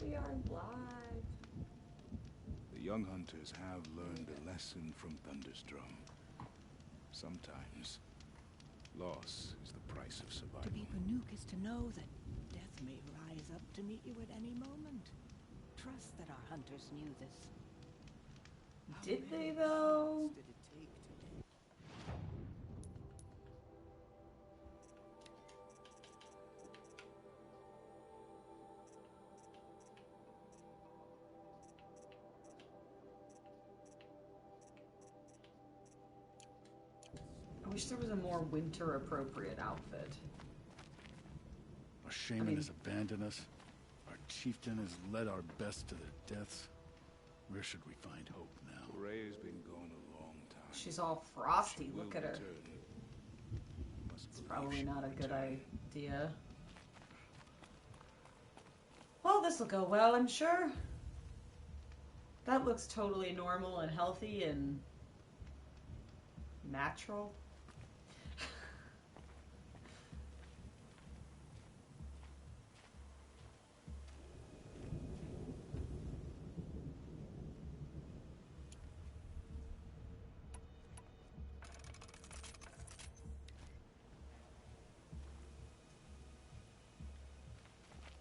We aren't live. The young hunters have learned a lesson from Thunderstrom. Sometimes, loss is the price of survival. To be Banuk is to know that death may rise up to meet you at any moment. Trust that our hunters knew this. Did they, though? Did it take today? I wish there was a more winter-appropriate outfit. Our shaman has abandoned us. Our chieftain has led our best to their deaths. Where should we find hope now? Ray's been gone a long time. She's all frosty. She will Look at her. return. Must It's believe probably she not will a good return. idea. Well, this will go well, I'm sure. That looks totally normal and healthy and natural.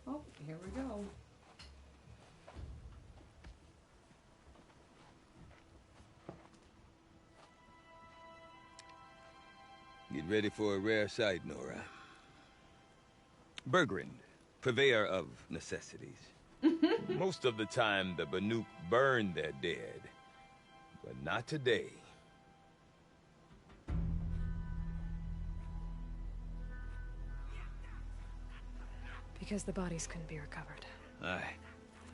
Oh, here we go. Get ready for a rare sight, Nora. Bergrind, purveyor of necessities. Most of the time, the Banuk burn their dead. But not today. Because the bodies couldn't be recovered. Aye,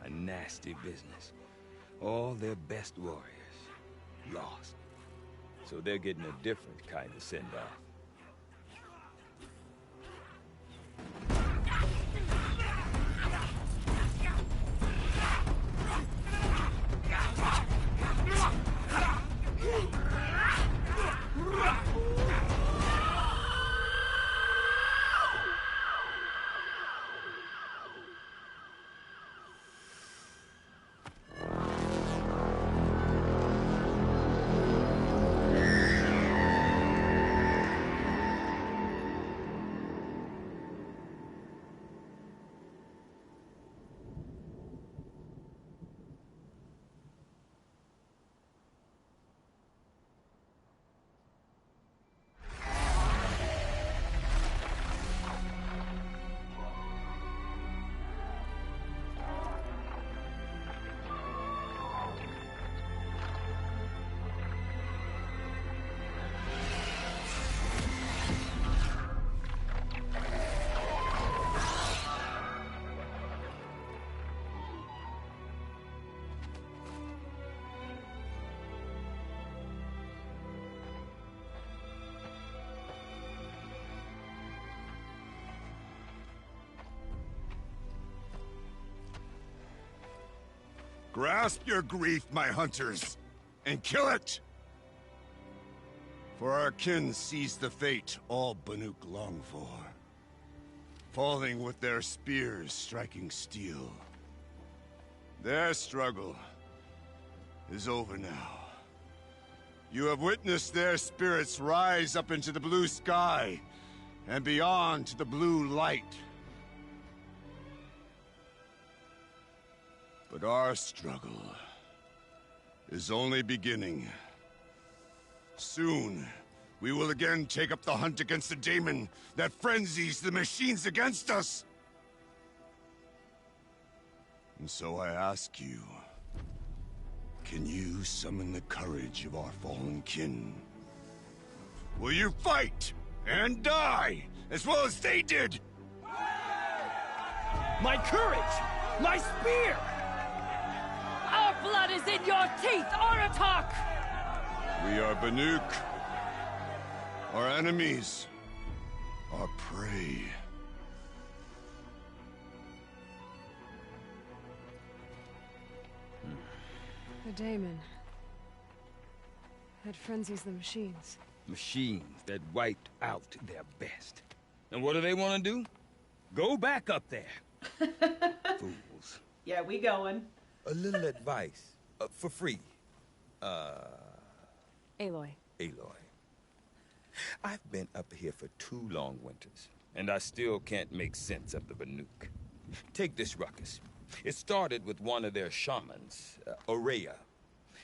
a nasty business. All their best warriors lost. So they're getting a different kind of send-off. Grasp your grief, my hunters, and kill it! For our kin sees the fate all Banuk long for. Falling with their spears striking steel. Their struggle is over now. You have witnessed their spirits rise up into the blue sky, and beyond to the blue light. But our struggle is only beginning. Soon, we will again take up the hunt against the daemon that frenzies the machines against us. And so I ask you, can you summon the courage of our fallen kin? Will you fight and die as well as they did? My courage! My spear! Our blood is in your teeth, Aratak! We are Banuk. Our enemies are prey. The daemon. That frenzies the machines. Machines that wiped out their best. And what do they want to do? Go back up there. Fools. Yeah, we going. A little advice. For free. Aloy. Aloy. I've been up here for 2 long winters, and I still can't make sense of the Banuk. Take this ruckus. It started with one of their shamans, Ourea,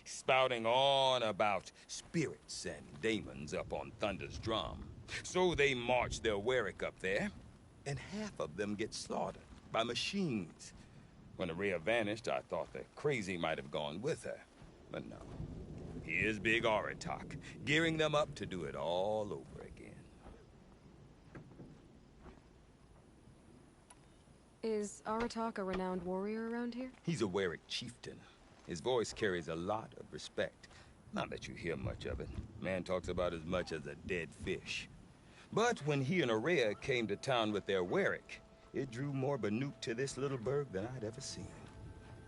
spouting on about spirits and demons up on Thunder's drum. So they march their Warwick up there, and half of them get slaughtered by machines. When Ourea vanished, I thought the crazy might have gone with her, but no. Here's Big Aratak, gearing them up to do it all over again. Is Aratak a renowned warrior around here? He's a Warwick chieftain. His voice carries a lot of respect. Not that you hear much of it. Man talks about as much as a dead fish. But when he and Ourea came to town with their Warwick, it drew more Banuk to this little burg than I'd ever seen.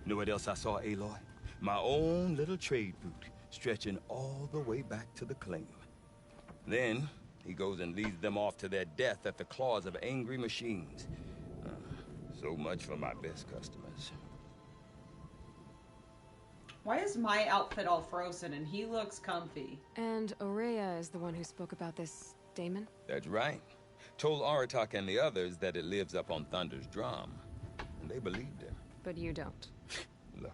You know what else I saw, Aloy? My own little trade route, stretching all the way back to the claim. Then, he goes and leads them off to their death at the claws of angry machines. So much for my best customers. Why is my outfit all frozen and he looks comfy? And Ourea is the one who spoke about this daemon? That's right. Told Aratak and the others that it lives up on Thunder's drum. And they believed him. But you don't. Look,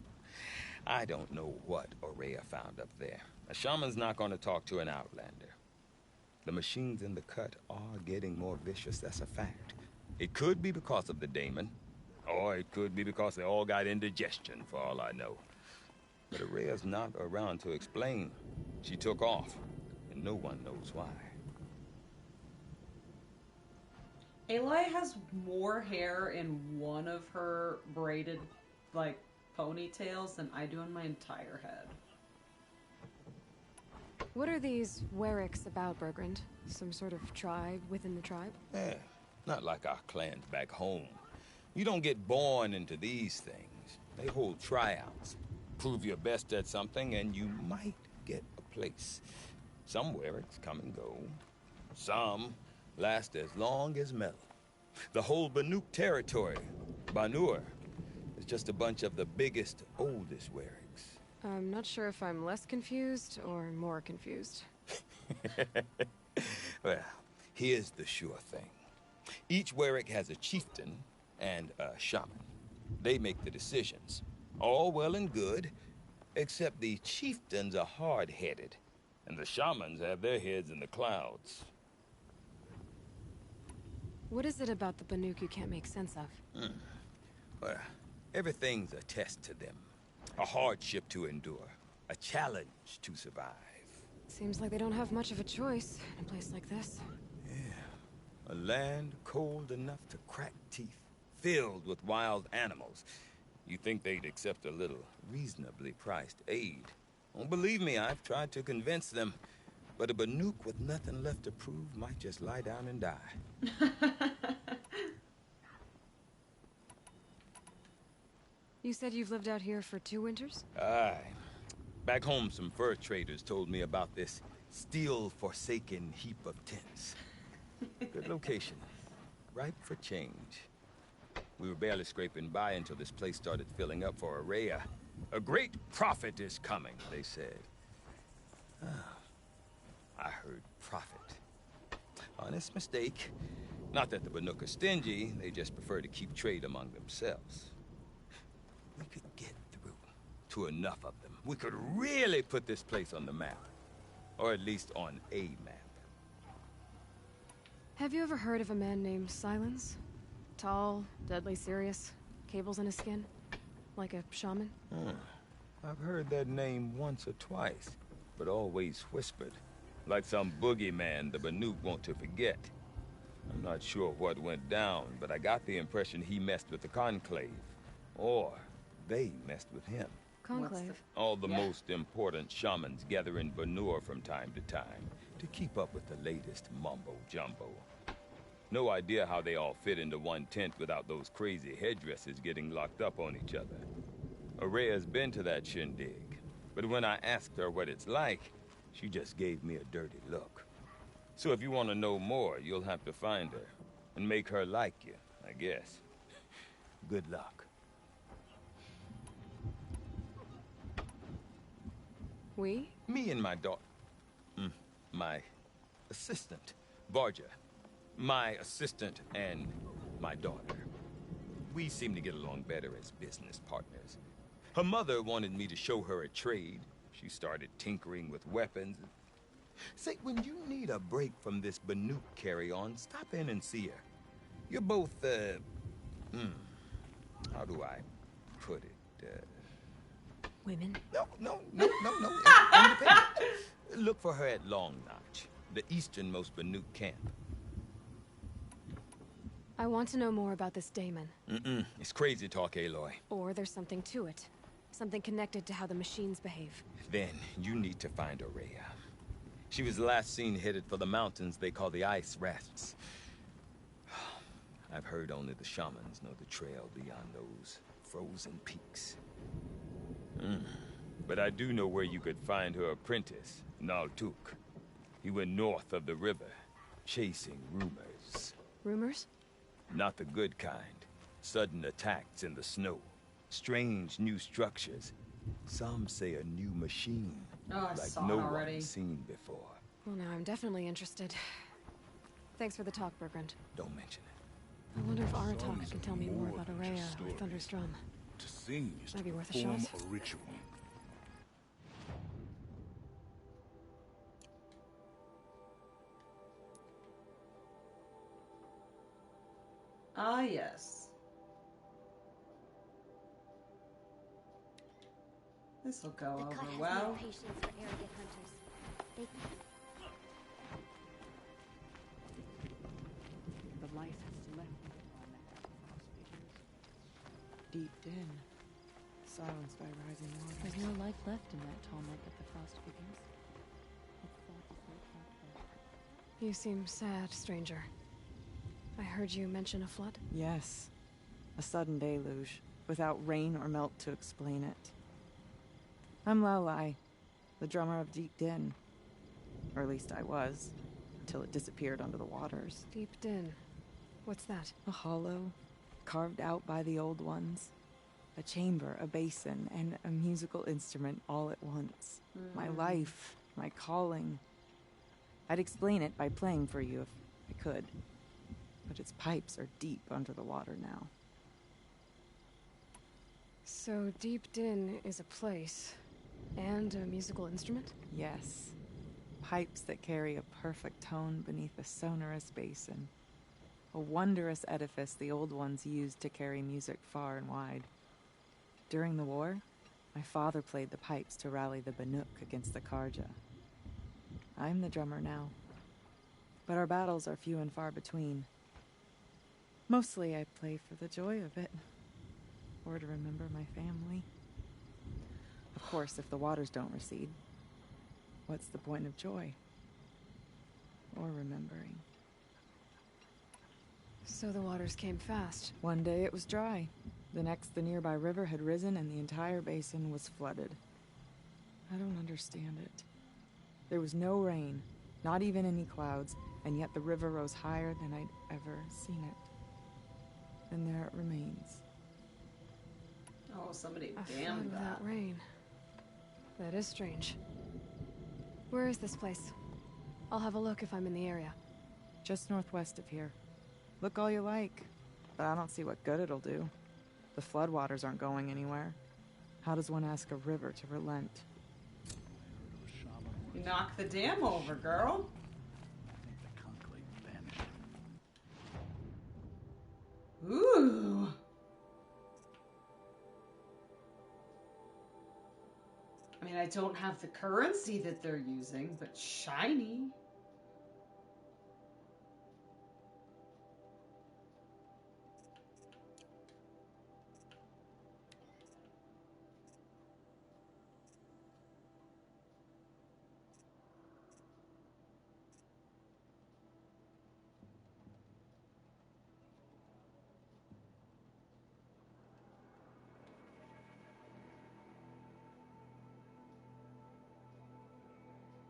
I don't know what Ourea found up there. A shaman's not going to talk to an outlander. The machines in the cut are getting more vicious, that's a fact. It could be because of the daemon, or it could be because they all got indigestion, for all I know. But Ourea's not around to explain. She took off, and no one knows why. Aloy has more hair in one of her braided, like, ponytails than I do in my entire head. What are these Warwicks about, Bergrand? Some sort of tribe within the tribe? Yeah, not like our clans back home. You don't get born into these things. They hold tryouts. Prove your best at something and you might get a place. Some Warwicks come and go. Some last as long as metal. The whole Banuk territory, Banur, is just a bunch of the biggest, oldest Warwicks. I'm not sure if I'm less confused or more confused. Well, here's the sure thing. Each Warwick has a chieftain and a shaman. They make the decisions. All well and good, except the chieftains are hard-headed, and the shamans have their heads in the clouds. What is it about the Banuk you can't make sense of? Well, everything's a test to them. A hardship to endure. A challenge to survive. Seems like they don't have much of a choice in a place like this. Yeah. A land cold enough to crack teeth. Filled with wild animals. You think they'd accept a little reasonably priced aid. Don't believe me, I've tried to convince them. But a Banuk with nothing left to prove might just lie down and die. You said you've lived out here for 2 winters? Aye. Back home, some fur traders told me about this steel-forsaken heap of tents. Good location. Ripe for change. We were barely scraping by until this place started filling up for Ourea. A great prophet is coming, they said. I heard prophet. Honest mistake. Not that the Banuk are stingy, they just prefer to keep trade among themselves. We could get through to enough of them. We could really put this place on the map. Or at least on a map. Have you ever heard of a man named Silence? Tall, deadly serious, cables in his skin? Like a shaman? I've heard that name once or twice, but always whispered. Like some boogeyman the Banuk want to forget. I'm not sure what went down, but I got the impression he messed with the Conclave. Or they messed with him. Conclave? All the most important shamans gather in Banur from time to time to keep up with the latest mumbo-jumbo. No idea how they all fit into one tent without those crazy headdresses getting locked up on each other. Ourea's been to that shindig, but when I asked her what it's like, she just gave me a dirty look. So if you want to know more, you'll have to find her and make her like you, I guess. Good luck. We? Me and my daughter. My assistant, Varja. My assistant and my daughter. We seem to get along better as business partners. Her mother wanted me to show her a trade. She started tinkering with weapons. Say, when you need a break from this Banuk carry-on, stop in and see her. You're both, how do I put it? Women? No. Independent. Look for her at Long Notch, the easternmost Banuk camp. I want to know more about this daemon. It's crazy talk, Aloy. Or there's something to it. Something connected to how the machines behave. Then you need to find Aurea. She was last seen headed for the mountains they call the Ice Rafts. I've heard only the shamans know the trail beyond those frozen peaks. But I do know where you could find her apprentice, Naltuk. He went north of the river, chasing rumors. Rumors? Not the good kind. Sudden attacks in the snow. Strange new structures. Some say a new machine. Oh, I like saw no it already. one's seen before. Well, now I'm definitely interested. Thanks for the talk, Bergrand. Don't mention it. I wonder if Aratak Songs can are tell me more more about than Aurea just or stories. Thunderstrom. To sing is Might be to worth a perform shot. a ritual. Ah, yes. This will go The over cut has well. no patience for arrogant hunters. They The life has left on that frost figures. Deep in, silenced by rising water. There's no life left in that tall neck of the frost figures. Its thought is no comfort. You seem sad, stranger. I heard you mention a flood? Yes. A sudden deluge, without rain or melt to explain it. I'm Laolai, the drummer of Deep Din. Or at least I was, until it disappeared under the waters. Deep Din. What's that? A hollow, carved out by the old ones. A chamber, a basin, and a musical instrument all at once. My life, my calling. I'd explain it by playing for you if I could. But its pipes are deep under the water now. So Deep Din is a place. And a musical instrument? Yes. Pipes that carry a perfect tone beneath a sonorous basin. A wondrous edifice the old ones used to carry music far and wide. During the war, my father played the pipes to rally the Banuk against the Karja. I'm the drummer now. But our battles are few and far between. Mostly I play for the joy of it. Or to remember my family. Of course, if the waters don't recede, what's the point of joy? Or remembering? So the waters came fast. One day it was dry. The next, the nearby river had risen and the entire basin was flooded. I don't understand it. There was no rain, not even any clouds, and yet the river rose higher than I'd ever seen it. And there it remains. Oh, somebody A flood damned without that. rain. That is strange. Where is this place? I'll have a look if I'm in the area. Just northwest of here. Look all you like, but I don't see what good it'll do. The floodwaters aren't going anywhere. How does one ask a river to relent? You knock the dam over, girl. I think the conclave vanished. Ooh. I mean, I don't have the currency that they're using, but shiny.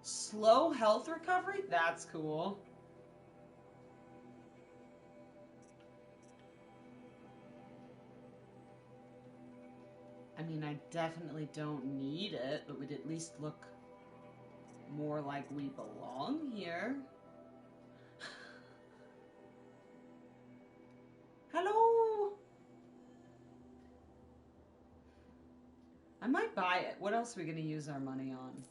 Slow health recovery? That's cool. I mean, I definitely don't need it, but we'd at least look more like we belong here. Hello? I might buy it. What else are we going to use our money on?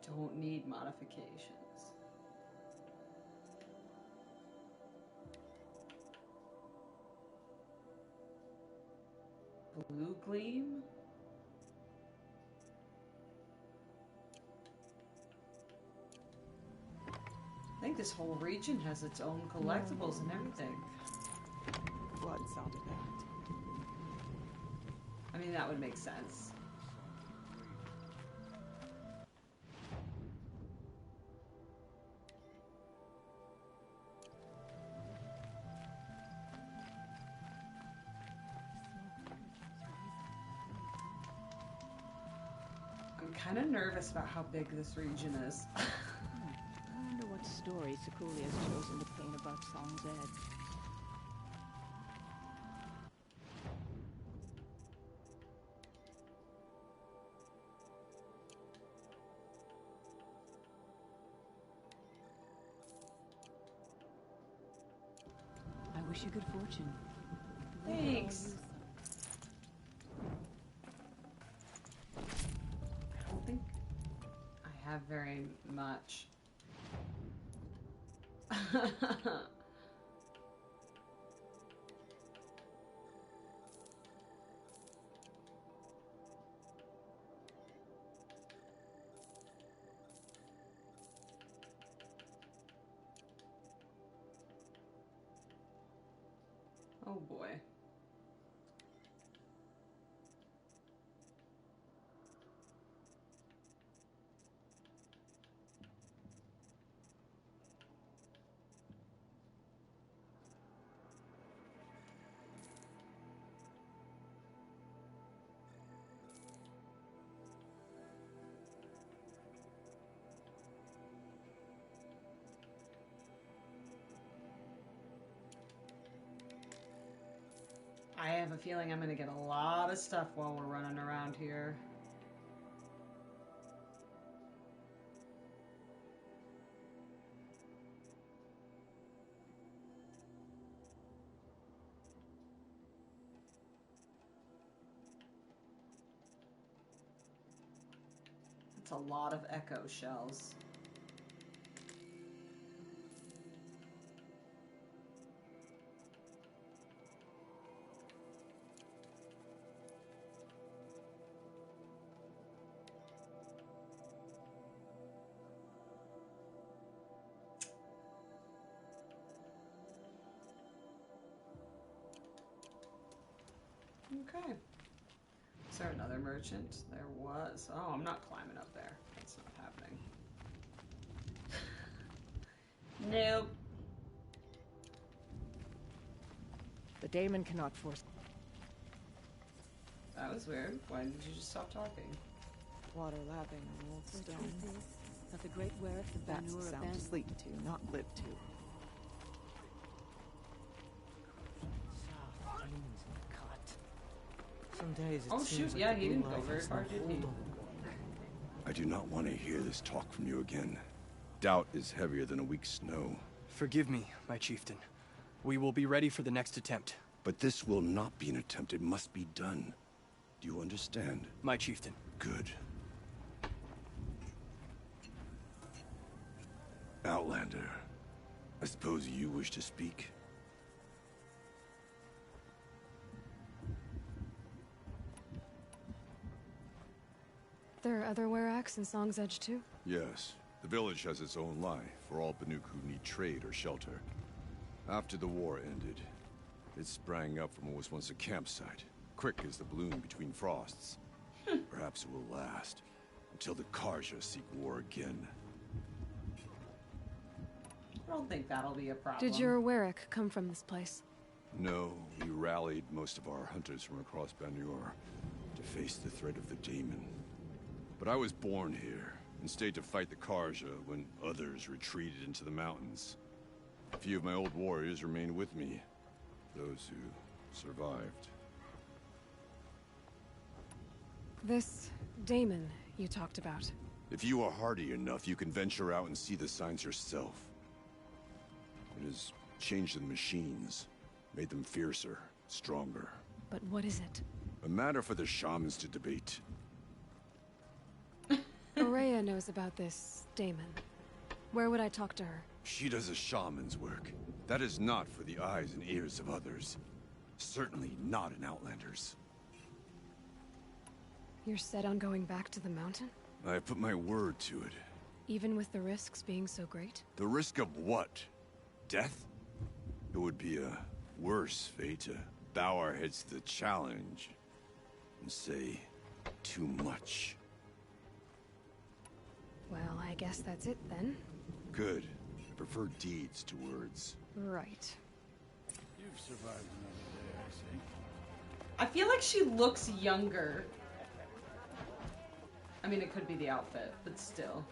Don't need modifications. Blue Gleam? I think this whole region has its own collectibles and everything. Blood sounded that. I mean, that would make sense. I'm kind of nervous about how big this region is. I wonder what story Sakuli has chosen to paint about Song's Edge. I wish you good fortune. Thanks. I don't think I have very much. Oh boy. I have a feeling I'm going to get a lot of stuff while we're running around here. That's a lot of echo shells. Okay. Is there another merchant? There was. Oh, I'm not climbing up there. That's not happening. Nope. The daemon cannot force. That was weird. Why did you just stop talking? Water lapping on old The stone. truth is that the great Wereth of That's Banur the sound to abandoned. sleep to, not live to. Some days it Oh seems shoot, like yeah, the he blue didn't go light very has far, no did hold he? on them. I do not want to hear this talk from you again. Doubt is heavier than a week's snow. Forgive me, my chieftain. We will be ready for the next attempt. But this will not be an attempt. It must be done. Do you understand? My chieftain. Good. Outlander, I suppose you wish to speak? There are other Weraks in Song's Edge too? Yes. The village has its own life for all Banuk who need trade or shelter. After the war ended, it sprang up from what was once a campsite, quick as the bloom between frosts. Perhaps it will last, until the Karja seek war again. I don't think that'll be a problem. Did your Werak come from this place? No, we rallied most of our hunters from across Banur. to face the threat of the Daemon. But I was born here, and stayed to fight the Karja when others retreated into the mountains. A few of my old warriors remained with me, those who survived. This Daemon you talked about. If you are hardy enough, you can venture out and see the signs yourself. It has changed the machines, made them fiercer, stronger. But what is it? A matter for the shamans to debate. Ourea knows about this Daemon. Where would I talk to her? She does a shaman's work. That is not for the eyes and ears of others. Certainly not an Outlander's. You're set on going back to the mountain? I put my word to it. Even with the risks being so great? The risk of what? Death? It would be a worse fate to bow our heads to the challenge and say too much. Well, I guess that's it then. Good. I prefer deeds to words. Right. You've survived another day, I see. I feel like she looks younger. I mean, it could be the outfit, but still.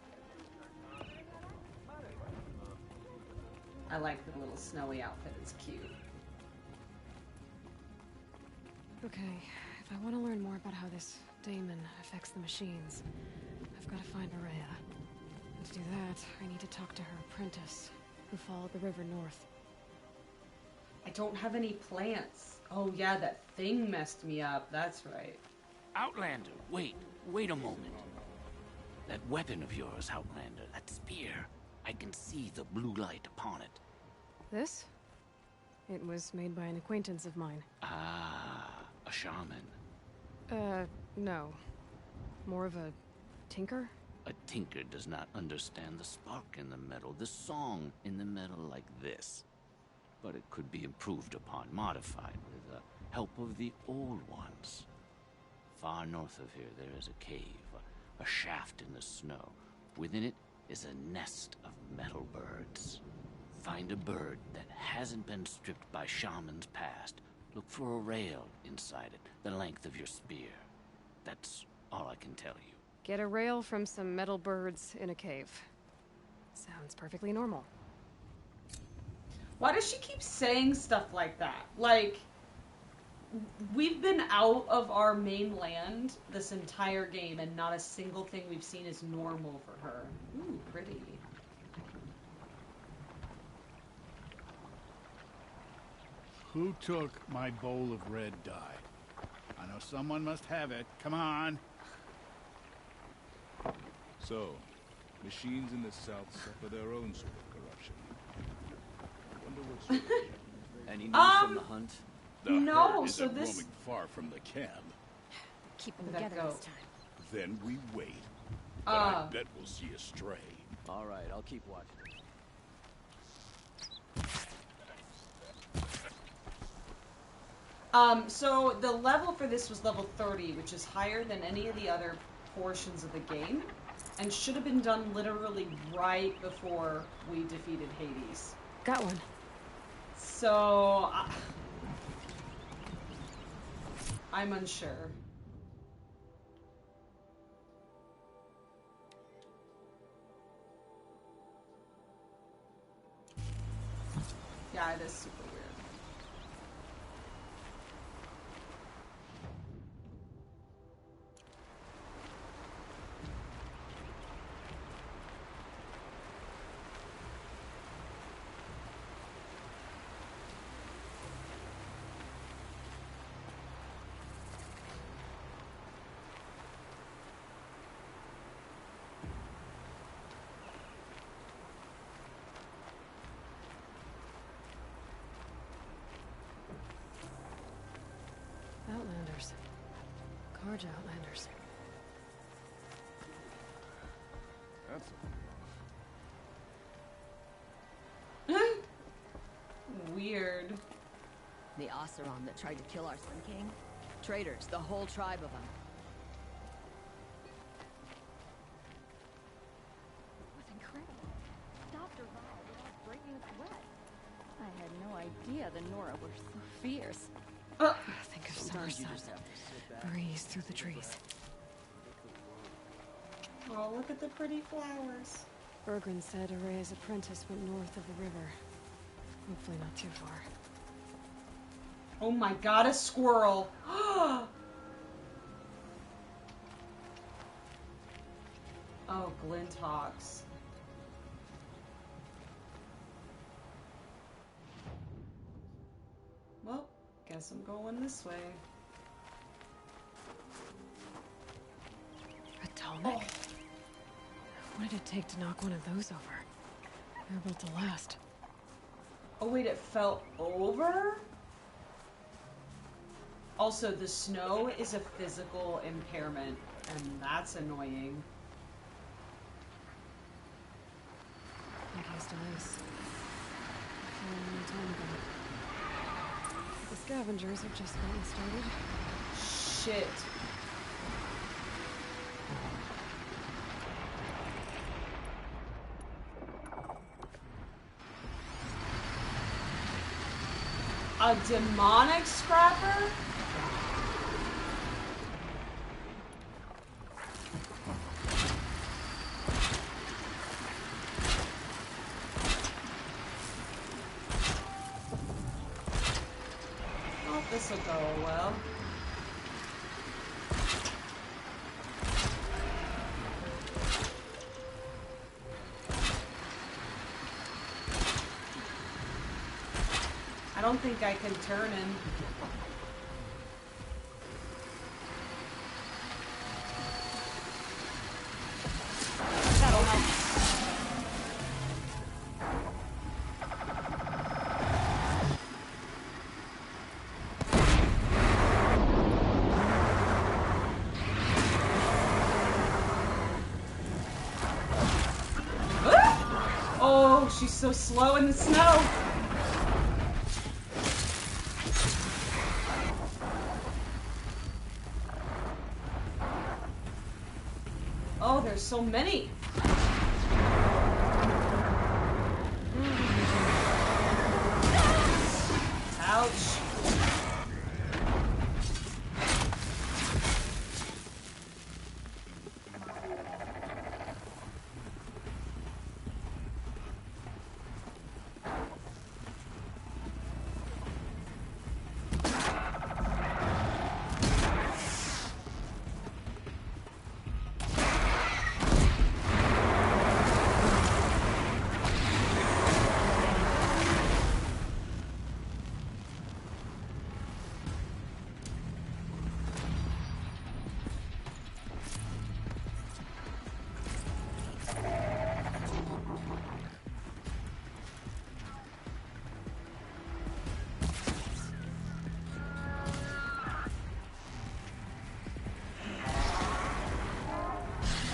I like the little snowy outfit, it's cute. Okay, if I want to learn more about how this Daemon affects the machines, I've got to find Ourea. And to do that, I need to talk to her apprentice, who followed the river north. I don't have any plants. Oh yeah, that thing messed me up, that's right. Outlander, wait a moment. That weapon of yours, Outlander, that spear, I can see the blue light upon it. This? It was made by an acquaintance of mine. Ah, a shaman. No. More of a tinker? A tinker does not understand the spark in the metal, the song in the metal like this. But it could be improved upon, modified with the help of the old ones. Far north of here, there is a cave, a shaft in the snow. Within it is a nest of metal birds. Find a bird that hasn't been stripped by shamans past. Look for a rail inside it, the length of your spear. That's all I can tell you. Get a rail from some metal birds in a cave. Sounds perfectly normal. Why does she keep saying stuff like that? Like, we've been out of our mainland this entire game, and not a single thing we've seen is normal for her. Ooh, pretty. Who took my bowl of red dye? I know someone must have it. Come on. So, machines in the south suffer their own sort of corruption. I wonder what's Any news from the hunt? The No, herd so isn't this- roaming far from the camp. Keep them That together this goat. time. Then we wait. But I Ah. bet we'll see a stray. All right, I'll keep watching. So the level for this was level 30, which is higher than any of the other portions of the game, and should have been done literally right before we defeated Hades. Got one. So, I'm unsure. Yeah, it is super weird. Outlanders. Karja Outlanders. That's Weird. The Oseram that tried to kill our Sun King? Traitors, the whole tribe of them. It was incredible. Stopped her vibe without breaking a sweat. I had no idea the Nora were so fierce. Think of summer sun. Breeze through the trees. Oh, look at the pretty flowers. Bergren said Araya's apprentice went north of the river. Hopefully not too far. Oh my god, a squirrel. Oh, Glinthawks. Well, guess I'm going this way. A Tallneck? What did it take to knock one of those over? They're built to last. Oh wait, it fell over? Also, the snow is a physical impairment, and that's annoying. I used to ice. A long time ago. The scavengers have just gotten started. Shit. A demonic scrapper? Oh, this'll go well. I don't think I can turn him. That'll help. Ah! Oh, she's so slow in the snow. Oh, there's so many. Ouch.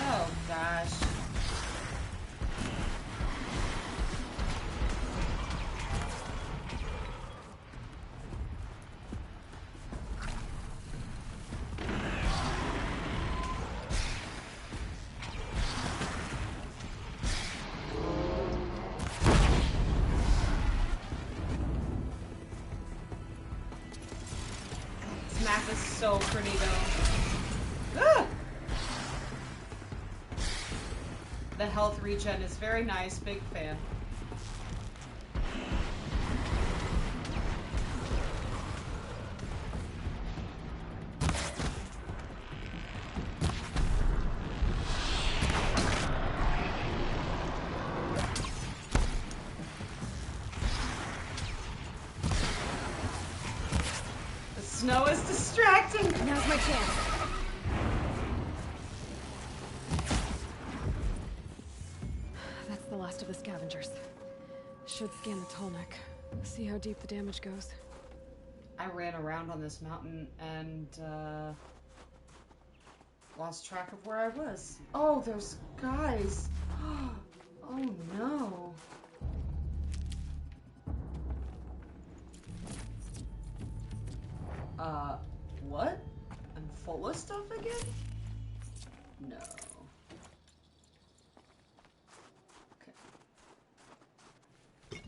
Oh gosh. This map is so pretty though. Ah! The health regen is very nice, big fan. The snow is distracting. Now's my chance. That's the last of the scavengers. Should scan the Tallneck. See how deep the damage goes. I ran around on this mountain and lost track of where I was. Oh, there's guys. Oh no. What? I'm full of stuff again? No. Okay.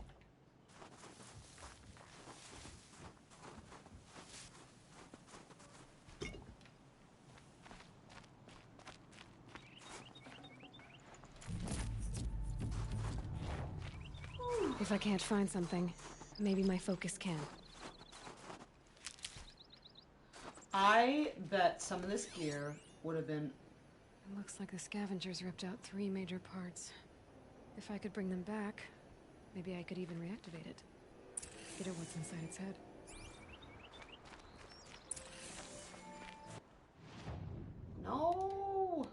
If I can't find something, maybe my focus can. I bet some of this gear would have been... It looks like the scavengers ripped out 3 major parts. If I could bring them back, maybe I could even reactivate it. Get at what's inside its head. No!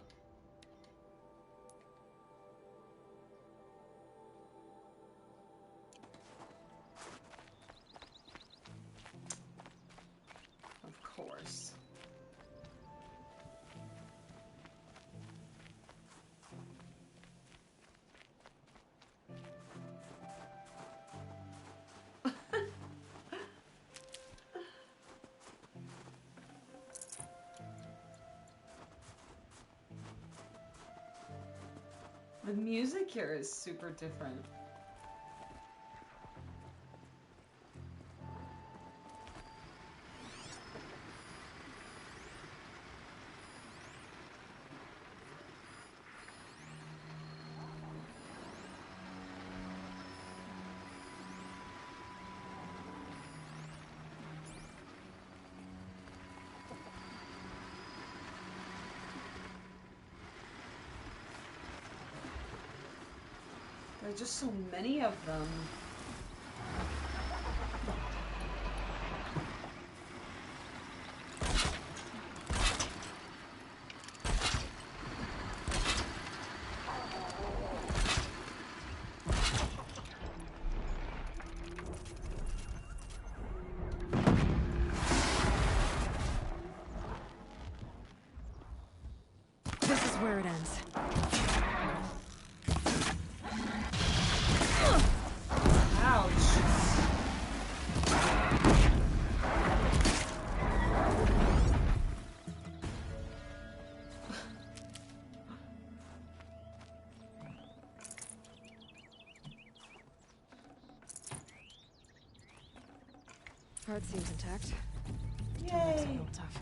Of course. The music here is super different. There's just so many of them. This is where it ends. Heart seems intact. Yay! Real tough.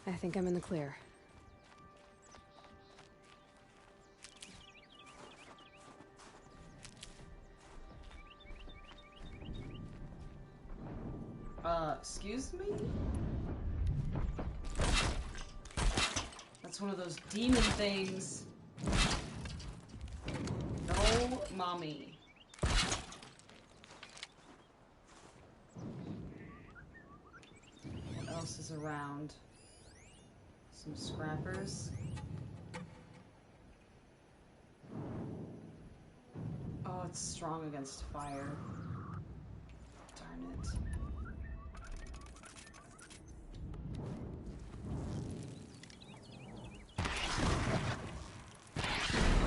I think I'm in the clear. Excuse me? That's one of those demon things. No, mommy. What else is around? Some scrappers. Oh, it's strong against fire. Darn it.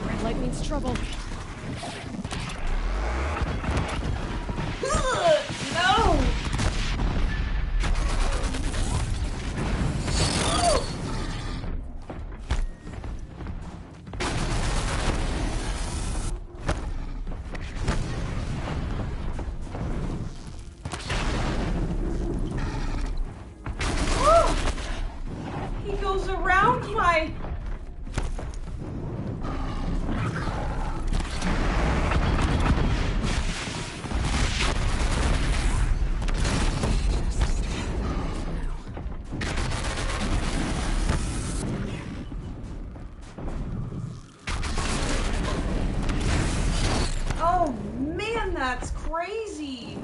Red light means trouble. No! He goes around my... Oh man, that's crazy.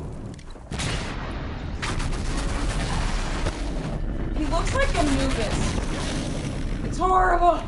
He looks like Anubis. It's horrible.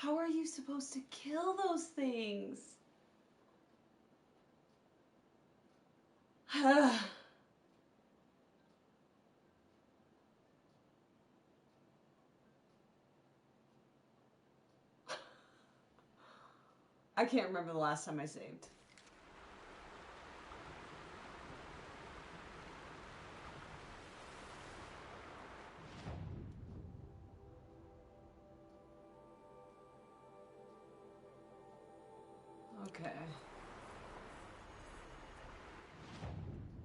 How are you supposed to kill those things? I can't remember the last time I saved. Okay.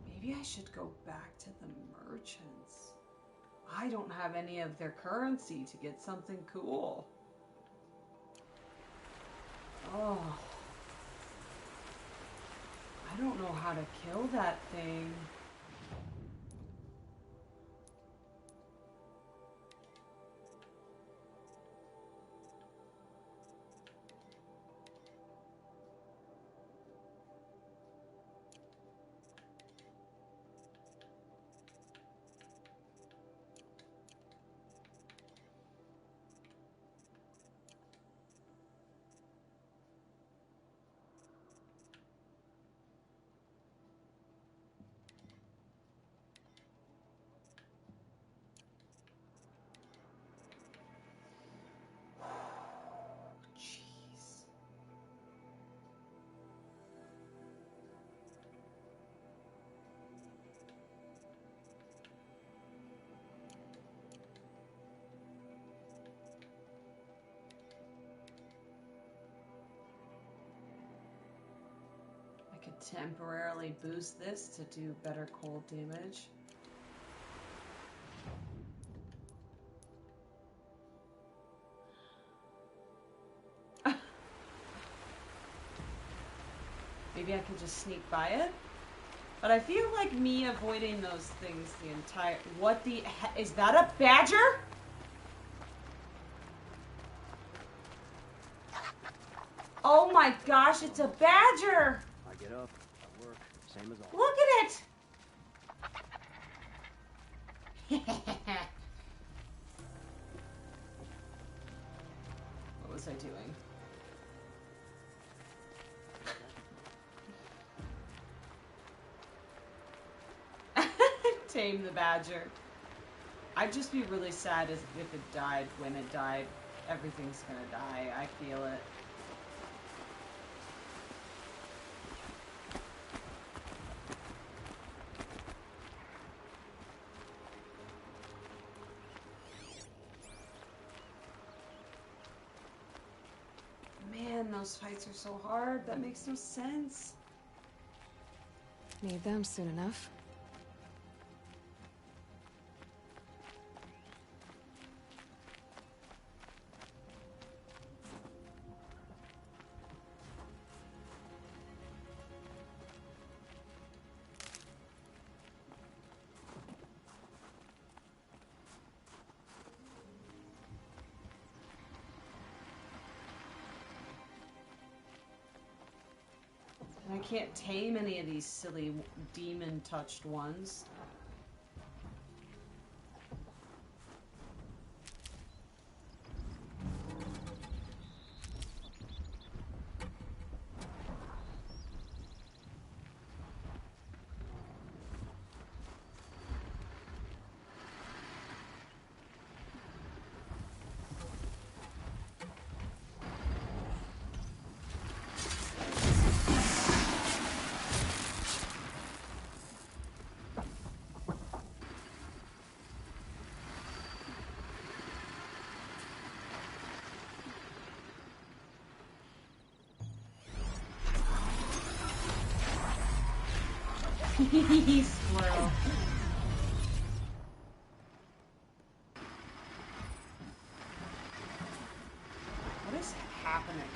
Maybe I should go back to the merchants. I don't have any of their currency to get something cool. Oh. I don't know how to kill that thing. Temporarily boost this to do better cold damage. Maybe I could just sneak by it? But I feel like me avoiding those things the entire... What the heck? Is that a badger? Oh my gosh, it's a badger! I get up, I work, same as always. Look at it! What was I doing? Tame the badger. I'd just be really sad if it died when it died. Everything's gonna die. I feel it. Man, those fights are so hard. That makes no sense. Need them soon enough. I can't tame any of these silly demon-touched ones. Squirrel. What is happening?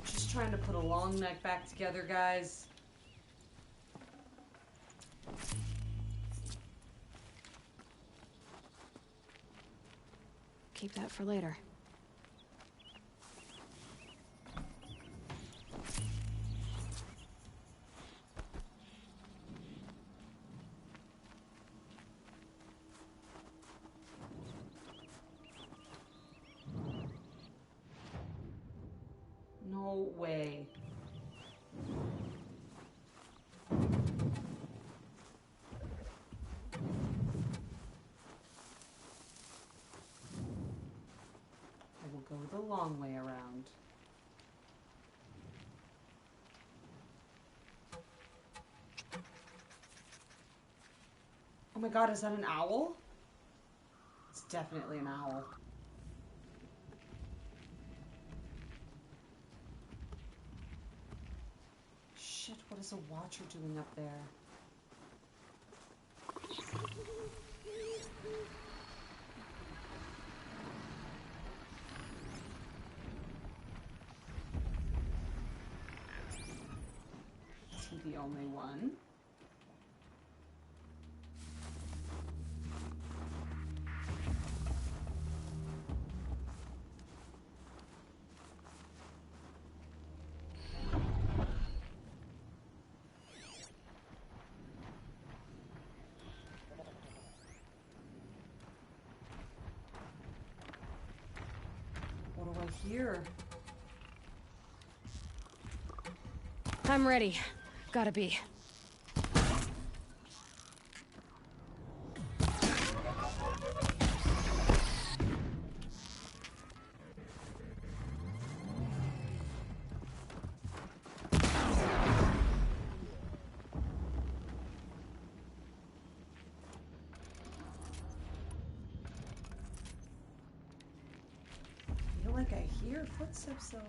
Just trying to put a long neck back together, guys. Keep that for later. No way. I will go the long way around. Oh my god, is that an owl? It's definitely an owl. Shit, what is a watcher doing up there? Is he the only one? What do I hear? I'm ready. Gotta be. I feel like I hear footsteps though.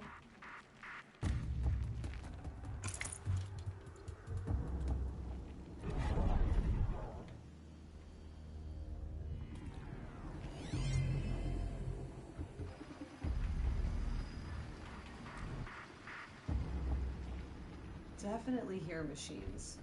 Definitely hear machines.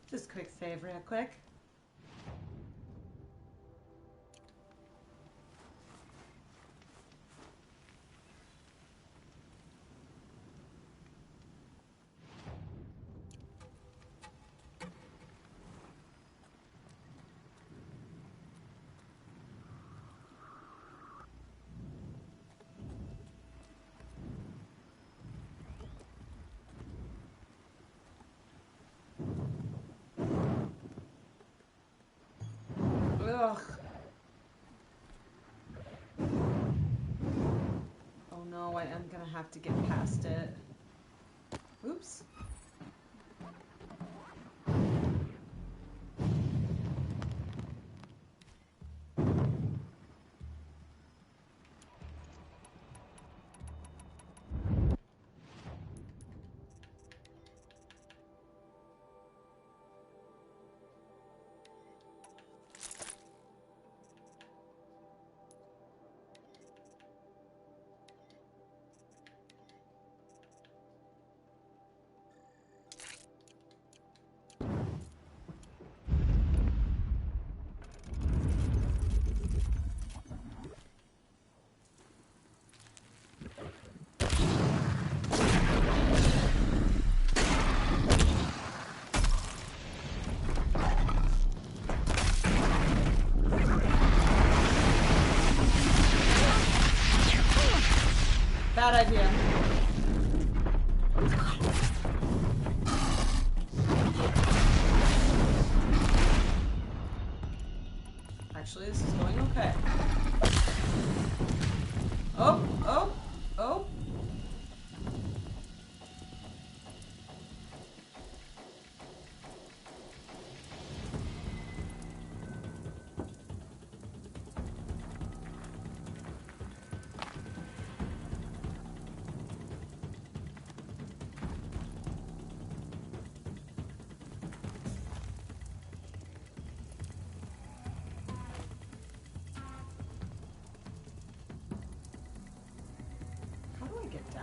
Just quick save real quick. Ugh. Oh no, I am gonna have to get past it. Oops. Bad idea. Actually, this is going okay. Oh, oh, oh.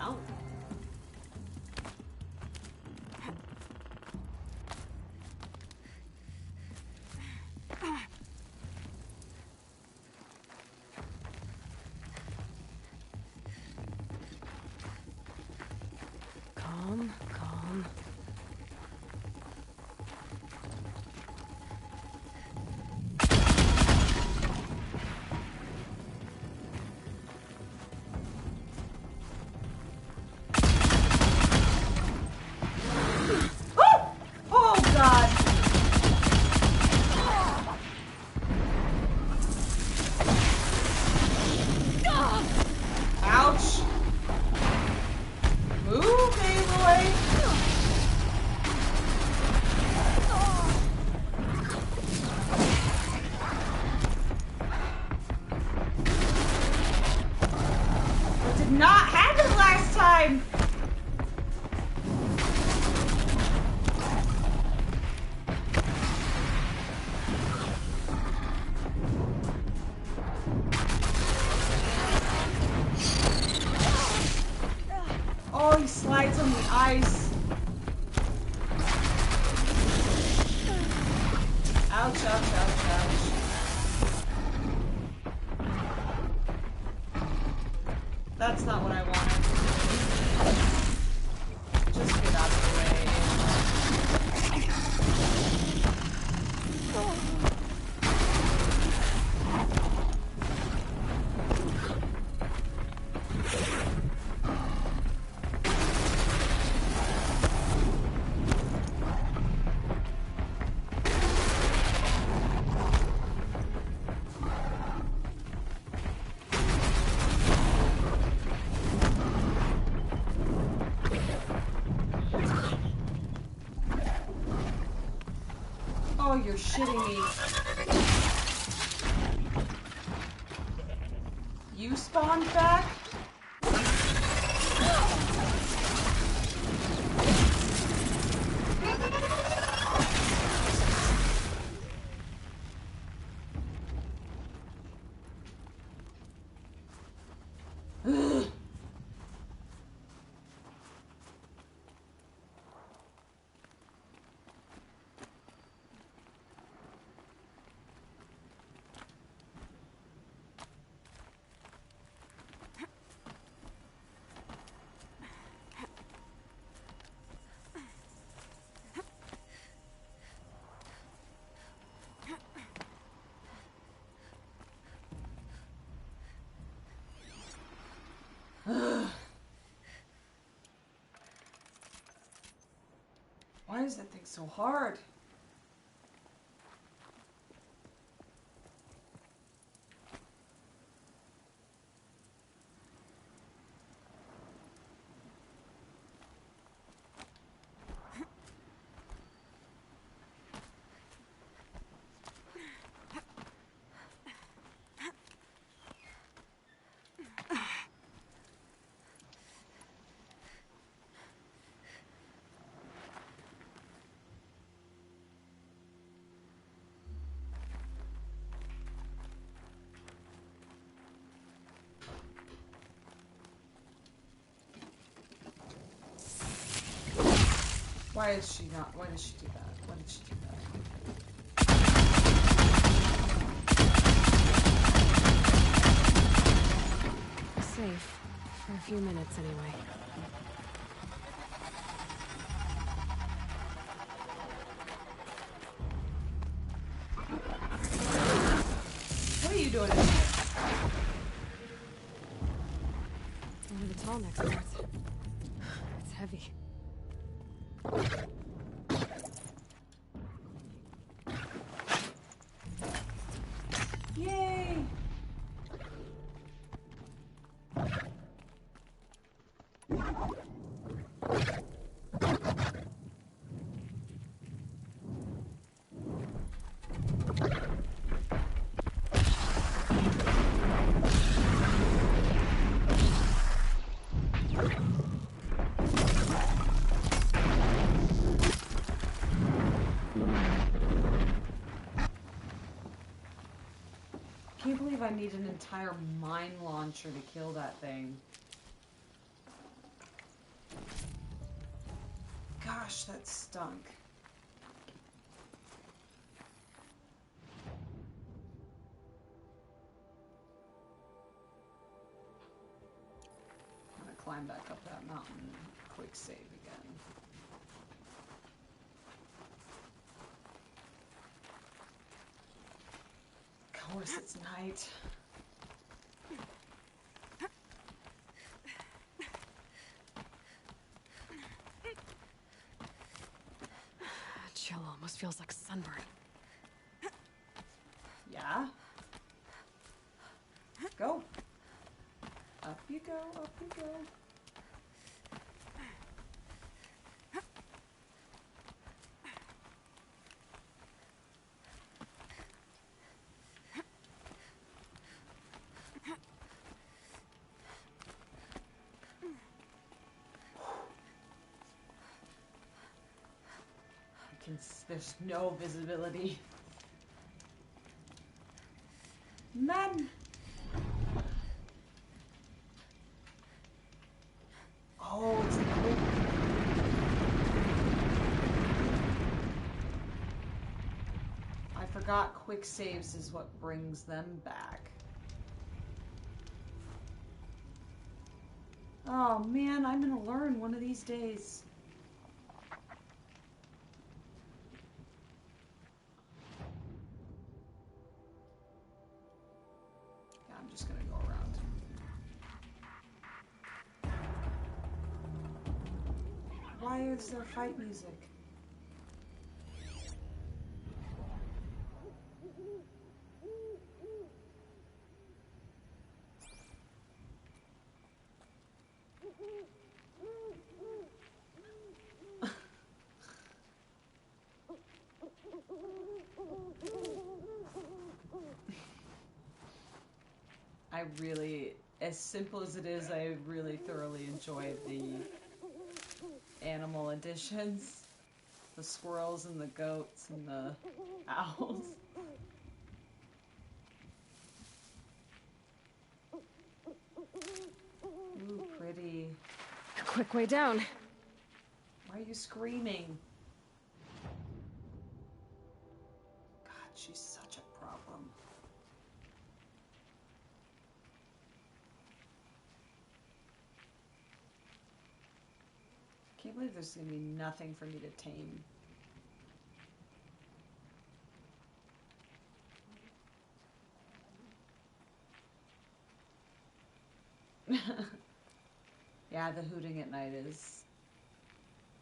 mountain. Calm, calm. Oh God! Ouch! Move, Aloy! I did not have it last time! Oh, he slides on the ice. Ouch, ouch, ouch, ouch. That's not what I wanted. Just get out of the way. Oh, you're shitting me. You spawned back? Ugh. Why is that thing so hard? Why is she not? Why did she do that? Why did she do that? Safe. For a few minutes, anyway. What are you doing in here? It's one of the tall next parts. It's heavy. Yay! I can't believe I need an entire mine launcher to kill that thing. gosh, that stunk. I'm gonna climb back up that mountain. Quick save again. Of course, it's night. Chill almost feels like sunburn. Yeah? Go. Up you go, up you go. There's no visibility. Men! Oh, it's quick. I forgot quick saves is what brings them back. Oh man, I'm gonna learn one of these days. Why is there fight music? I really, as simple as it is, I really thoroughly enjoyed the animal additions. The squirrels and the goats and the owls. Ooh, pretty. Quick way down. Why are you screaming? God, she's such a problem. Can't believe there's gonna be nothing for me to tame. Yeah, the hooting at night is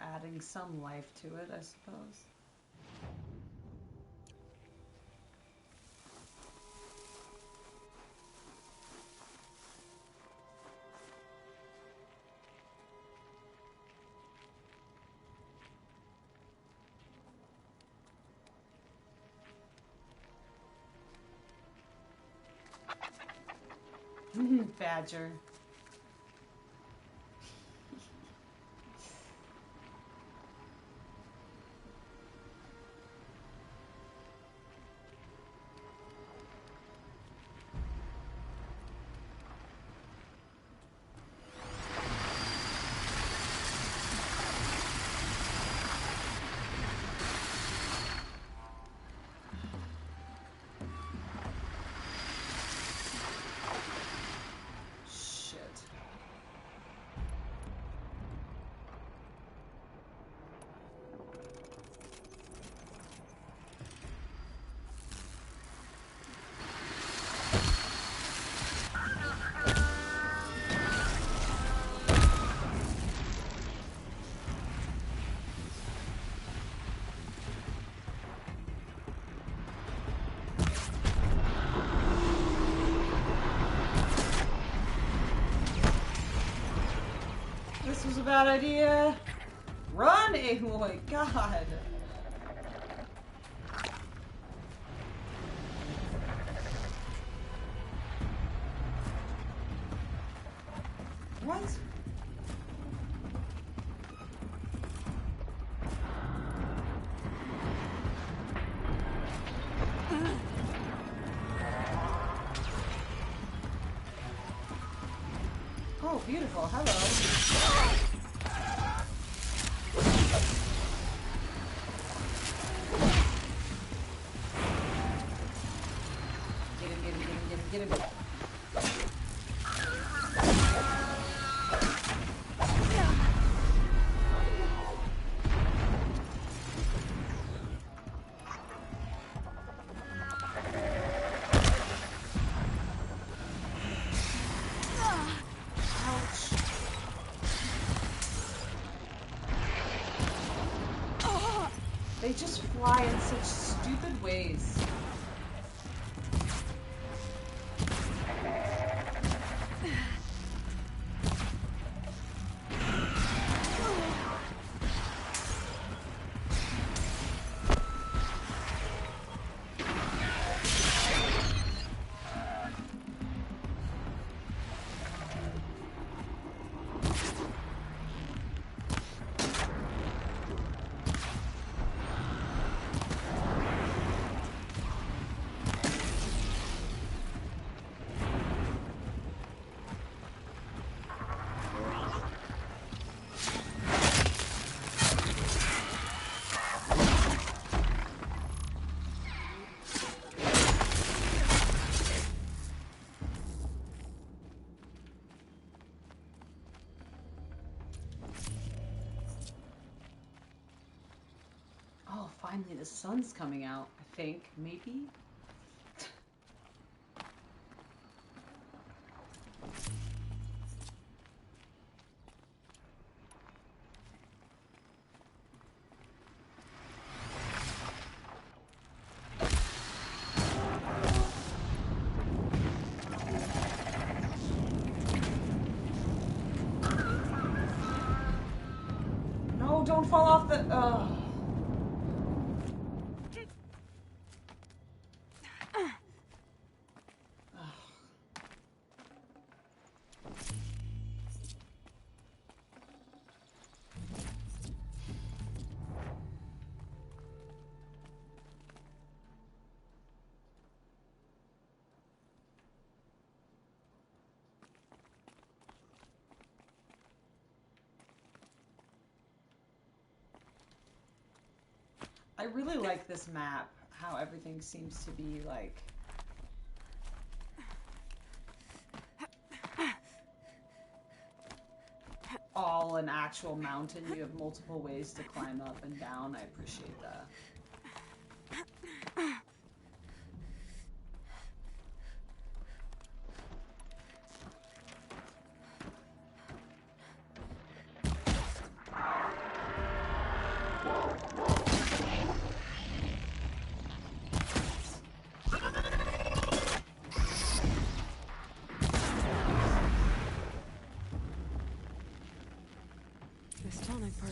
adding some life to it, I suppose. Badger. This was a bad idea. Run, Aloy! God. What? Oh, beautiful. Hello. Get him. They just fly in such stupid ways. Finally, the sun's coming out, I think. Maybe? No, don't fall off the... I really like this map, how everything seems to be like... all an actual mountain. You have multiple ways to climb up and down. I appreciate that.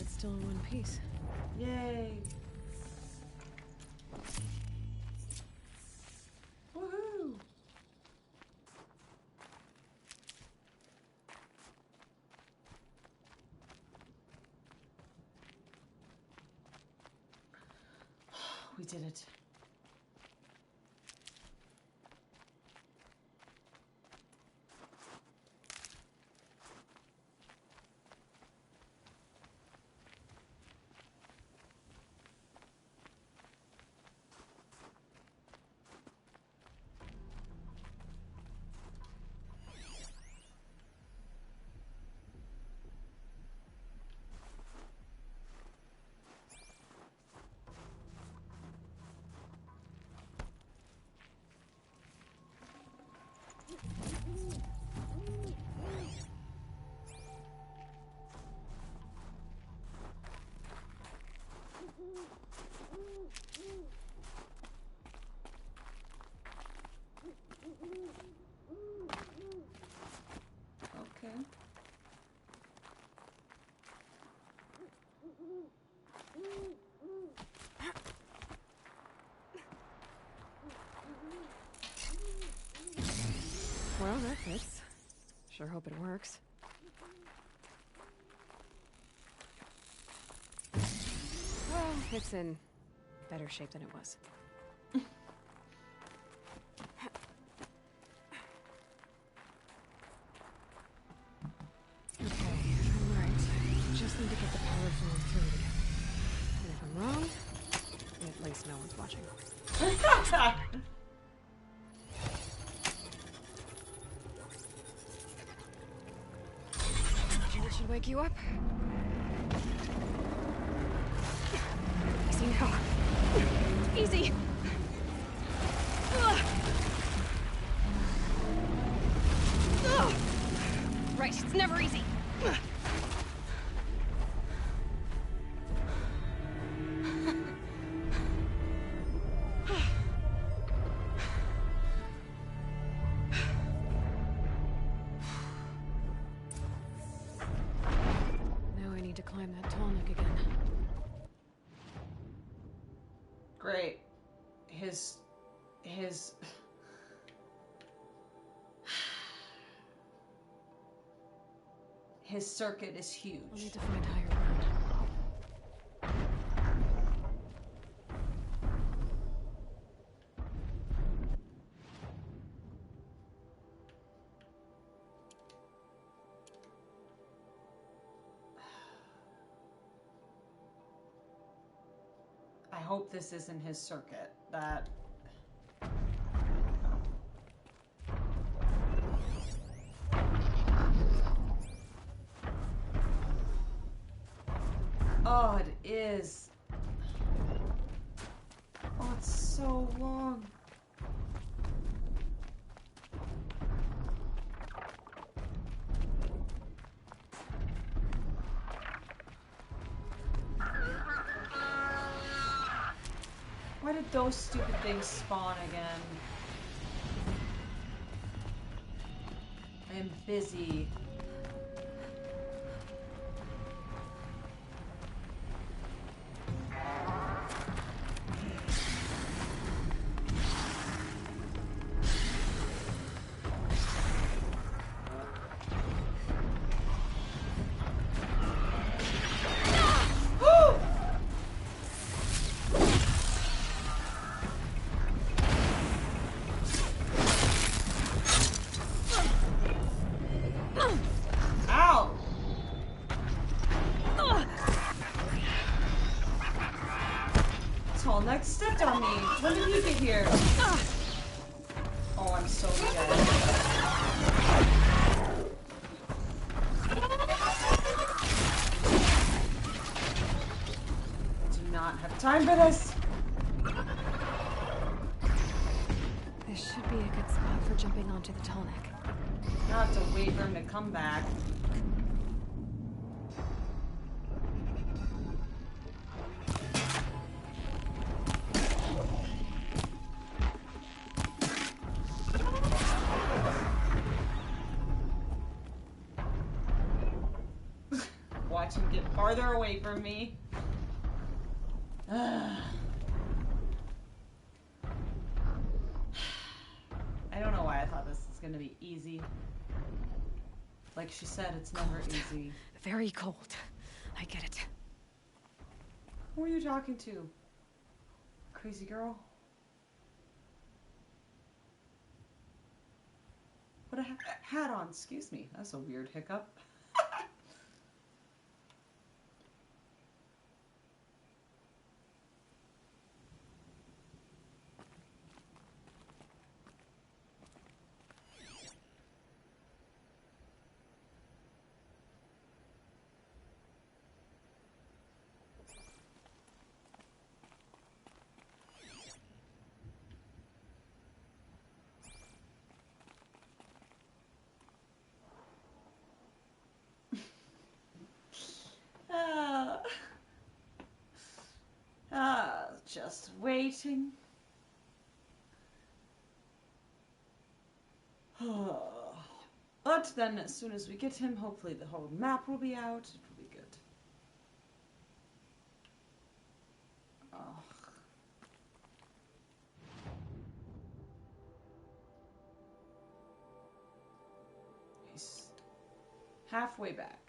Still in one piece. Yay! Woohoo! We did it. Okay. Well, that fits. Sure hope it works. Well, it's in better shape than it was. Okay, I'm right. Just need to get the power flowing through again. watching. That should wake you up. Easy now. Easy. Ugh. Ugh. Right, it's never easy. Now I need to climb that tall neck again. Great. His circuit is huge. I'll need to find higher ground. I hope this isn't his circuit. That... Oh, it is. Oh, it's so long. Why did those stupid things spawn again? I am busy. Stepped on me. When did he get here? Oh, I'm so dead. Do not have time for this. This should be a good spot for jumping onto the tall neck. Not have to wait for him to come back. Watch him get farther away from me. I don't know why I thought this was gonna be easy. Like she said, it's never easy. Very cold. I get it. Who are you talking to? Crazy girl? Put a hat on, excuse me. That's a weird hiccup. Just waiting. But then as soon as we get him, hopefully the whole map will be out. It will be good. Oh. He's halfway back.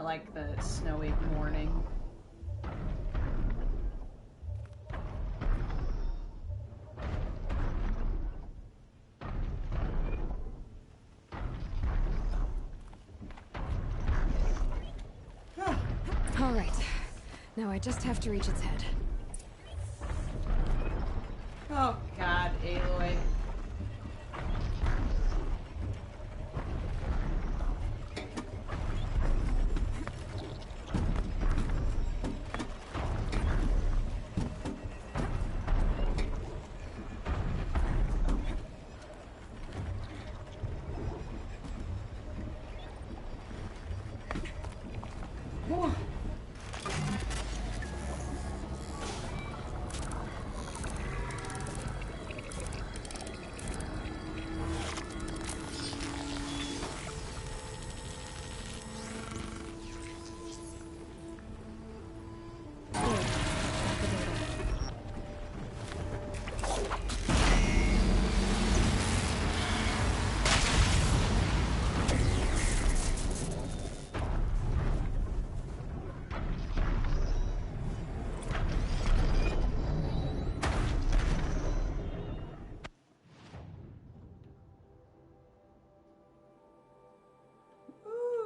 like the snowy morning. All right. Now I just have to reach its head. Oh God, Aloy. Whew.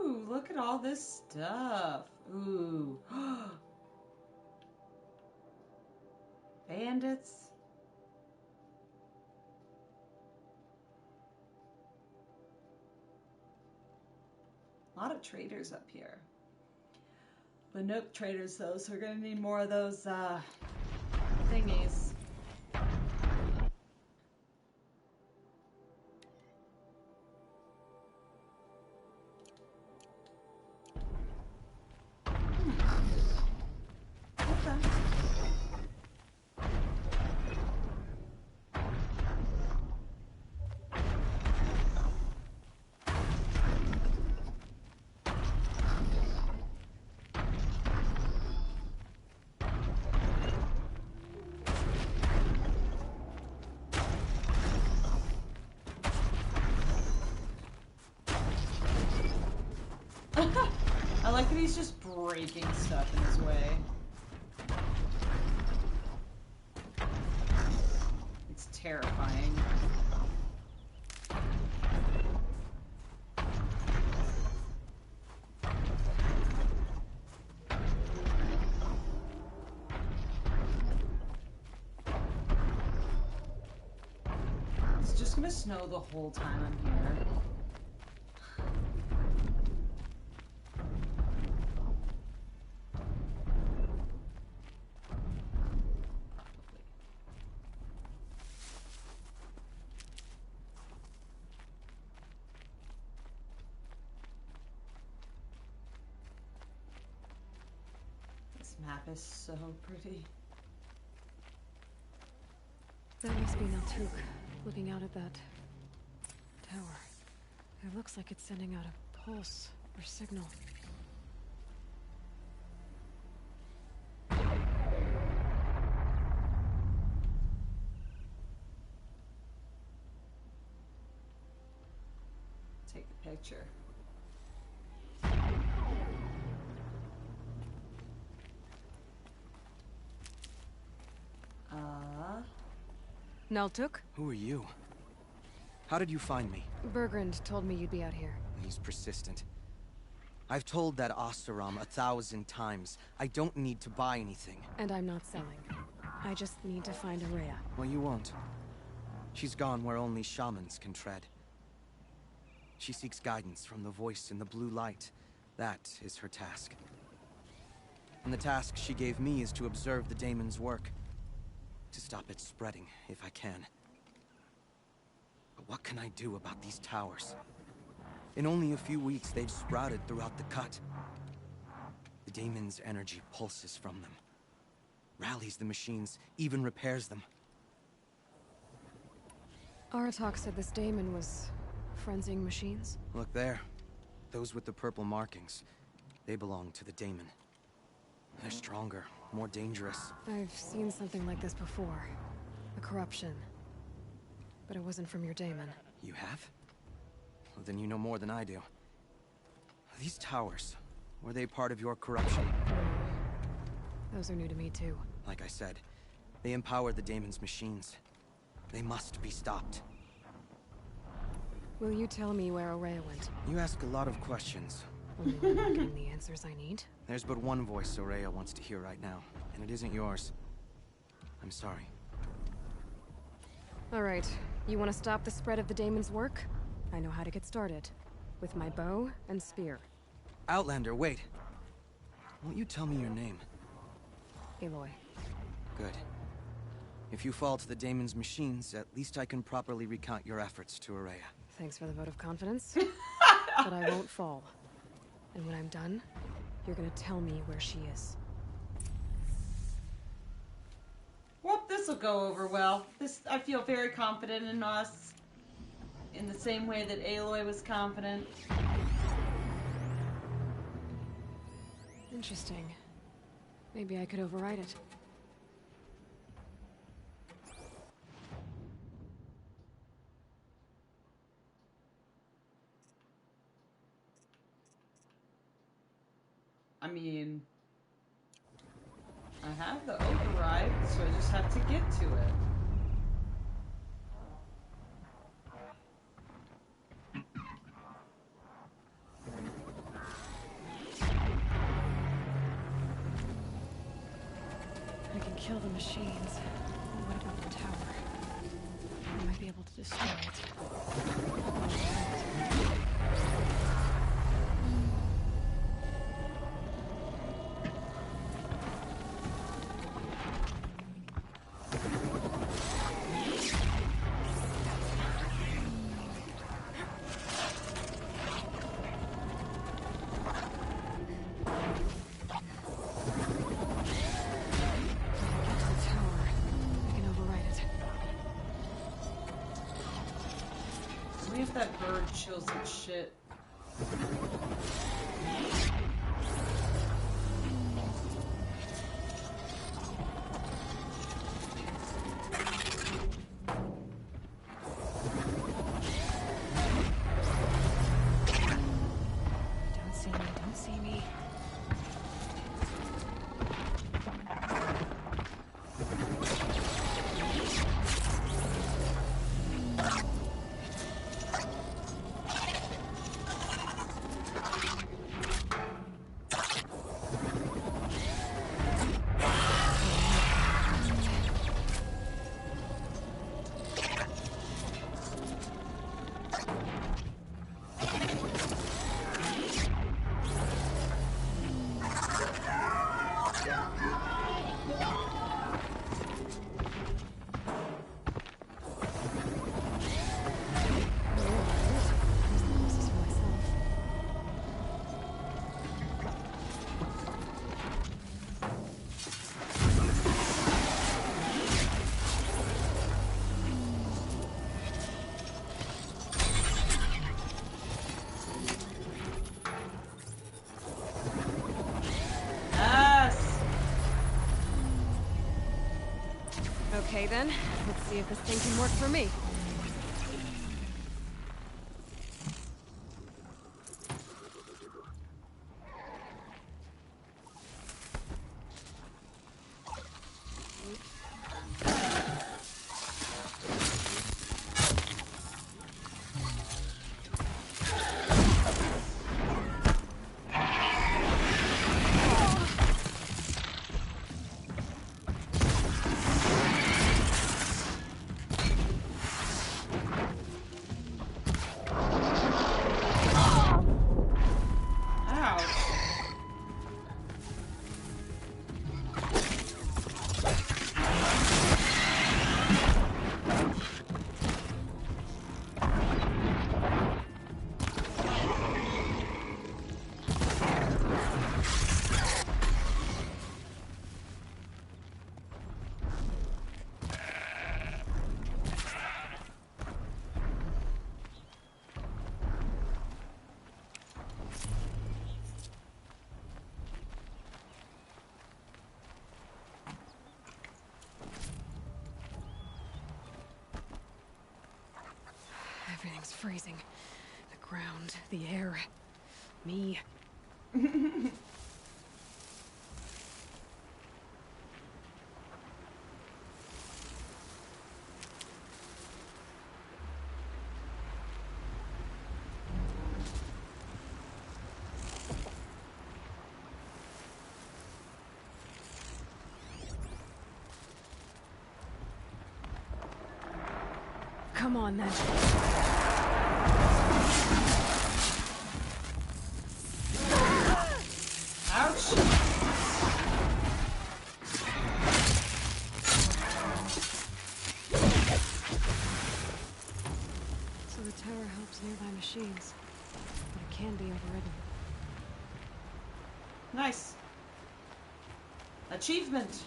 Ooh, look at all this stuff. Ooh. Bandits. A lot of traders up here. Banuk traders though, so we're gonna need more of those thingies. I like that he's just breaking stuff in his way. It's terrifying. It's just gonna snow the whole time I'm here. This map is so pretty. That must be Naltuk, looking out at that tower. It looks like it's sending out a pulse or signal. Take the picture. Naltuk? Who are you? How did you find me? Bergrand told me you'd be out here. He's persistent. I've told that Oseram 1,000 times. I don't need to buy anything. And I'm not selling. I just need to find Araya. Well, you won't. She's gone where only shamans can tread. She seeks guidance from the voice in the blue light. That is her task. And the task she gave me is to observe the daemon's work. To stop it spreading, if I can. But what can I do about these towers? In only a few weeks, they've sprouted throughout the cut. The daemon's energy pulses from them. Rallies the machines, even repairs them. Aratak said this daemon was frenzying machines? Look there. Those with the purple markings. They belong to the daemon. They're stronger, more dangerous. I've seen something like this before. A corruption. But it wasn't from your daemon. You have? Well, then you know more than I do. These towers, Were they part of your corruption? Those are new to me, too. Like I said, they empowered the Daemon's machines. They must be stopped. Will you tell me where Ourea went? You ask a lot of questions. Only when I'm getting the answers I need? There's but one voice Ourea wants to hear right now, and it isn't yours. I'm sorry. Alright, you want to stop the spread of the Daemon's work? I know how to get started. With my bow and spear. Outlander, wait. Won't you tell me your name? Aloy. Good. If you fall to the Daemon's machines, at least I can properly recount your efforts to Ourea. Thanks for the vote of confidence. But I won't fall. And when I'm done, you're gonna tell me where she is. Well, this will go over well. I feel very confident in us. In the same way that Aloy was confident. Interesting. Maybe I could override it. I mean, I have the override, so I just have to get to it. I can kill the machines. What about the tower? I might be able to destroy it. If that bird chills its shit. Don't see me. Okay then, let's see if this thing can work for me. Everything's freezing. The ground, the air, me. Come on, then. Ouch! So the tower helps nearby machines, but it can be overridden. Nice. Achievement.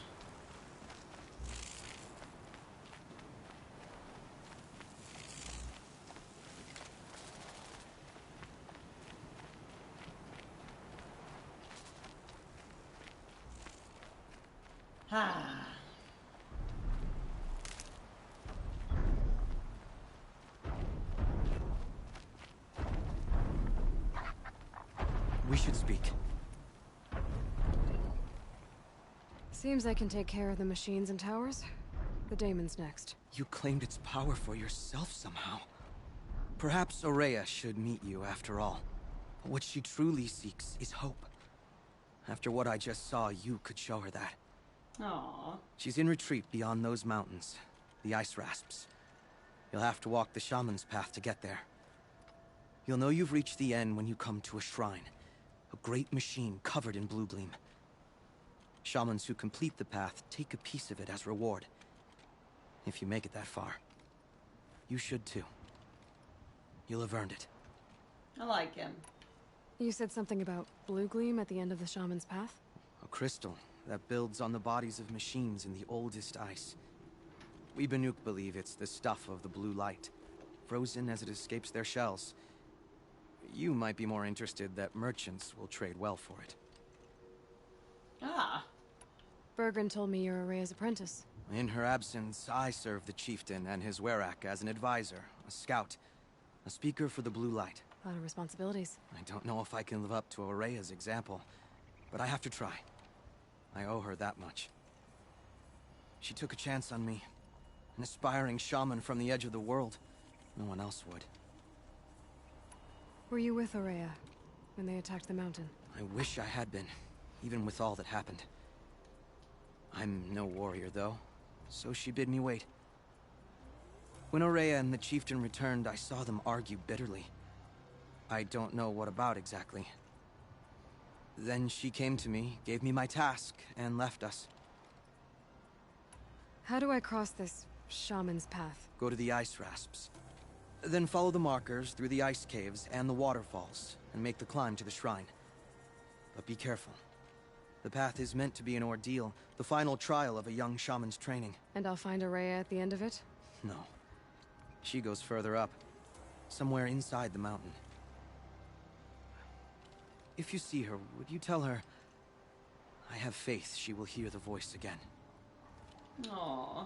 Ah. We should speak. Seems I can take care of the machines and towers. The daemon's next. You claimed its power for yourself somehow. Perhaps Ourea should meet you after all. But what she truly seeks is hope. After what I just saw, you could show her that. Aww. She's in retreat beyond those mountains, the Ice Rasps. You'll have to walk the Shaman's Path to get there. You'll know you've reached the end when you come to a shrine. A great machine covered in blue gleam. Shamans who complete the path take a piece of it as reward. If you make it that far. You should too. You'll have earned it. I like him. You said something about blue gleam at the end of the Shaman's Path? A crystal that builds on the bodies of machines in the oldest ice. We Banuk believe it's the stuff of the blue light, frozen as it escapes their shells. You might be more interested that merchants will trade well for it. Ah. Bergren told me you're Ourea's apprentice. In her absence, I serve the chieftain and his werak as an advisor, a scout, a speaker for the blue light. A lot of responsibilities. I don't know if I can live up to Ourea's example, but I have to try. I owe her that much. She took a chance on me, an aspiring shaman from the edge of the world. No one else would. Were you with Ourea when they attacked the mountain? I wish I had been, even with all that happened. I'm no warrior, though, so she bid me wait. When Ourea and the chieftain returned, I saw them argue bitterly. I don't know what about exactly. Then she came to me, gave me my task, and left us. How do I cross this Shaman's Path? Go to the Ice Rasps. Then follow the markers through the ice caves and the waterfalls, and make the climb to the shrine. But be careful. The path is meant to be an ordeal, the final trial of a young shaman's training. And I'll find Ourea at the end of it? No. She goes further up, somewhere inside the mountain. If you see her, would you tell her, I have faith she will hear the voice again. Aww.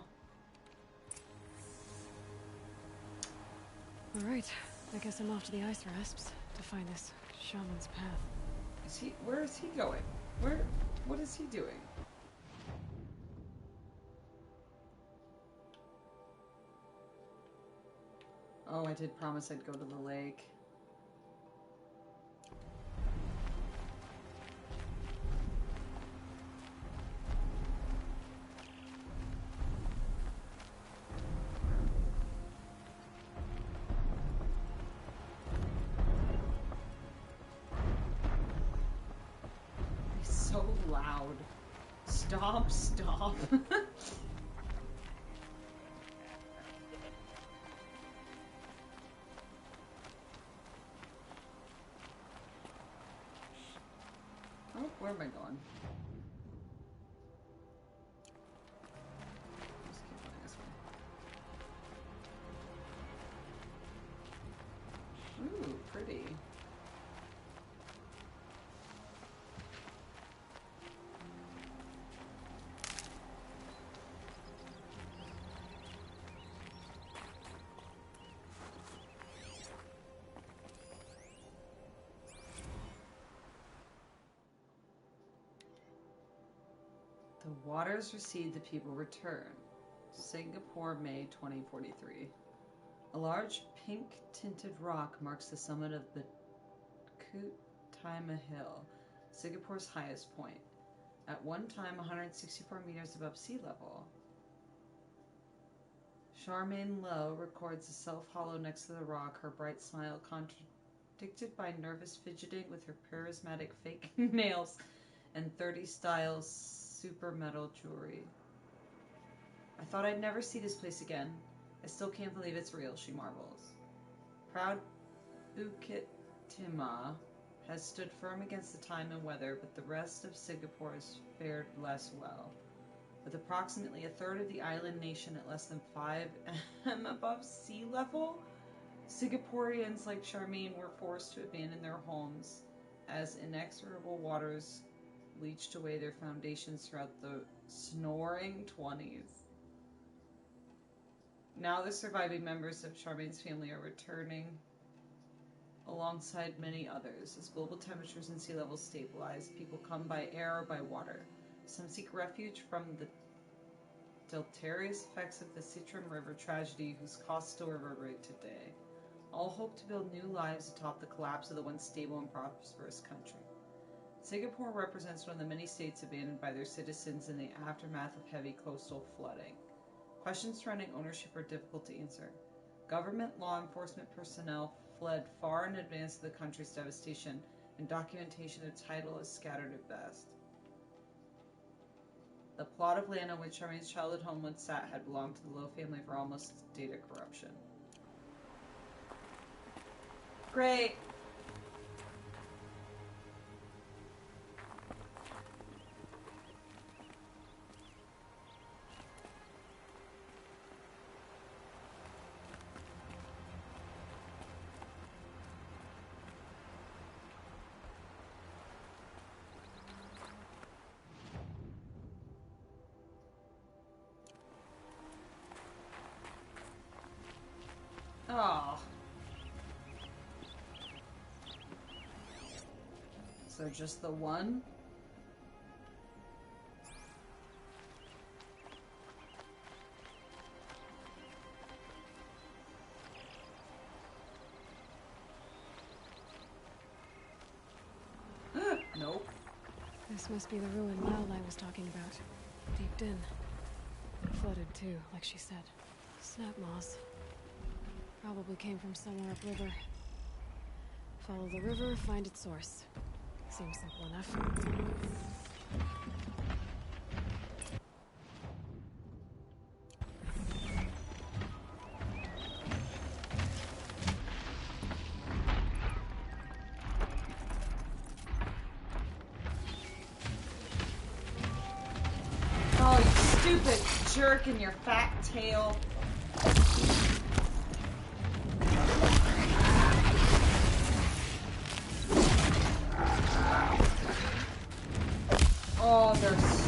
Alright, I guess I'm off to the Ice Rasps to find this Shaman's Path. Where is he going? What is he doing? Oh, I did promise I'd go to the lake. So loud. Stop, stop. Oh, where am I going? Just keep going this way. Ooh, pretty. The waters recede, the people return. Singapore, May 2043. A large pink-tinted rock marks the summit of Bukit Timah Hill, Singapore's highest point. At one time 164 meters above sea level. Charmaine Lowe records a self-hollow next to the rock, her bright smile contradicted by nervous fidgeting with her charismatic fake nails and 30-style super metal jewelry. I thought I'd never see this place again. I still can't believe it's real, she marvels. Proud Bukit Timah has stood firm against the time and weather, but the rest of Singapore has fared less well. With approximately a third of the island nation at less than 5 m above sea level, Singaporeans like Charmaine were forced to abandon their homes as inexorable waters leached away their foundations throughout the snoring 20s. Now the surviving members of Charmaine's family are returning alongside many others. As global temperatures and sea levels stabilize, people come by air or by water. Some seek refuge from the deleterious effects of the Citram River tragedy, whose costs still reverberate today. All hope to build new lives atop the collapse of the once stable and prosperous country. Singapore represents one of the many states abandoned by their citizens in the aftermath of heavy coastal flooding. Questions surrounding ownership are difficult to answer. Government law enforcement personnel fled far in advance of the country's devastation, and documentation of title is scattered at best. The plot of land on which Charmaine's childhood home once sat had belonged to the Lowe family for almost data corruption. Great! Oh. So just the one? Nope. This must be the ruined well I was talking about. Deep in. Flooded too, like she said. Snap moss. Probably came from somewhere upriver. Follow the river, find its source. Seems simple enough. Oh, you stupid jerk in your fat tail. Oh, there's...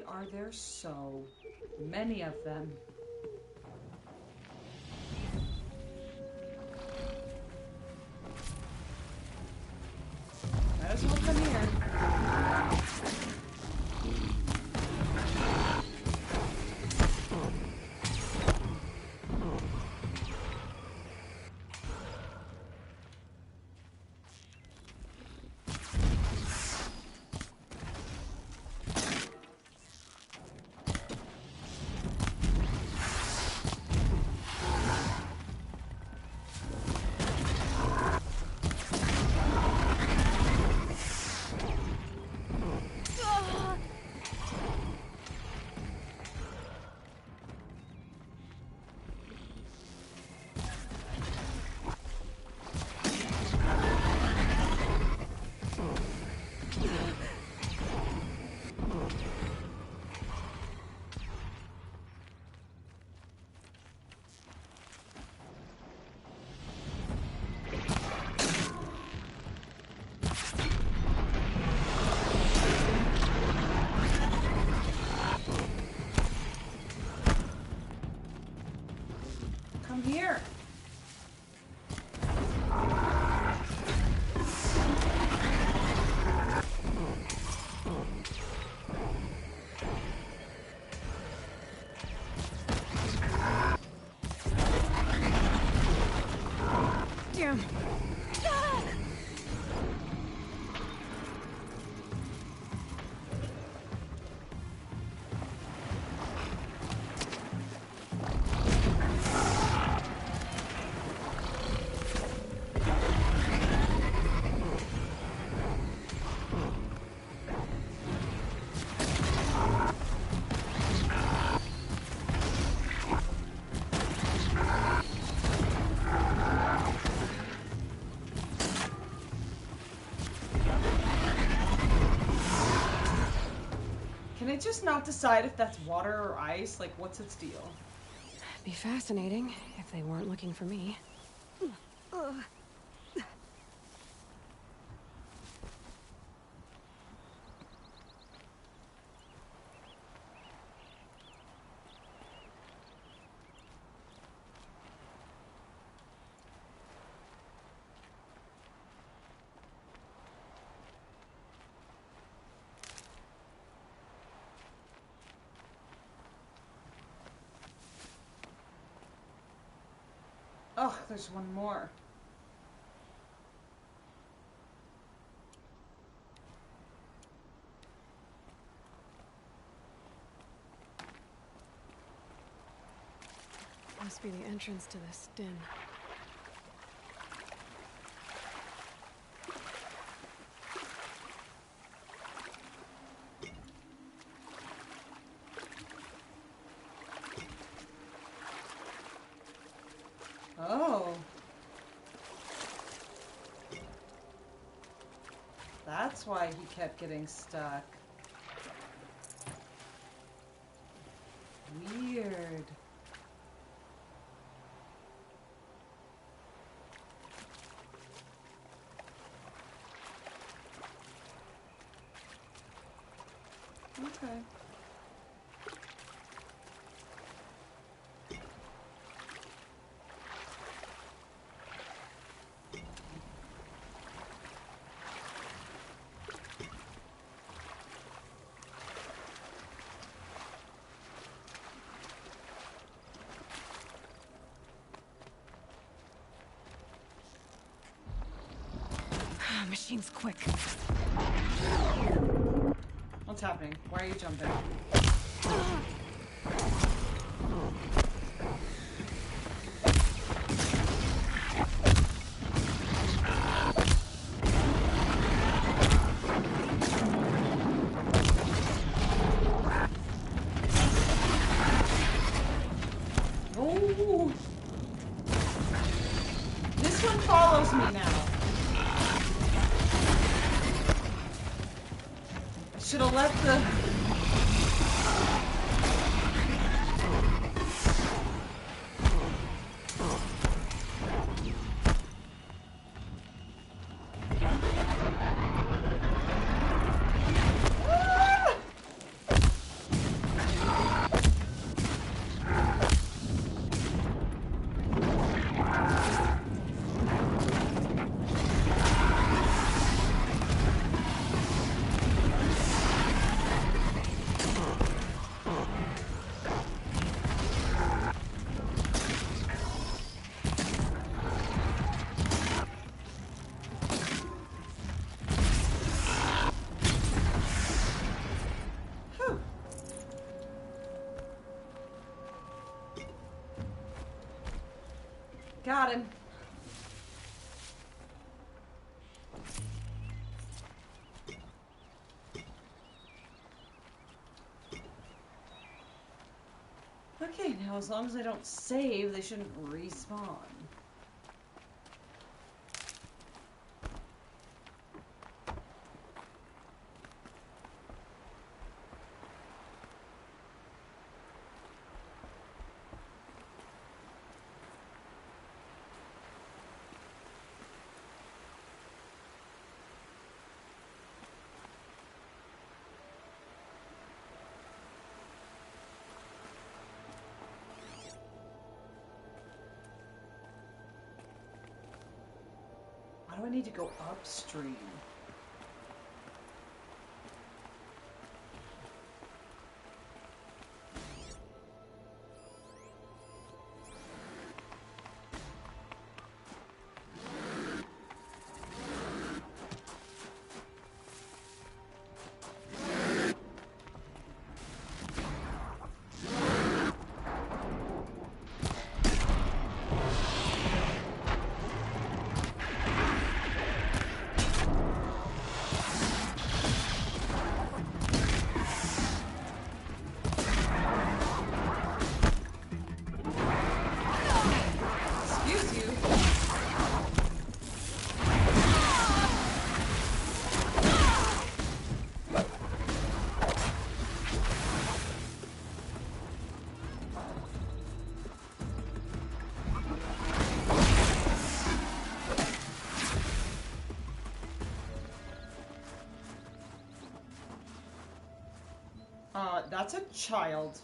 are there so many of them? Might as well come here. Come here. Damn. Can I just not decide if that's water or ice? Like, what's its deal? Be fascinating if they weren't looking for me. Oh, there's one more. Must be the entrance to this den. Oh. That's why he kept getting stuck. Weird. Okay. Machine's quick. What's happening? Why are you jumping? Oh! This one follows me now. Should have let the... Got him. Okay, now as long as I don't save, they shouldn't respawn. Why do I need to go upstream? That's a child.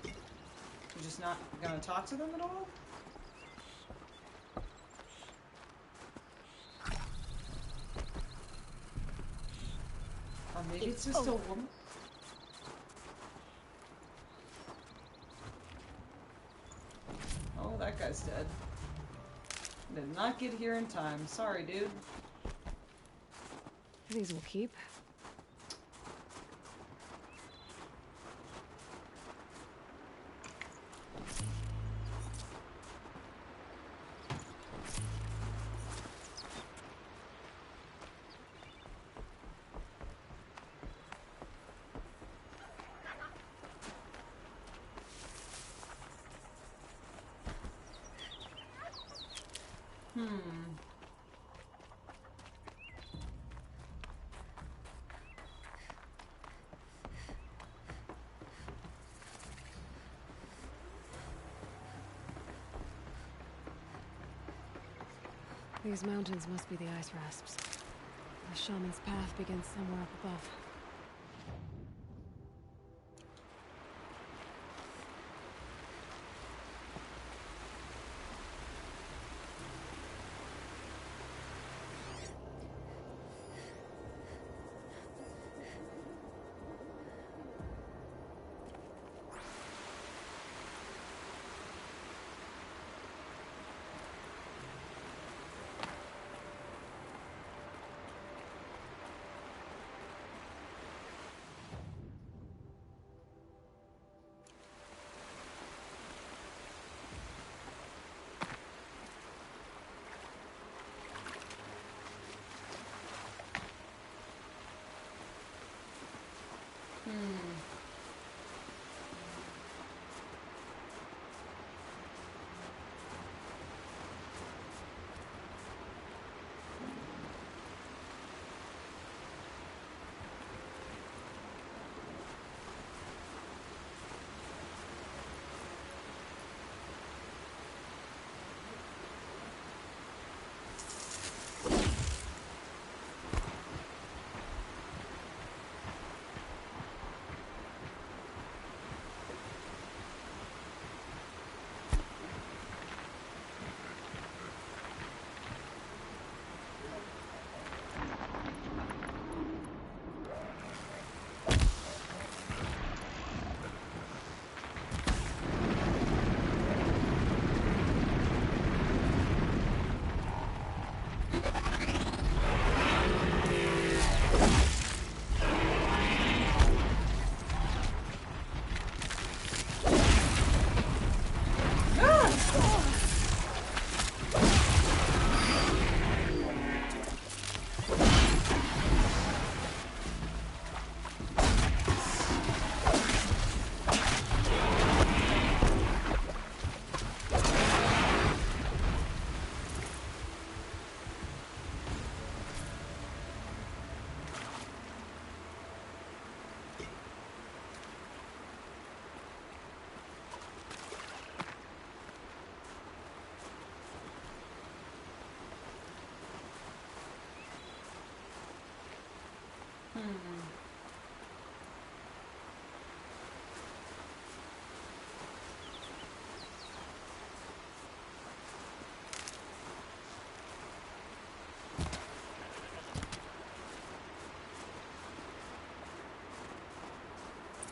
You're just not gonna talk to them at all? Or maybe it's just a woman? Oh, that guy's dead. Did not get here in time. Sorry, dude. These will keep. These mountains must be the ice rasps. The shaman's path begins somewhere up above.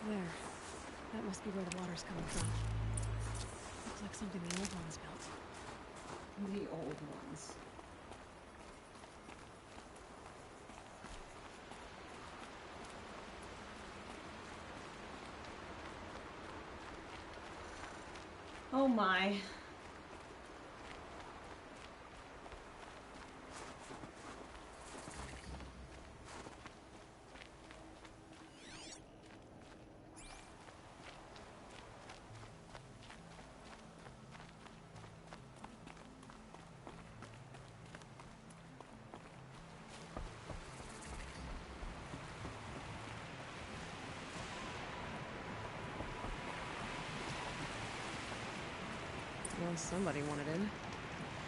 There. That must be where the water's coming from. Looks like something the old ones built. The old ones. Oh my. Well, somebody wanted in.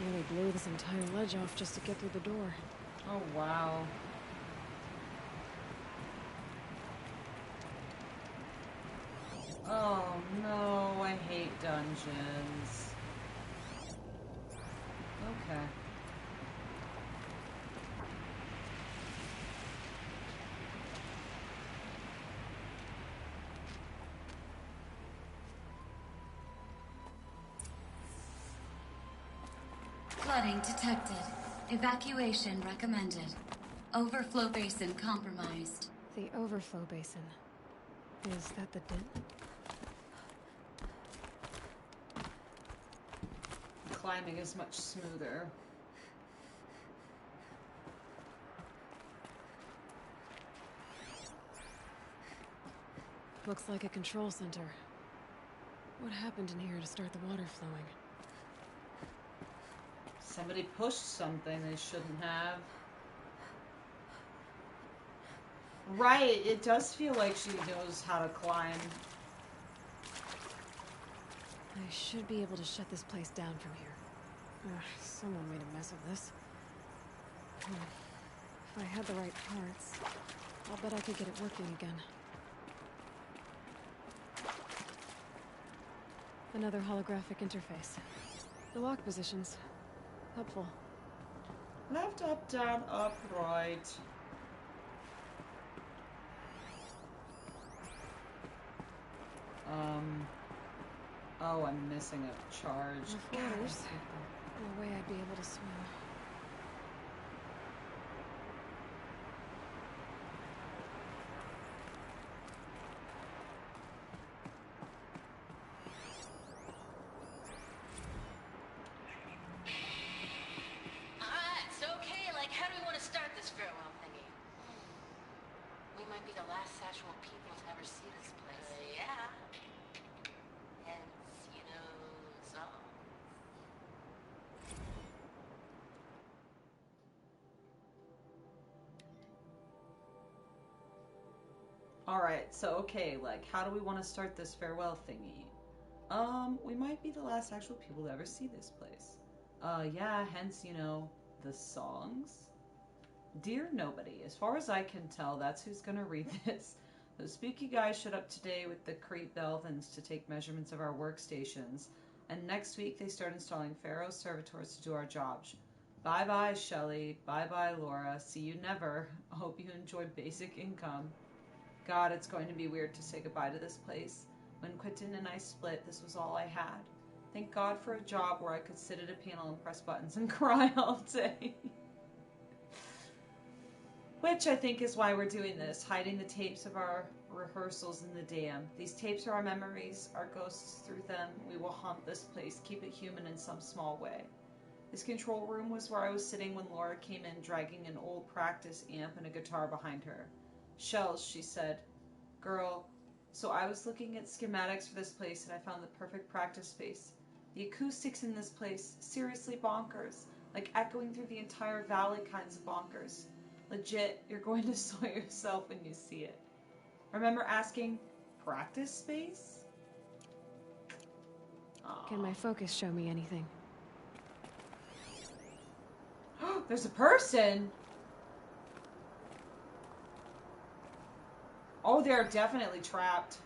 Nearly blew this entire ledge off just to get through the door. Oh, wow. Oh, no, I hate dungeons. Okay. Flooding detected. Evacuation recommended. Overflow basin compromised. The overflow basin. Is that the dip? Climbing is much smoother. Looks like a control center. What happened in here to start the water flowing? Somebody pushed something they shouldn't have. Right, it does feel like she knows how to climb. I should be able to shut this place down from here. Ugh, someone made a mess of this. If I had the right parts, I'll bet I could get it working again. Another holographic interface. The lock positions. Helpful. Left, up, down, up, right. Oh, I'm missing a charge. Enough waters. No way I'd be able to swim. Alright, so okay, like, how do we want to start this farewell thingy? We might be the last actual people to ever see this place. Yeah. Hence, you know, so. Alright, so okay, like, how do we want to start this farewell thingy? We might be the last actual people to ever see this place. Yeah, hence, you know, the songs. Dear Nobody, as far as I can tell, that's who's gonna read this. The spooky guy showed up today with the Crete Belvins to take measurements of our workstations, and next week they start installing Pharaoh servitors to do our jobs. Bye-bye, Shelley. Bye-bye, Laura. See you never. Hope you enjoy basic income. God, it's going to be weird to say goodbye to this place. When Quentin and I split, this was all I had. Thank God for a job where I could sit at a panel and press buttons and cry all day. Which I think is why we're doing this, hiding the tapes of our rehearsals in the dam. These tapes are our memories, our ghosts. Through them, we will haunt this place, keep it human in some small way. This control room was where I was sitting when Laura came in, dragging an old practice amp and a guitar behind her. Shells, she said. Girl, so I was looking at schematics for this place and I found the perfect practice space. The acoustics in this place, seriously bonkers, like echoing through the entire valley kinds of bonkers. Legit, you're going to saw yourself when you see it. Remember asking, practice space? Aww. Can my focus show me anything? There's a person! Oh, they're definitely trapped.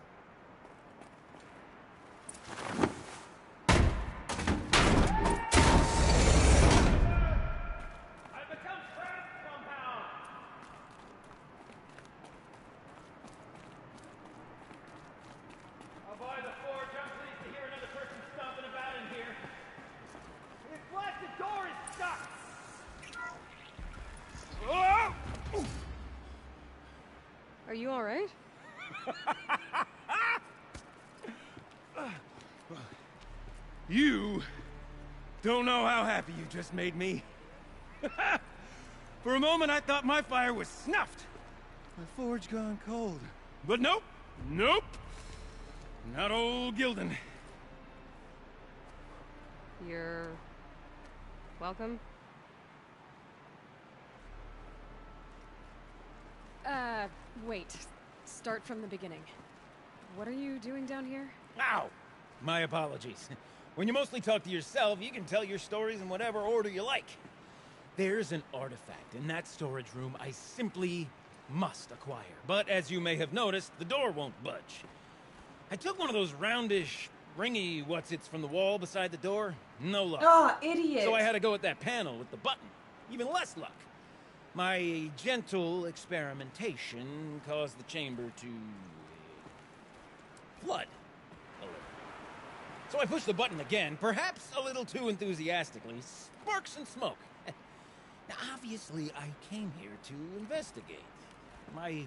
Are you all right? You don't know how happy you just made me. For a moment, I thought my fire was snuffed. My forge gone cold. But nope. Nope. Not old Gildan. You're... welcome? Wait. Start from the beginning. What are you doing down here? Ow! My apologies. When you mostly talk to yourself, you can tell your stories in whatever order you like. There's an artifact in that storage room I simply must acquire. But as you may have noticed, the door won't budge. I took one of those roundish, ringy what's-its from the wall beside the door. No luck. Ah, idiot! So I had to go with that panel with the button. Even less luck. My gentle experimentation caused the chamber to... flood a little. So I pushed the button again, perhaps a little too enthusiastically. Sparks and smoke. Now, obviously, I came here to investigate. My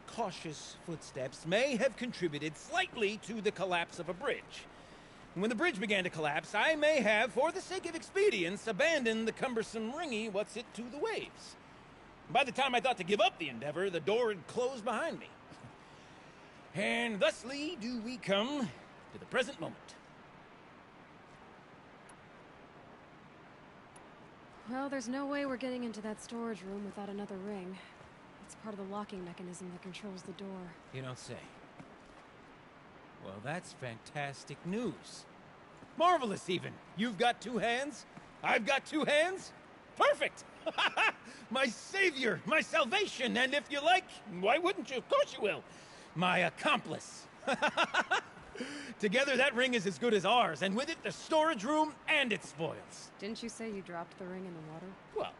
cautious footsteps may have contributed slightly to the collapse of a bridge. When the bridge began to collapse, I may have, for the sake of expedience, abandoned the cumbersome ringy what's-it to the waves. By the time I thought to give up the endeavor, the door had closed behind me. And thusly do we come to the present moment. Well, there's no way we're getting into that storage room without another ring. It's part of the locking mechanism that controls the door. You don't say. Well, that's fantastic news. Marvelous, even. You've got two hands. I've got two hands. Perfect! My savior, my salvation, and if you like, why wouldn't you? Of course you will. My accomplice. Together, that ring is as good as ours, and with it, the storage room and its spoils. Didn't you say you dropped the ring in the water? Well,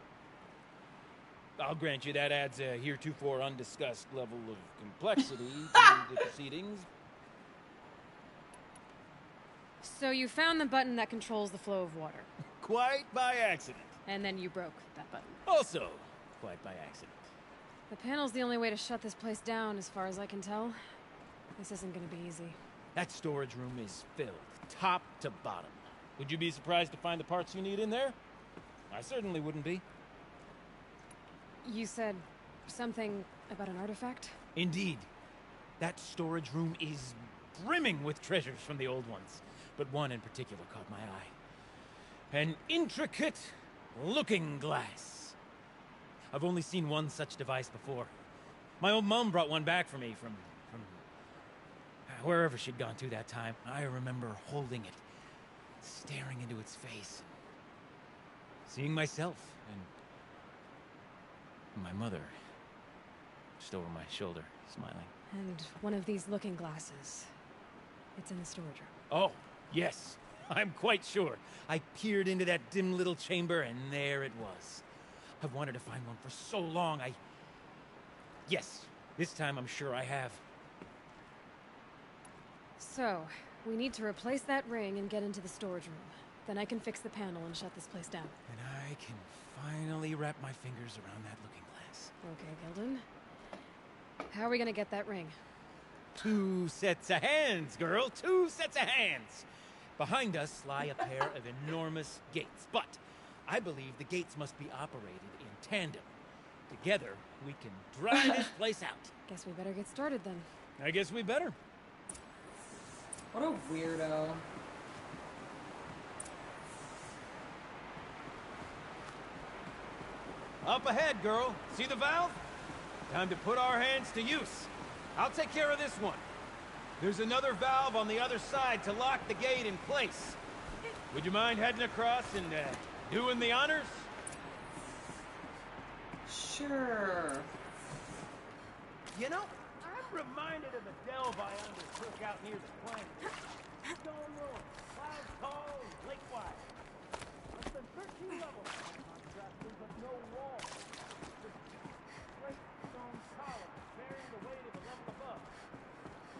I'll grant you that adds a heretofore undiscussed level of complexity to the proceedings. So you found the button that controls the flow of water. Quite by accident. And then you broke that button. Also, quite by accident. The panel's the only way to shut this place down, as far as I can tell. This isn't gonna be easy. That storage room is filled, top to bottom. Would you be surprised to find the parts you need in there? I certainly wouldn't be. You said something about an artifact? Indeed. That storage room is brimming with treasures from the old ones. But one in particular caught my eye. An intricate looking glass. I've only seen one such device before. My old mum brought one back for me from wherever she'd gone to that time. I remember holding it, staring into its face, seeing myself and my mother just over my shoulder, smiling. And one of these looking glasses. It's in the storage room. Oh, yes. I'm quite sure. I peered into that dim little chamber, and there it was. I've wanted to find one for so long, Yes, this time I'm sure I have. So, we need to replace that ring and get into the storage room. Then I can fix the panel and shut this place down. And I can finally wrap my fingers around that looking glass. Okay, Gildan. How are we gonna get that ring? 2 sets of hands, girl. 2 sets of hands. Behind us lie a pair of enormous gates, but I believe the gates must be operated in tandem. Together, we can dry this place out. Guess we better get started then. I guess we better. What a weirdo. Up ahead, girl. See the valve? Time to put our hands to use. I'll take care of this one. There's another valve on the other side to lock the gate in place. Would you mind heading across and doing the honors? Sure. You know, I'm reminded of the delve I undertook out near the planet. Stone ruins, clouds tall and lake wide. Less than 13 levels on contractors, but no walls. Just straight stone columns carrying the weight of the level above.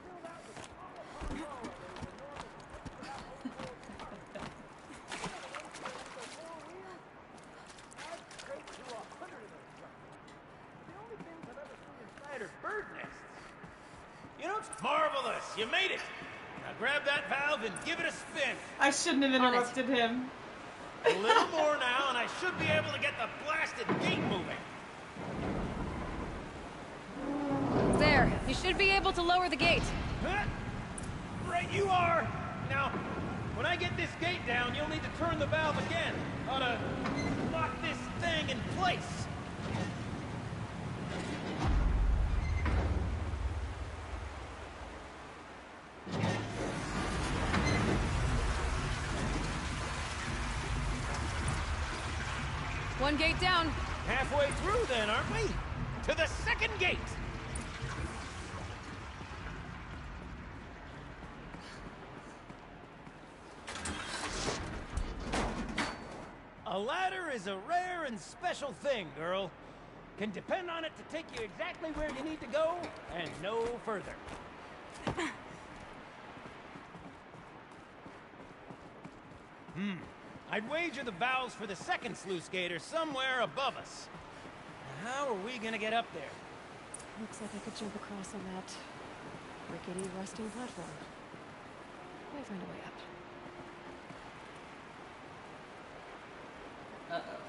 Filled out with all upon row of those enormous without overboard cars. You know the ones that with their four wheels? I'd straight to 100 of those trucks. The only things I've ever seen inside are bird nests. You know, it's marvelous. You made it. Now grab that valve and give it a spin. I shouldn't have interrupted him. A little more now, and I should be able to get the blasted gate moving. There. You should be able to lower the gate. Huh? Right you are. Now, when I get this gate down, you'll need to turn the valve again. Ought to lock this thing in place. One gate down. Halfway through then, aren't we? To the second gate! A ladder is a rare and special thing, girl. Can depend on it to take you exactly where you need to go, and no further. I'd wager the valves for the second sluice gate are somewhere above us. How are we gonna get up there? Looks like I could jump across on that rickety rusting platform. Might find a way up. Uh-oh.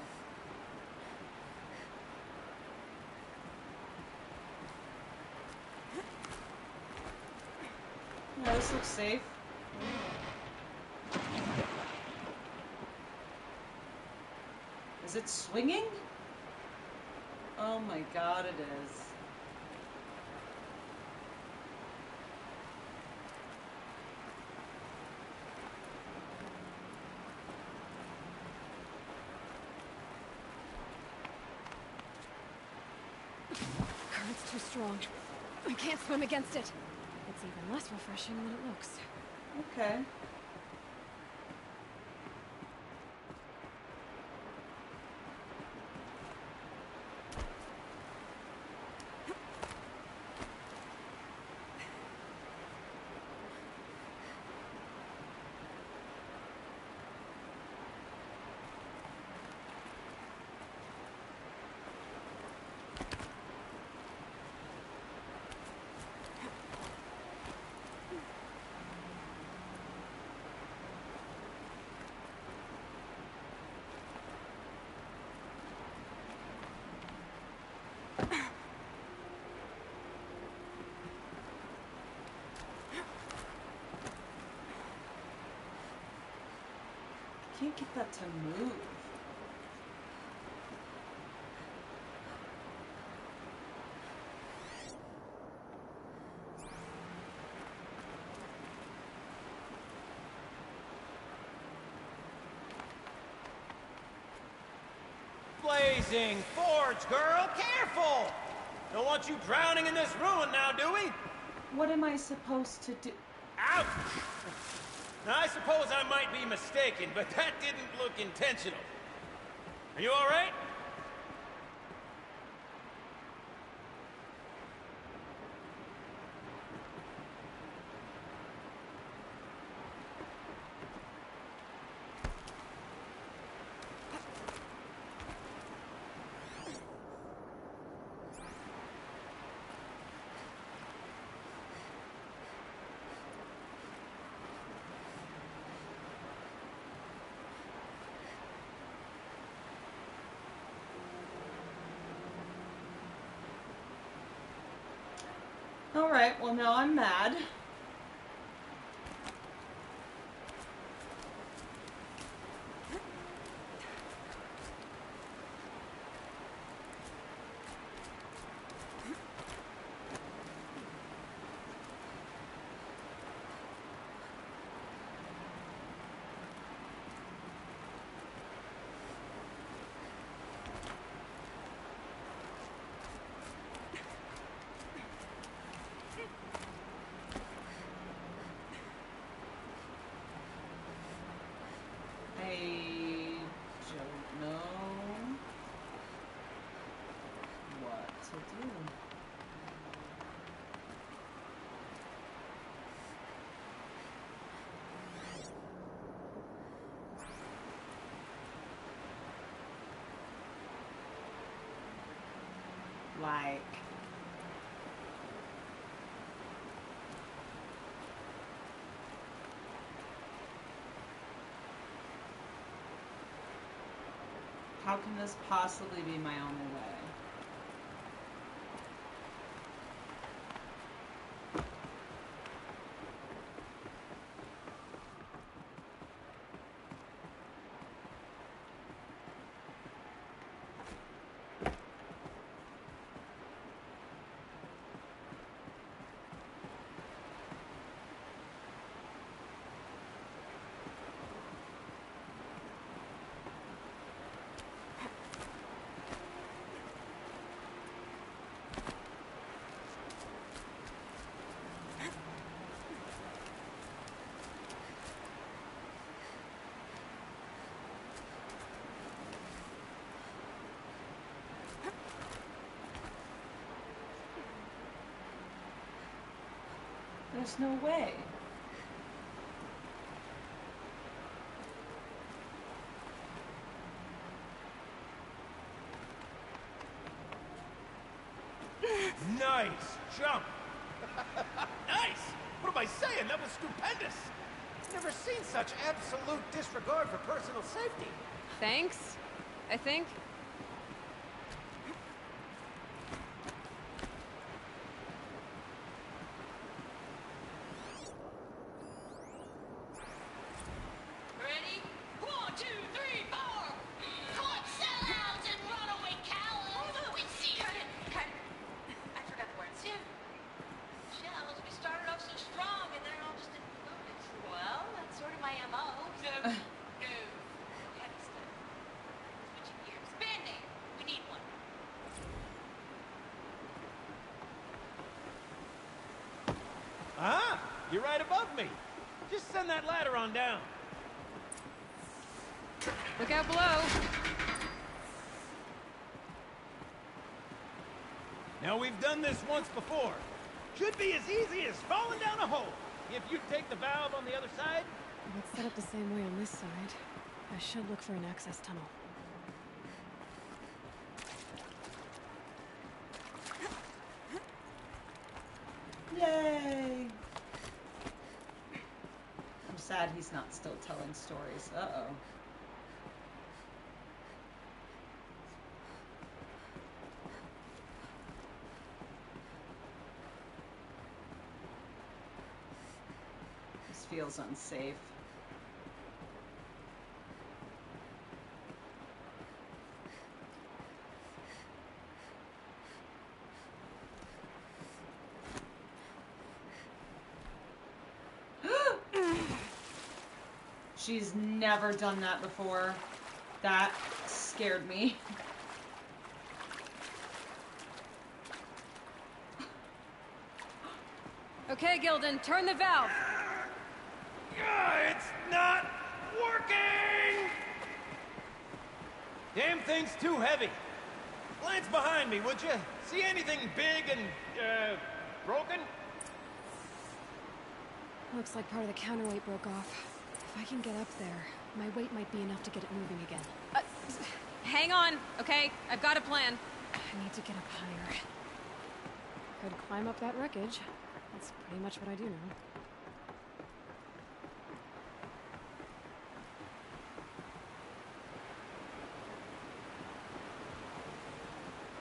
Yeah, this looks safe. Is it swinging? Oh my god, it is. Current's too strong. I can't swim against it. It's even less refreshing than it looks. Okay. Can't get that to move. Blazing forge, girl! Careful! Don't want you drowning in this ruin now, do we? What am I supposed to do? Ouch! Now, I suppose I might be mistaken, but that didn't look intentional. Are you all right? Alright, well now I'm mad. to do. Like... How can this possibly be my only way? There's no way. Nice jump! Nice! What am I saying? That was stupendous! Never seen such absolute disregard for personal safety. Thanks, I think. Ready? 1, 2, 3, 4! Caught sellouts and runaway cowards! We see her! Cut it! I forgot the words. Yeah. Shells, we started off so strong and then it all just didn't focus. Well, that's sort of my MO. No. No. Heavy stuff. Switching gears. Band-aid! We need one. Ah! You're right above me! Just send that ladder on down. Look out below. Now, we've done this once before. Should be as easy as falling down a hole. If you take the valve on the other side... Let's set up the same way on this side. I should look for an access tunnel. Yay! I'm sad he's not still telling stories. Uh-oh. This feels unsafe. She's never done that before. That scared me. Okay, Gildan, turn the valve. It's not working! Damn thing's too heavy. Glance behind me, would you? See anything big and, broken? Looks like part of the counterweight broke off. If I can get up there, my weight might be enough to get it moving again. Hang on, okay? I've got a plan. I need to get up higher. Could climb up that wreckage. That's pretty much what I do now.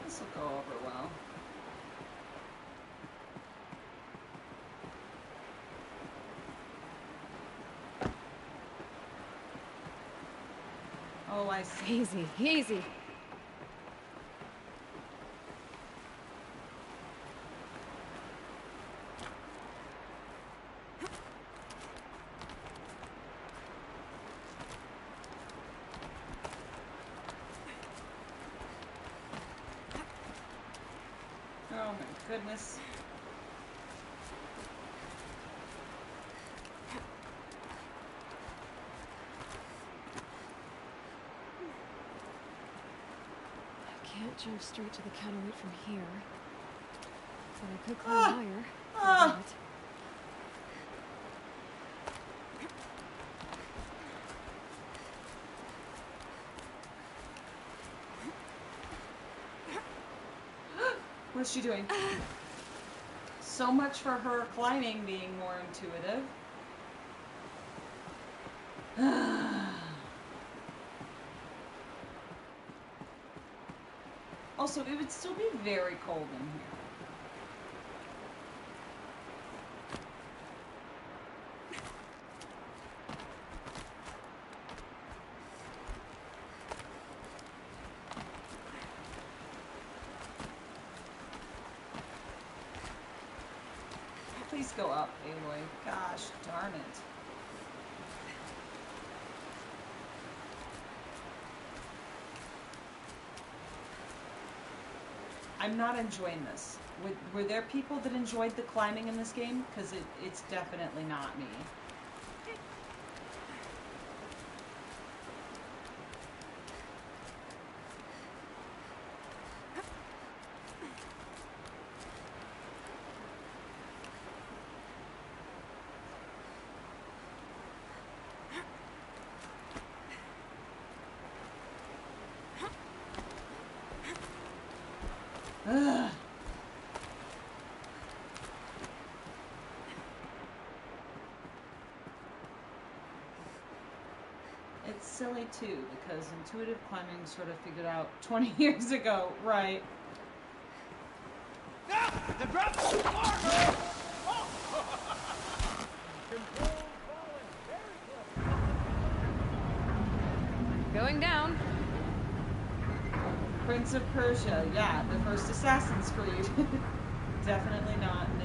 This will go over well. Oh, I see. Easy, easy. Oh my goodness. I can't can't jump straight to the counterweight from here. But I could climb higher. I'll do it. What's she doing? So much for her climbing being more intuitive. Also, it would still be very cold in here. Please go up, Aloy. Gosh darn it. I'm not enjoying this. Were there people that enjoyed the climbing in this game? Because it's definitely not me. Ugh. It's silly too, because intuitive climbing sort of figured out 20 years ago, right? The drop is far! Going down. Prince of Persia, yeah, the first Assassin's Creed. Definitely not, no.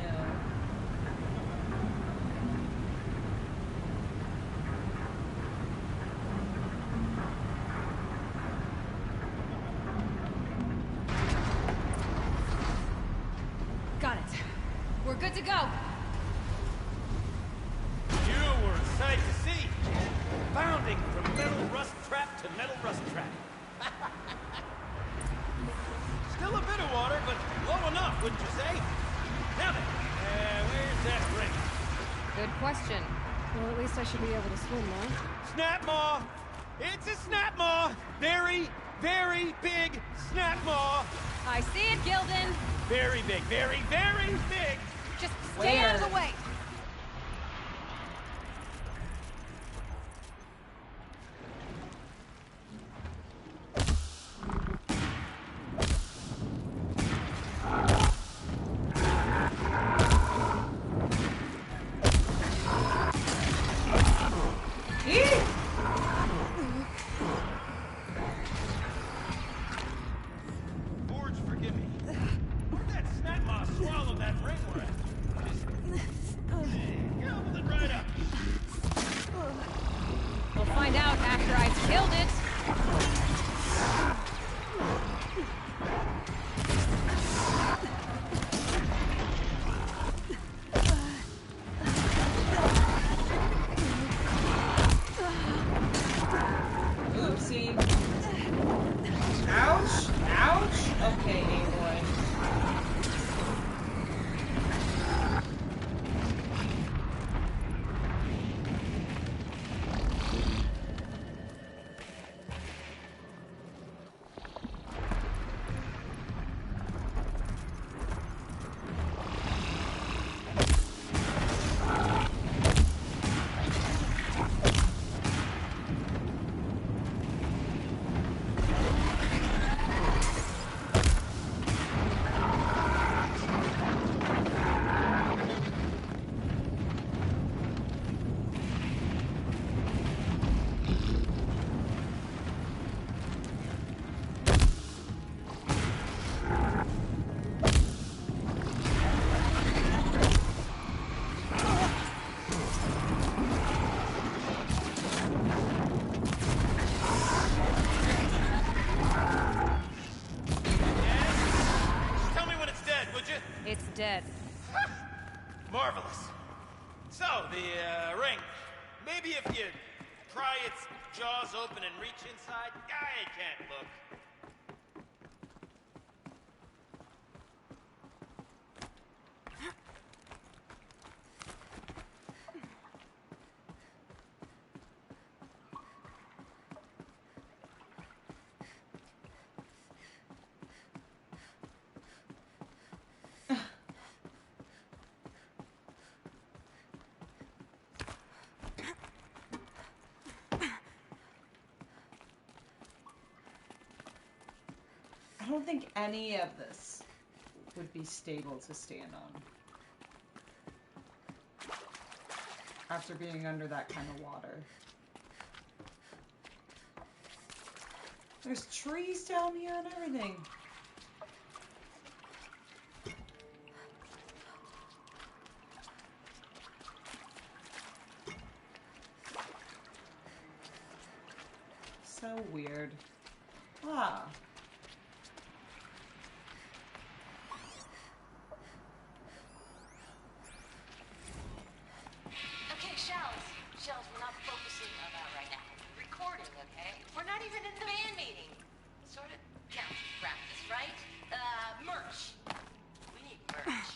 Got it. We're good to go. You were a sight to see. Bounding from metal rust trap to metal rust trap. Still a bit of water, but low enough, wouldn't you say? Now then, where's that ring? Good question. Well, at least I should be able to swim now. Snap maw! It's a snap maw! Very, very big snap maw! I see it, Gildan. Very big, very, very big! Just stay out of the way. Forge, forgive me. Where'd that snap maw swallow that ring we're at? Just gobble it right up. We'll find out after I've killed it. Oopsie. Ouch! Ouch! Okay, Aloy. Tell me when it's dead, would you? It's dead. Marvelous. So, the ring. Maybe if you pry its jaws open and reach inside, I can't look. don't think any of this would be stable to stand on after being under that kind of water. There's trees down here and everything. So weird. Ah. Okay, Shells. Shells, we're not focusing on that right now. Recording, okay? We're not even in the band meeting. Sort of counts as practice, right? Merch. We need merch.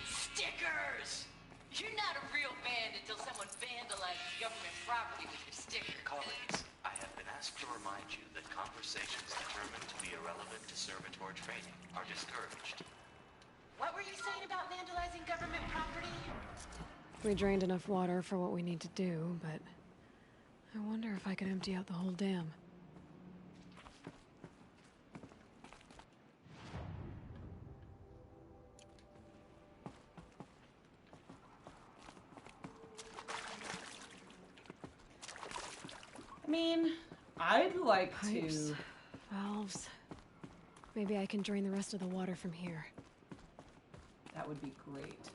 Stickers! You're not a real band until someone vandalizes government property with your sticker. Colleagues, I have been asked to remind you that conversations determined to be irrelevant to servitor training are discouraged. What were you saying about vandalizing government property? We drained enough water for what we need to do, but I wonder if I could empty out the whole dam. I mean, I'd like Pipes, to... valves. Maybe I can drain the rest of the water from here. That would be great.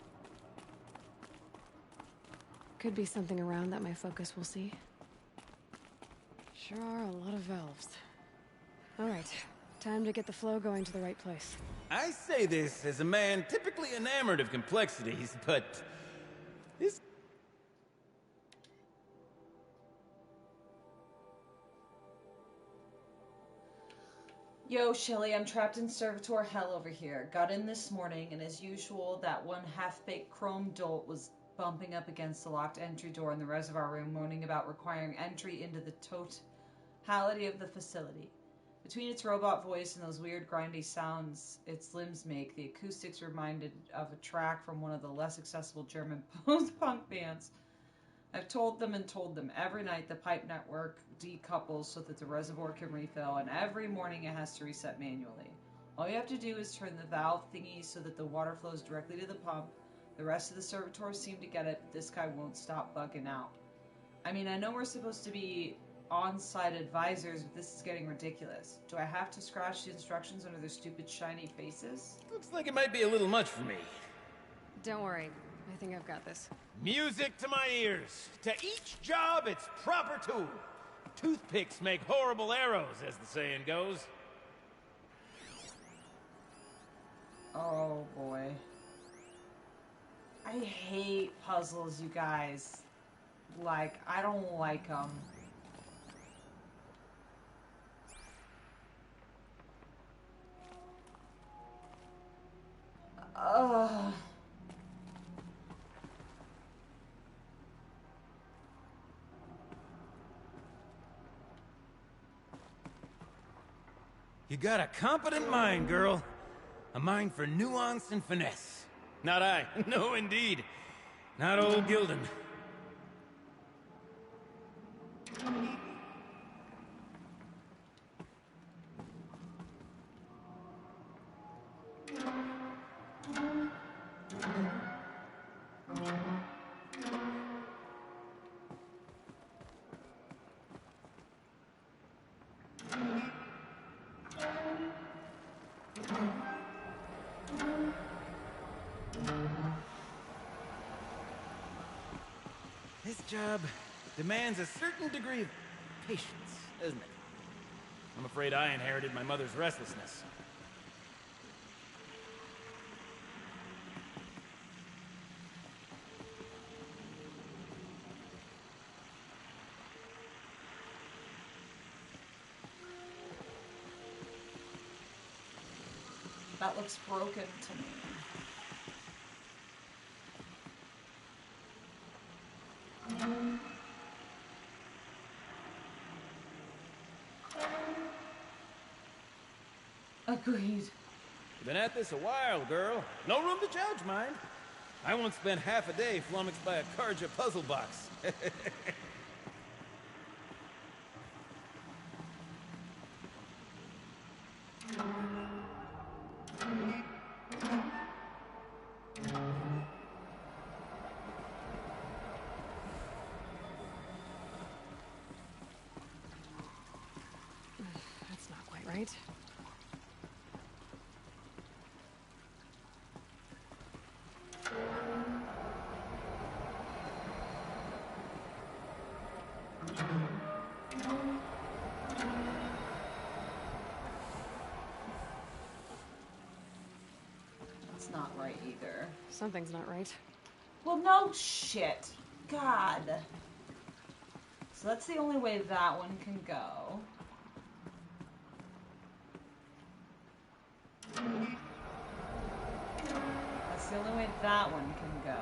Could be something around that my focus will see. Sure are a lot of valves. All right, time to get the flow going to the right place. I say this as a man typically enamored of complexities, but this... Yo, Shelly, I'm trapped in servitor hell over here. Got in this morning, and as usual, that one half-baked chrome dolt was bumping up against the locked entry door in the reservoir room, moaning about requiring entry into the totality of the facility. Between its robot voice and those weird grindy sounds its limbs make, the acoustics reminded of a track from one of the less accessible German post-punk bands. I've told them every night the pipe network decouples so that the reservoir can refill, and every morning it has to reset manually. All you have to do is turn the valve thingy so that the water flows directly to the pump. The rest of the servitors seem to get it, but this guy won't stop bugging out. I mean, I know we're supposed to be on-site advisors, but this is getting ridiculous. Do I have to scratch the instructions under their stupid shiny faces? Looks like it might be a little much for me. Don't worry, I think I've got this. Music to my ears. To each job, its proper tool. Toothpicks make horrible arrows, as the saying goes. Oh, boy. I hate puzzles, you guys. Like, I don't like them. Ugh. You got a competent mind, girl. A mind for nuance and finesse. Not I. No, indeed. Not old Gildan. This job demands a certain degree of patience, doesn't it? I'm afraid I inherited my mother's restlessness. That looks broken to me. Agreed. Been at this a while, girl. No room to judge, mind. I once spent half a day flummoxed by a Karja puzzle box. right. That's not right either. Something's not right. Well, no shit. God. So that's the only way that one can go. That's the only way that one can go.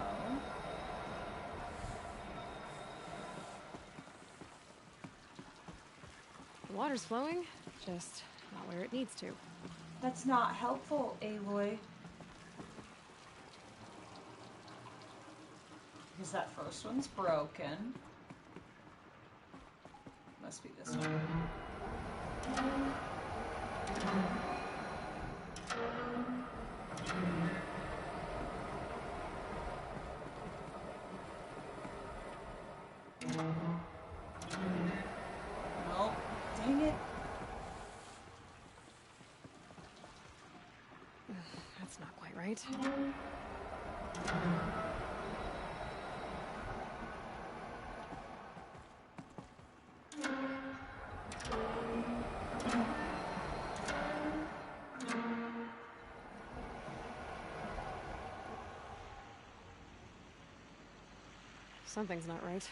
The water's flowing, just not where it needs to. That's not helpful, Aloy. Because that first one's broken. Must be this one. Nope. Dang it. That's not quite right. Something's not right.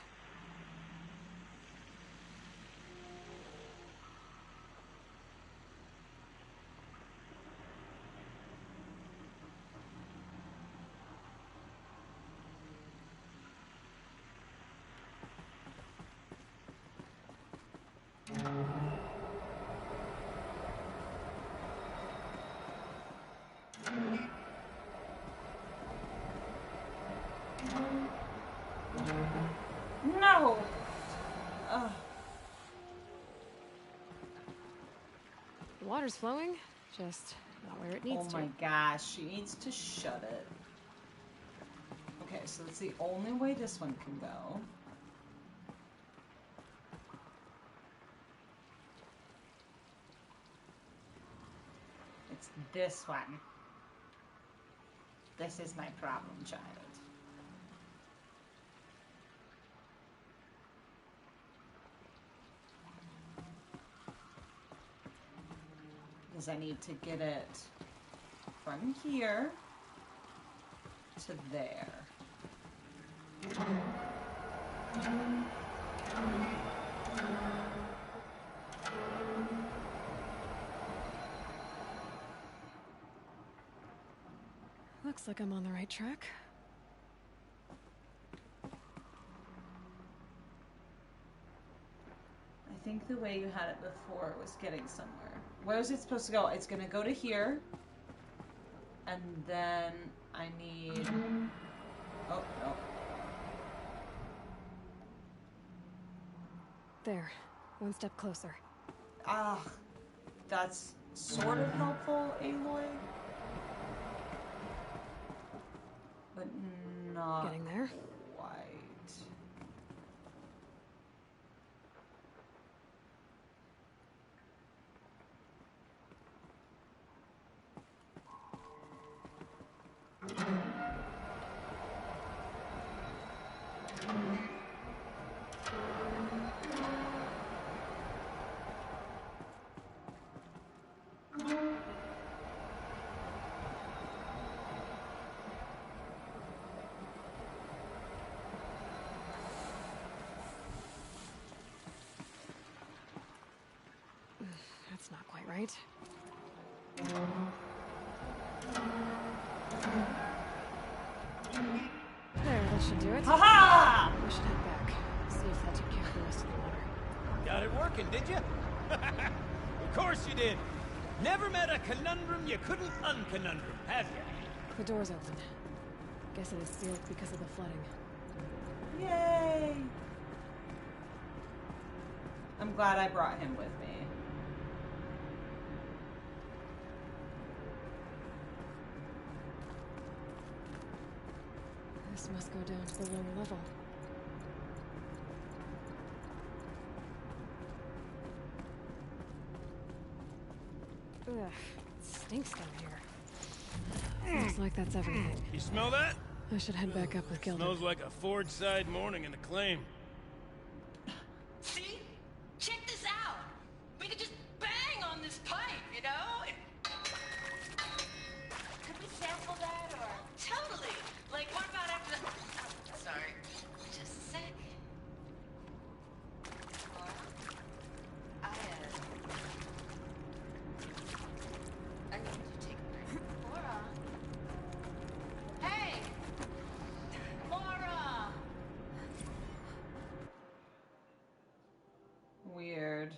No! Ugh. The water's flowing, just not where it needs to. Oh my gosh, she needs to shut it. Okay, so that's the only way this one can go. It's this one. This is my problem, child. Because I need to get it from here to there. Looks like I'm on the right track. I think the way you had it before was getting somewhere. Where is it supposed to go? It's gonna go to here. And then I need... Oh, no. There. One step closer. Ah, that's sort of helpful, Aloy. But not Getting there. quite. That's not quite right. There, that should do it. Ha-ha! We should head back. See if that took care of the rest of the water. Got it working, did you? Of course you did. Never met a conundrum you couldn't unconundrum, have you? The door's open. Guess it is sealed because of the flooding. Yay! I'm glad I brought him with me. This must go down to the lower level. stinks down here. Looks like that's everything. You smell that? I should head back up with Gildan. Smells like a Fordside morning in the claim. See? Check this out. We could just bang on this pipe, you know? Could we sample that or? Totally. Like, what about after the... Oh, sorry. Just a sec. Laura? I need you to take a break. Laura? Hey! Laura! Weird.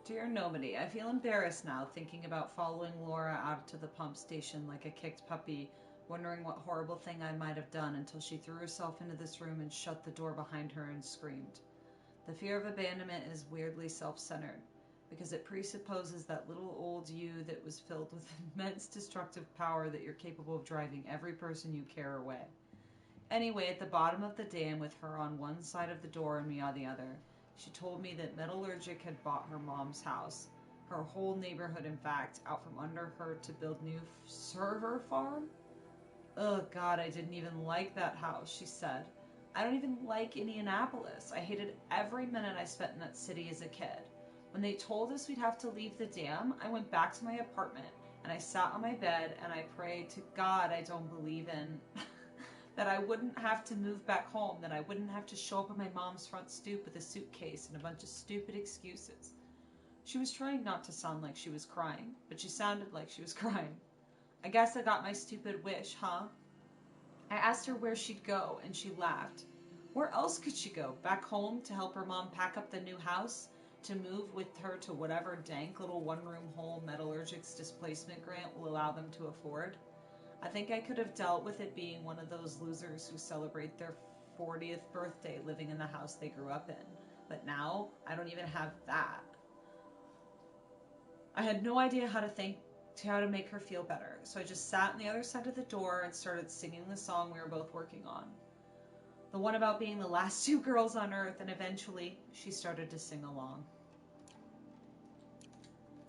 Dear Nobody, I feel embarrassed now thinking about following Laura out to the pump station like a kicked puppy, wondering what horrible thing I might have done until she threw herself into this room and shut the door behind her and screamed. The fear of abandonment is weirdly self-centered, because it presupposes that little old you that was filled with immense destructive power that you're capable of driving every person you care away. Anyway, at the bottom of the dam with her on one side of the door and me on the other, she told me that Metallurgic had bought her mom's house, her whole neighborhood in fact, out from under her to build new server farm? Oh God, I didn't even like that house, she said. I don't even like Indianapolis. I hated every minute I spent in that city as a kid. When they told us we'd have to leave the dam, I went back to my apartment and I sat on my bed and I prayed to God I don't believe in. That I wouldn't have to move back home, that I wouldn't have to show up at my mom's front stoop with a suitcase and a bunch of stupid excuses. She was trying not to sound like she was crying, but she sounded like she was crying. I guess I got my stupid wish, huh? I asked her where she'd go, and she laughed. Where else could she go? Back home to help her mom pack up the new house? To move with her to whatever dank little one-room hole Metallurgic's displacement grant will allow them to afford? I think I could have dealt with it being one of those losers who celebrate their 40th birthday living in the house they grew up in. But now, I don't even have that. I had no idea how to make her feel better, so I just sat on the other side of the door and started singing the song we were both working on. The one about being the last two girls on Earth, and eventually, she started to sing along.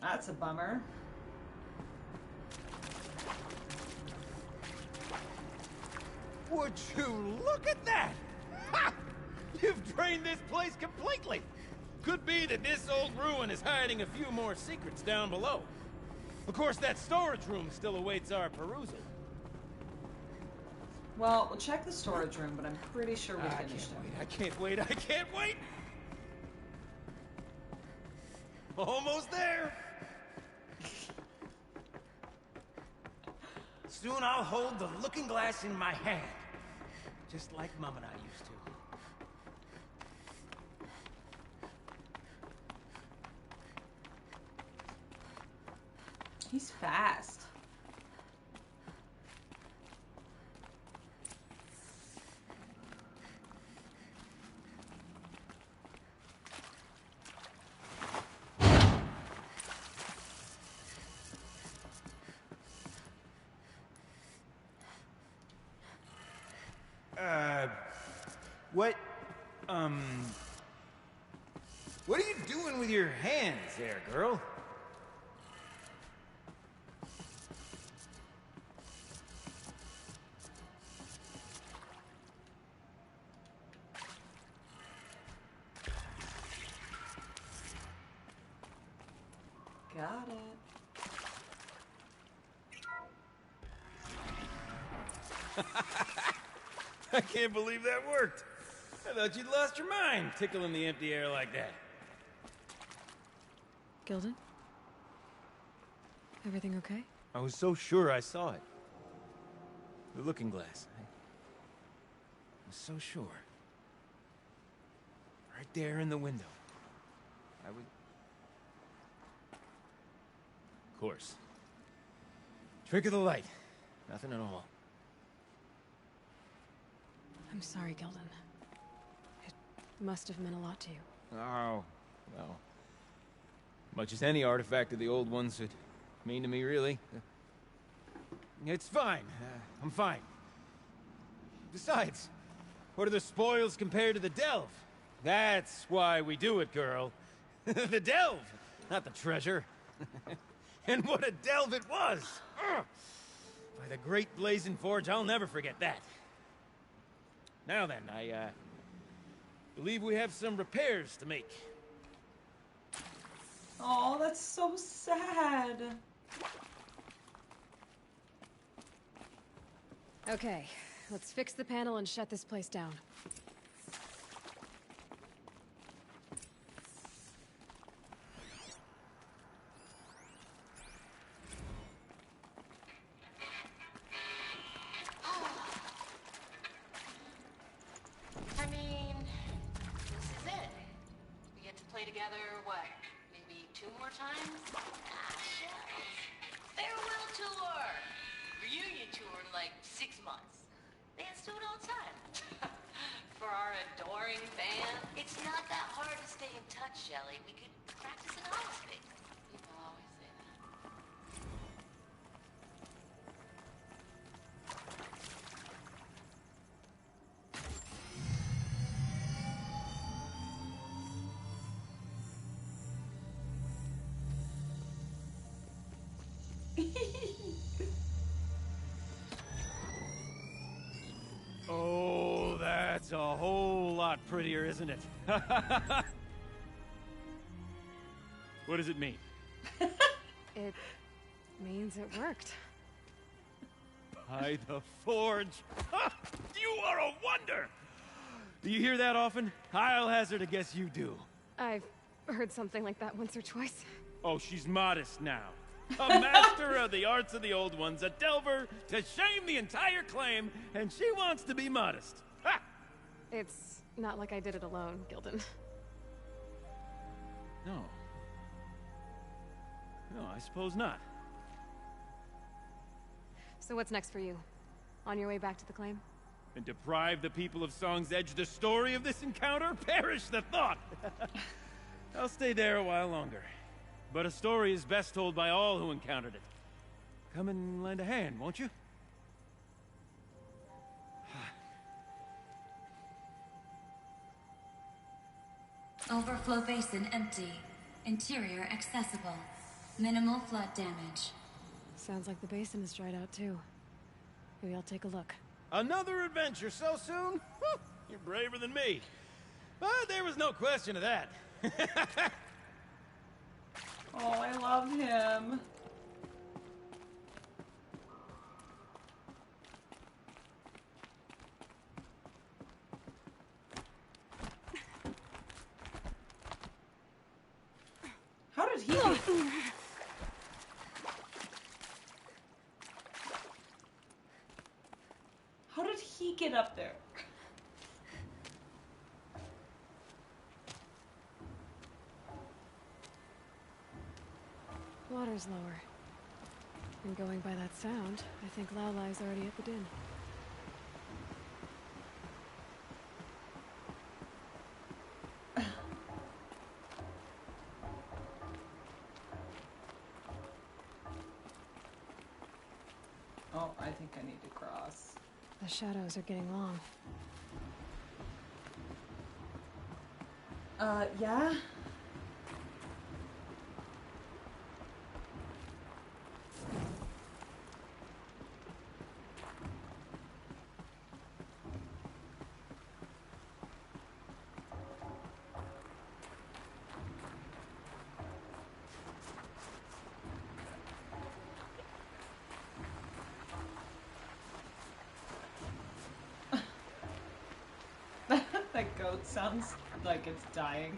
That's a bummer. Would you look at that? Ha! You've drained this place completely. Could be that this old ruin is hiding a few more secrets down below. Of course, that storage room still awaits our perusal. Well, we'll check the storage room, but I'm pretty sure we finished it. I can't wait, I can't wait! Almost there! Soon I'll hold the looking glass in my hand. Just like Mom and I used to. He's fast. What are you doing with your hands there, girl? Got it. I can't believe that worked. I thought you'd lost your mind, tickling the empty air like that. Gildan? Everything okay? I was so sure I saw it. The looking glass. I was so sure. Right there in the window. I would... Of course. Trick of the light. Nothing at all. I'm sorry, Gildan. It must have meant a lot to you. Oh, well. Much as any artifact of the old ones would mean to me, really. It's fine. I'm fine. Besides, what are the spoils compared to the delve? That's why we do it, girl. The delve! not the treasure. And what a delve it was! Ugh. By the great Blazing Forge, I'll never forget that. Now then, I believe we have some repairs to make. Oh, that's so sad. Okay, let's fix the panel and shut this place down. I mean, this is it. We get to play together, what, maybe 2 more times? Ah, shells. Farewell tour! Reunion tour in like 6 months. Bands do it all the time. For our adoring band, it's not that hard to stay in touch, Shelley. We could practice in Owlspeak. People always say that. Oh, that's a whole lot prettier, isn't it? What does it mean? It means it worked. By the Forge! You are a wonder! Do you hear that often? I'll hazard a guess you do. I've heard something like that once or twice. Oh, she's modest now. A master of the arts of the old ones, a delver to shame the entire claim, and she wants to be modest. Ha! It's not like I did it alone, Gildan. No. No, I suppose not. So what's next for you? On your way back to the claim? And deprive the people of Song's Edge the story of this encounter? Perish the thought! I'll stay there a while longer. But a story is best told by all who encountered it. Come and lend a hand, won't you? Overflow basin empty. Interior accessible. Minimal flood damage. Sounds like the basin is dried out too. Maybe I'll take a look. Another adventure so soon? You're braver than me. But there was no question of that. Oh, I love him. How did he get... How did he get up there? Water's lower. And going by that sound, I think Lao Lai's already at the din. Oh, I think I need to cross. The shadows are getting long. Yeah? That goat sounds like it's dying.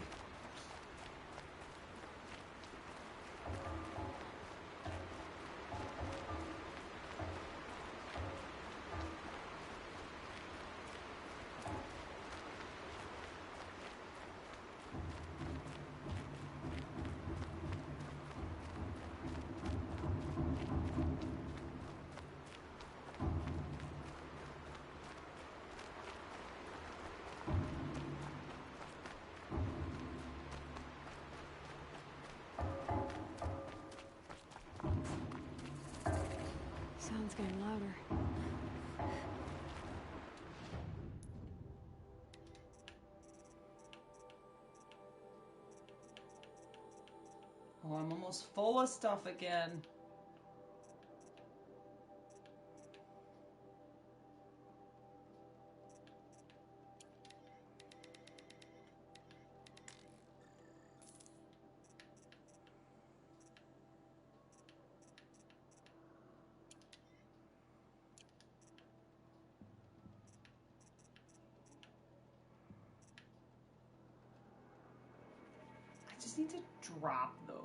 Sound's getting louder. Oh, I'm almost full of stuff again. I just need to drop those.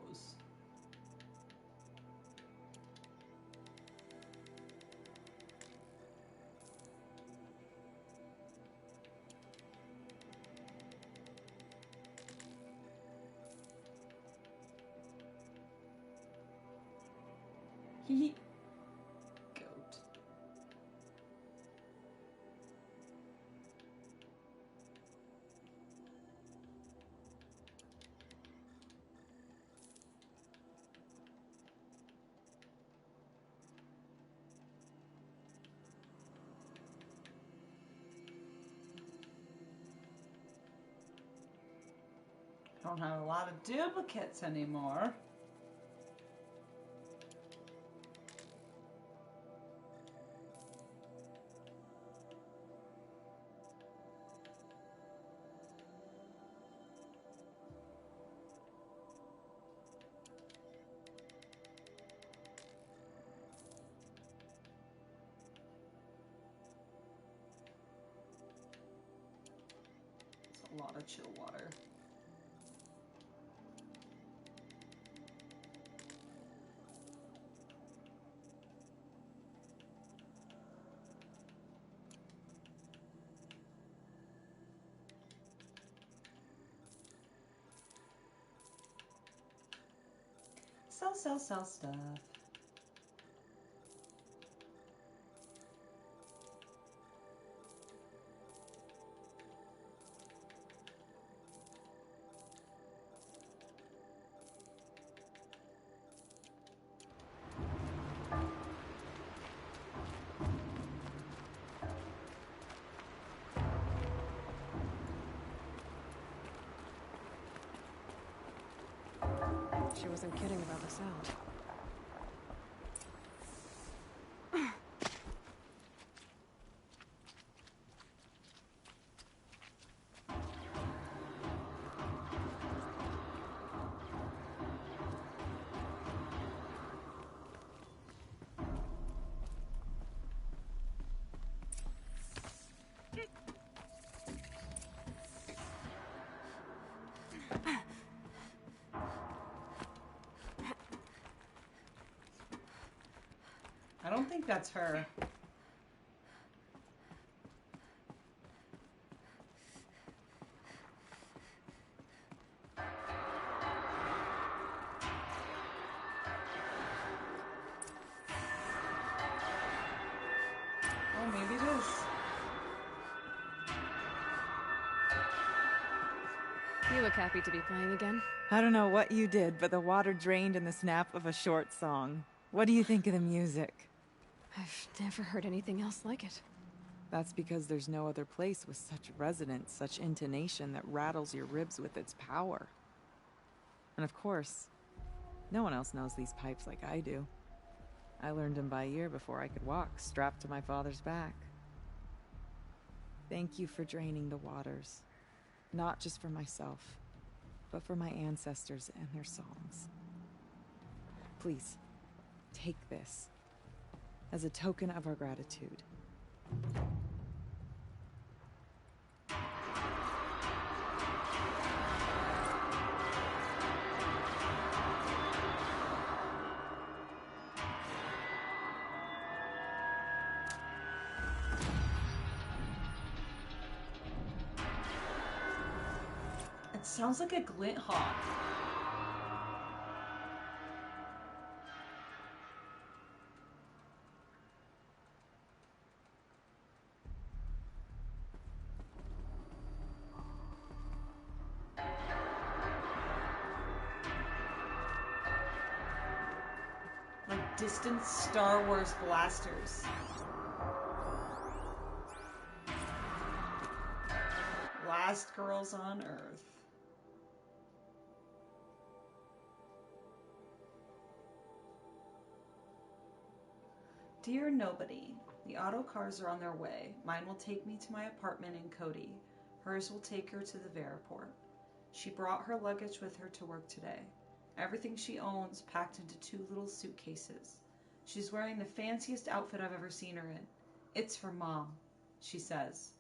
He goat. I don't have a lot of duplicates anymore. It's a lot of chill water. Sell stuff. She wasn't kidding about the sound. I don't think that's her. Oh, maybe it is. You look happy to be playing again. I don't know what you did, but the water drained in the snap of a short song. What do you think of the music? I've never heard anything else like it. That's because there's no other place with such resonance, such intonation that rattles your ribs with its power. And of course, no one else knows these pipes like I do. I learned them by ear before I could walk, strapped to my father's back. Thank you for draining the waters. Not just for myself, but for my ancestors and their songs. Please, take this as a token of our gratitude. It sounds like a glint hawk. Like distant Star Wars blasters. Last girls on Earth. Dear Nobody, the auto cars are on their way. Mine will take me to my apartment in Cody. Hers will take her to the Veraport. She brought her luggage with her to work today. Everything she owns packed into 2 little suitcases. She's wearing the fanciest outfit I've ever seen her in. It's for Mom, she says.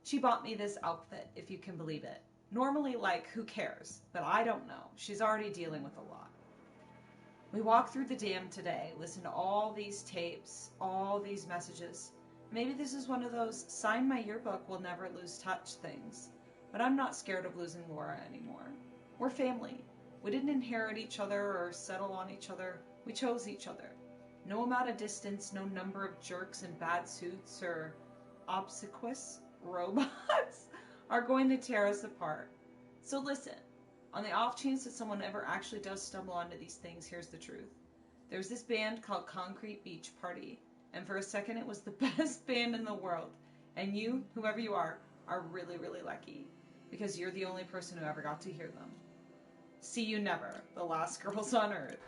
She bought me this outfit, if you can believe it. Normally, like, who cares? But I don't know. She's already dealing with a lot. We walk through the dam today, listen to all these tapes, all these messages. Maybe this is one of those sign my yearbook will never lose touch things. But I'm not scared of losing Laura anymore. We're family. We didn't inherit each other or settle on each other. We chose each other. No amount of distance, no number of jerks in bad suits or obsequious robots are going to tear us apart. So listen, on the off chance that someone ever actually does stumble onto these things, here's the truth. There's this band called Concrete Beach Party, and for a second it was the best band in the world. And you, whoever you are really, really lucky, because you're the only person who ever got to hear them. See you never, the last girls on Earth.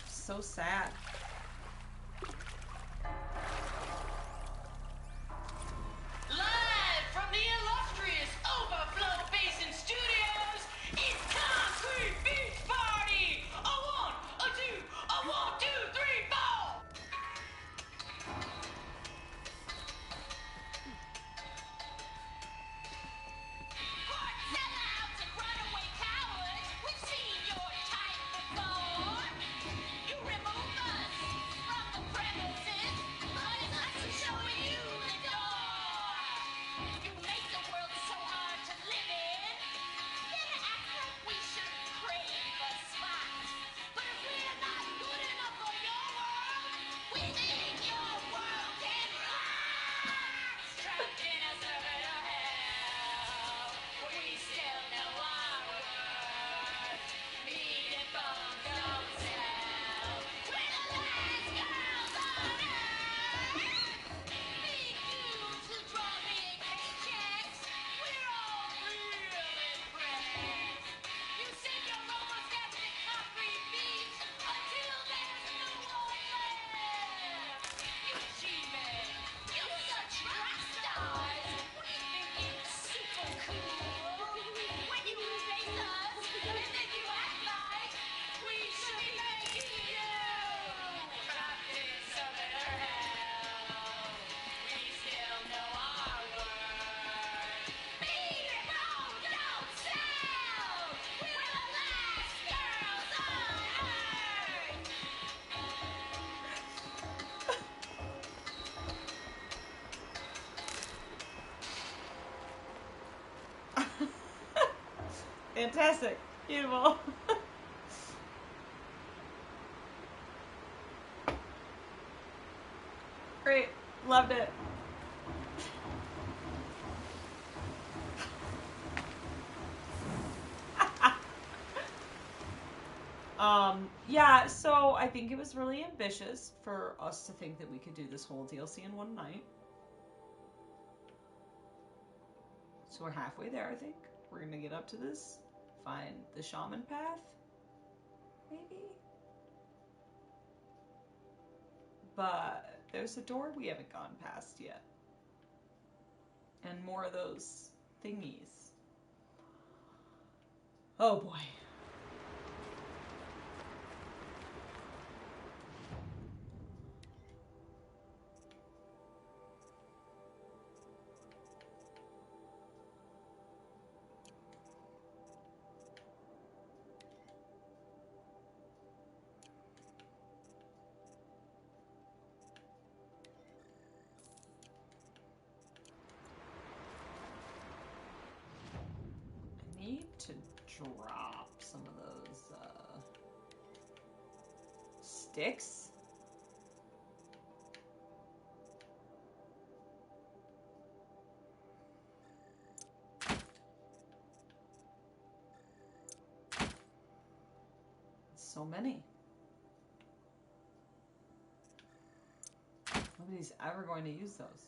So sad. Live from the illustrious Overflow Basin Studios, it's Concrete Beach Party! A 1, a 2, a 1, 2, 3, 4! Court sellouts and runaway cowards, we've seen your type before. You remove us from the premises, but it's us who's showing you the door. You make the world so hard to live in, then act like we should crave a spot. But if we're not good enough for your world, we think your world can rot. Trapped in a circuit of hell, we still know our worth. Meat and bones don't sell. We're the last girls on Earth. Big dudes who draw big paychecks. We're all real impressed. You send your robo-steps to Concrete Beach until there's no one left. You G-men, you such rock stars. We think it's super cool when you face us and then you act like we should be making you. Trapped in southern hell, we still know our worth. Meat and bones don't sell. We're the last girls on Earth. Fantastic. Beautiful. Great. Loved it. Yeah, so I think it was really ambitious for us to think that we could do this whole DLC in one night. So we're halfway there, I think. We're gonna get up to this, find the shaman path, maybe? But there's a door we haven't gone past yet. And more of those thingies. Oh boy. To drop some of those sticks. So many. Nobody's ever going to use those.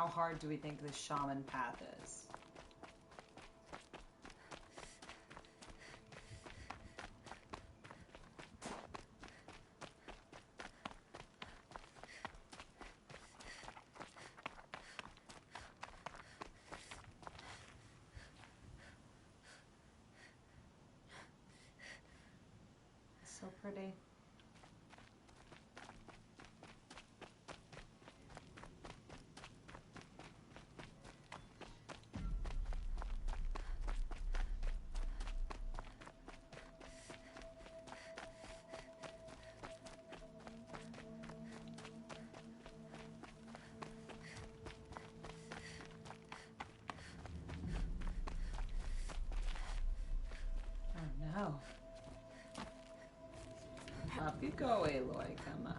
How hard do we think this shaman path is? So pretty. Oh no. Up you go, Aloy, come on.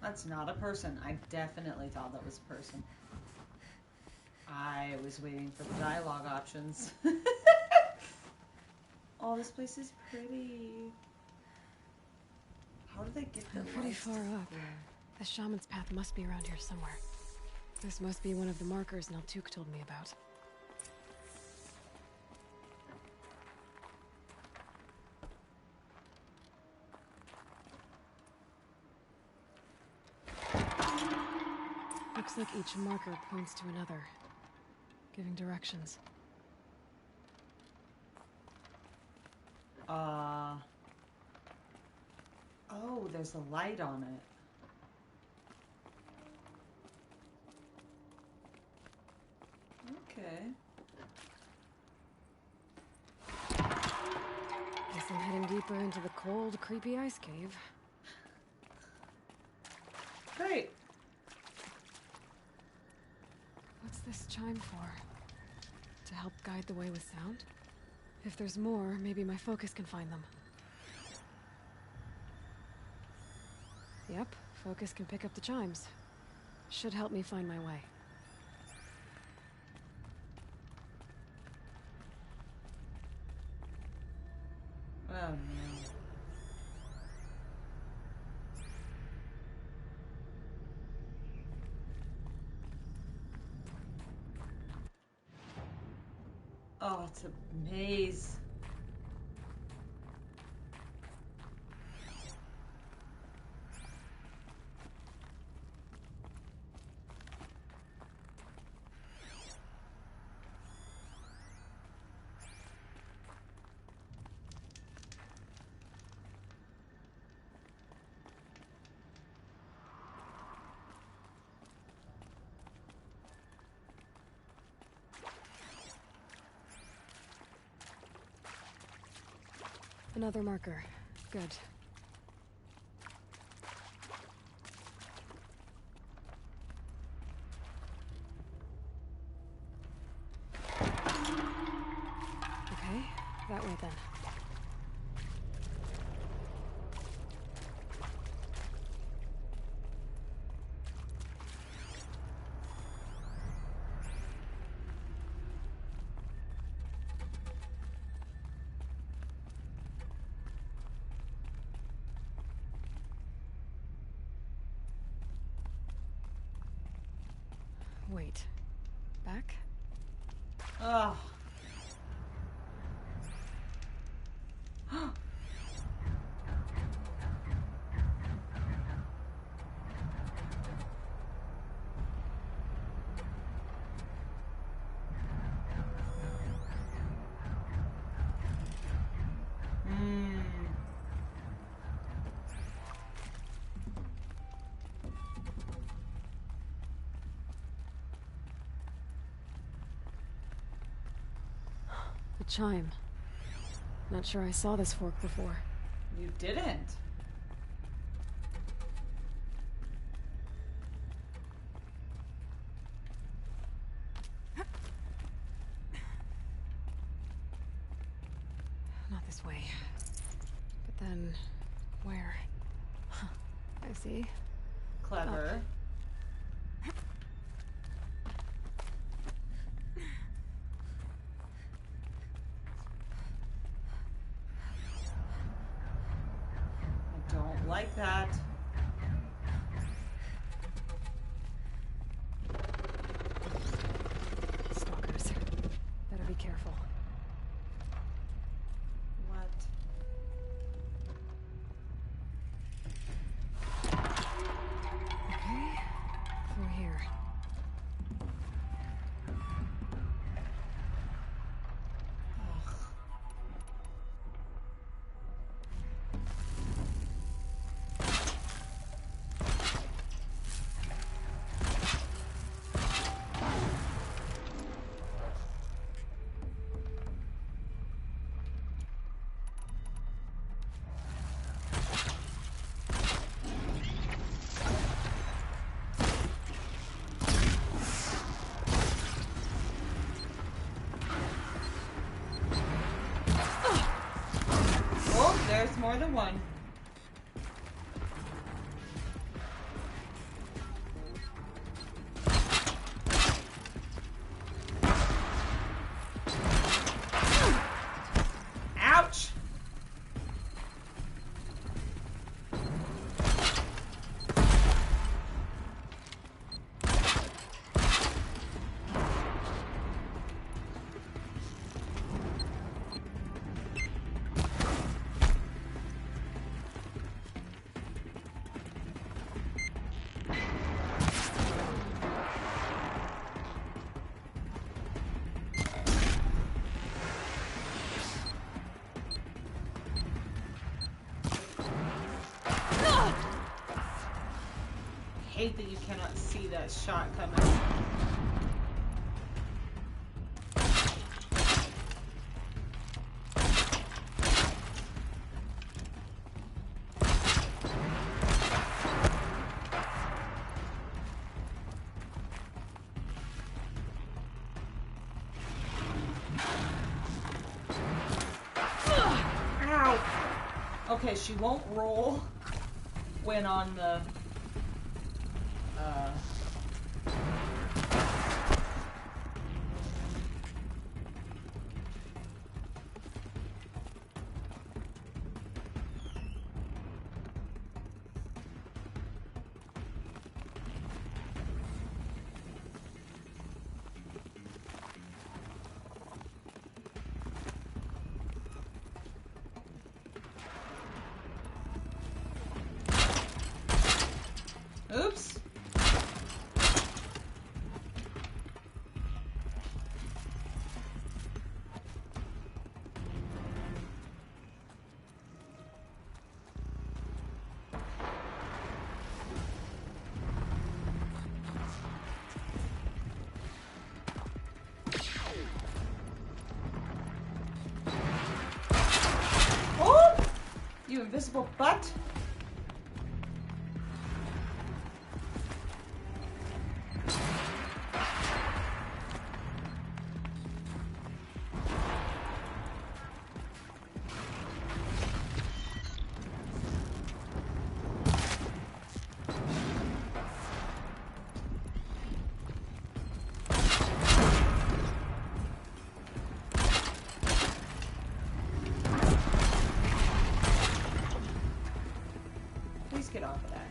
That's not a person. I definitely thought that was a person. I was waiting for the dialogue options. Oh, this place is pretty. How do they get the Pretty lights far to up. flare? The shaman's path must be around here somewhere. This must be one of the markers Naltuk told me about. Looks like each marker points to another, giving directions. Oh, there's a light on it. Okay. Guess I'm heading deeper into the cold, creepy ice cave. Great. What's this chime for? To help guide the way with sound? If there's more, maybe my focus can find them. Yep, focus can pick up the chimes. Should help me find my way. Oh no. Oh, it's a maze. Another marker. Good. Okay, that way then. Wait. Back? Ugh. The chime. Not sure I saw this fork before. You didn't. Not this way. But then, where? Huh. I see. Clever. I don't like that. Stalkers. Better be careful. What? Okay. Through here. Oh, there's more than one. Ouch! I hate that you cannot see that shot coming. Ow! Okay, she won't roll when on the oops. Oh! You invisible butt. Please get off of that.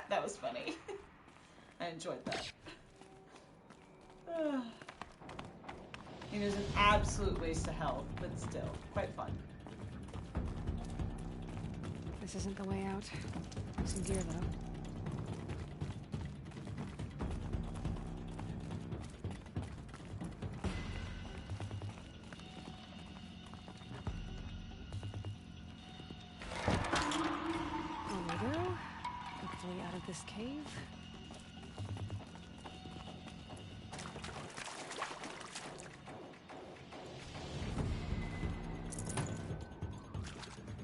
That was funny. I enjoyed that. It is an absolute waste of health, but still, quite fun. This isn't the way out. Some gear, though. cave?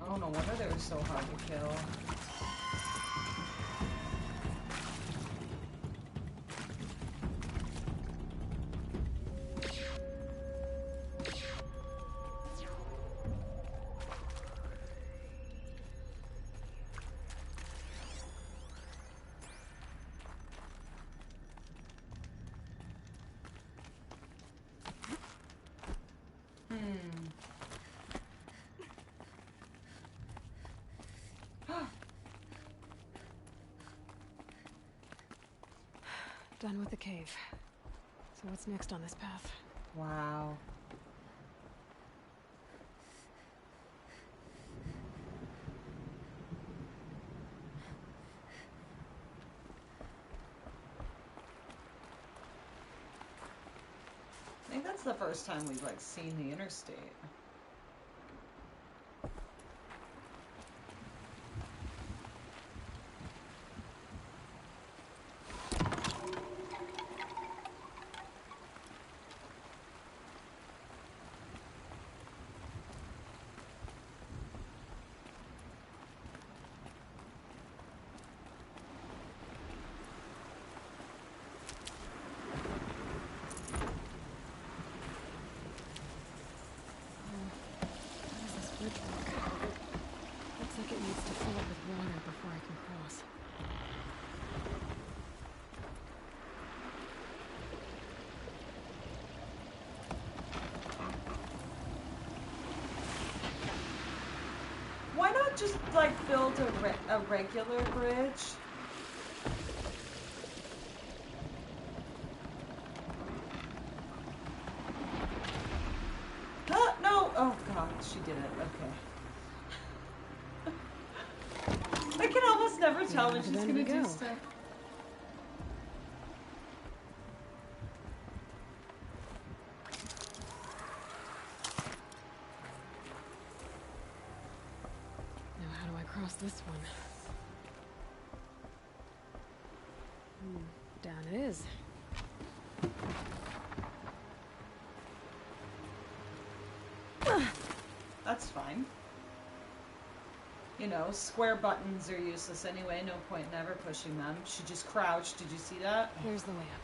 Oh, no wonder they were so hard to kill. Done with the cave. So what's next on this path? Wow. I think that's the first time we've like seen the interstate. Looks like it needs to fill up with water before I can cross. Why not just like build a regular bridge? No! Oh god, she did it. Okay. I can almost never tell when she's gonna do stuff. Now how do I cross this one? Down it is. That's fine. You know, square buttons are useless anyway. No point in ever pushing them. She just crouched. Did you see that? Here's the way up.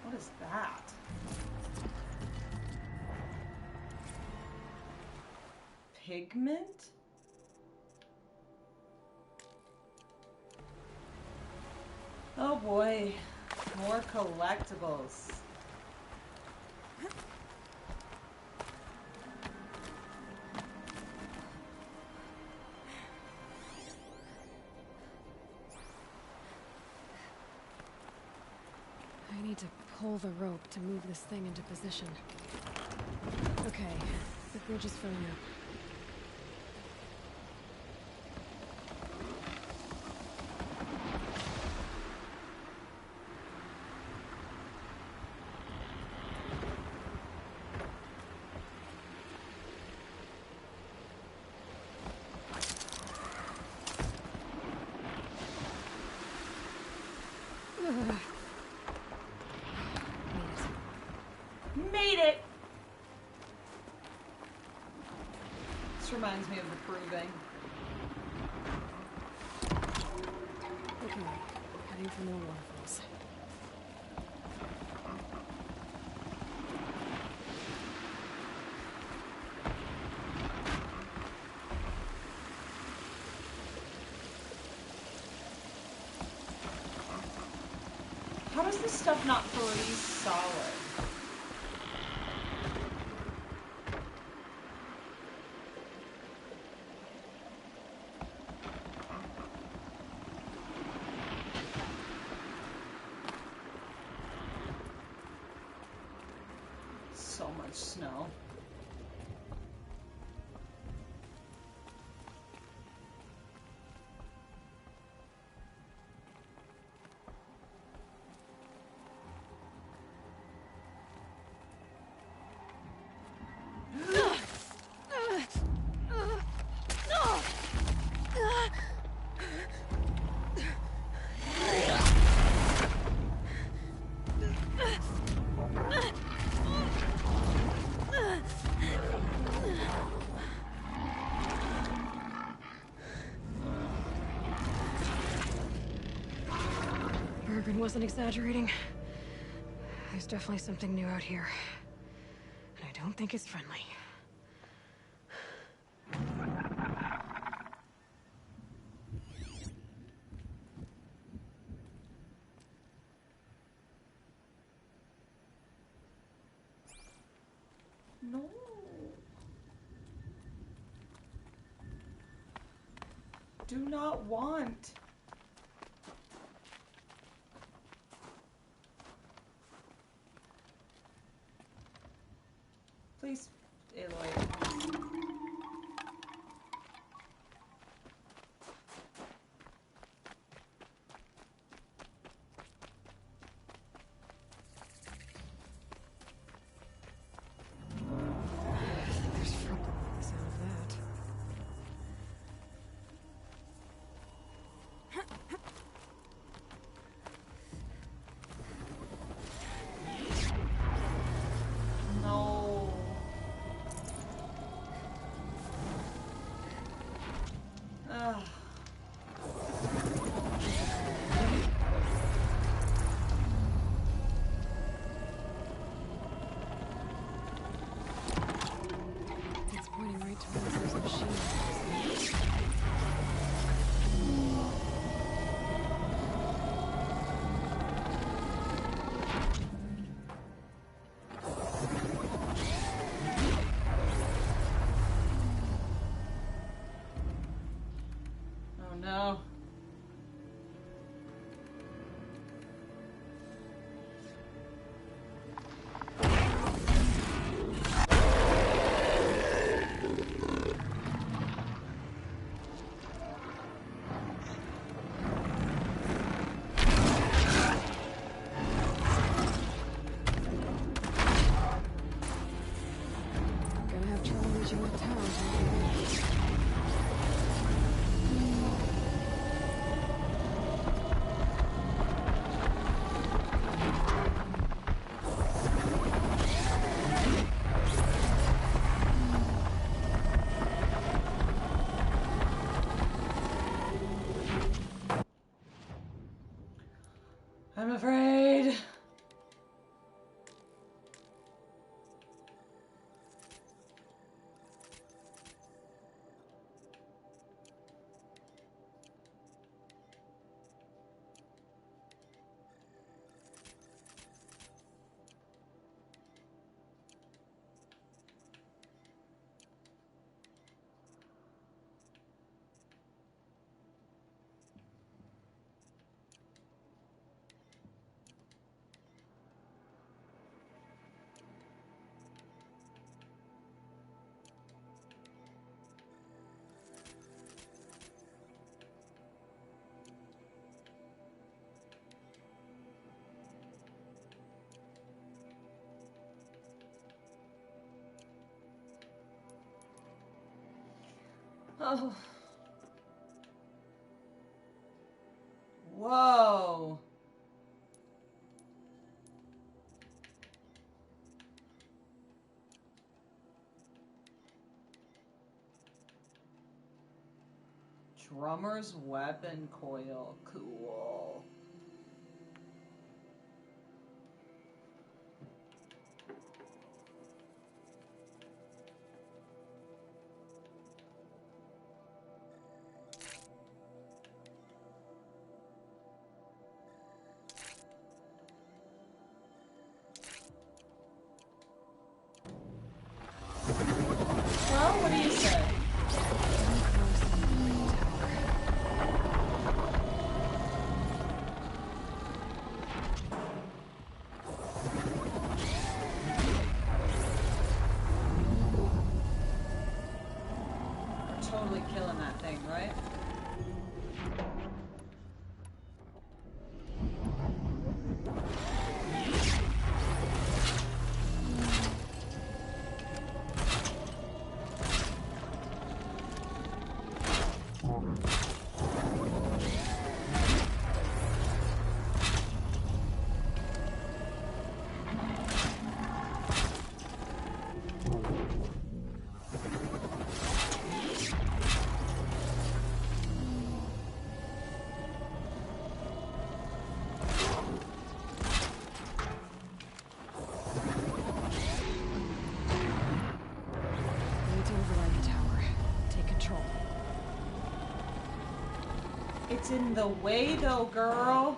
What is that? Pigment? Oh boy. More collectibles. I need to pull the rope to move this thing into position. Okay, the bridge is filling up. Made it! This reminds me of the proving. Okay, heading for more waterfalls. How does this stuff not freeze solid? So much snow. Morgan wasn't exaggerating. There's definitely something new out here. And I don't think it's friendly. No. Do not want. Please, Aloy. There's trouble with the sound of that. No. Ugh. It's pointing right towards those machines. Oh no. Gonna have trouble reaching the towers. I'm afraid. Oh. Whoa. Drummer's weapon coil. Cool. Well, what do you say? We're totally killing that thing, right? It's in the way though, girl.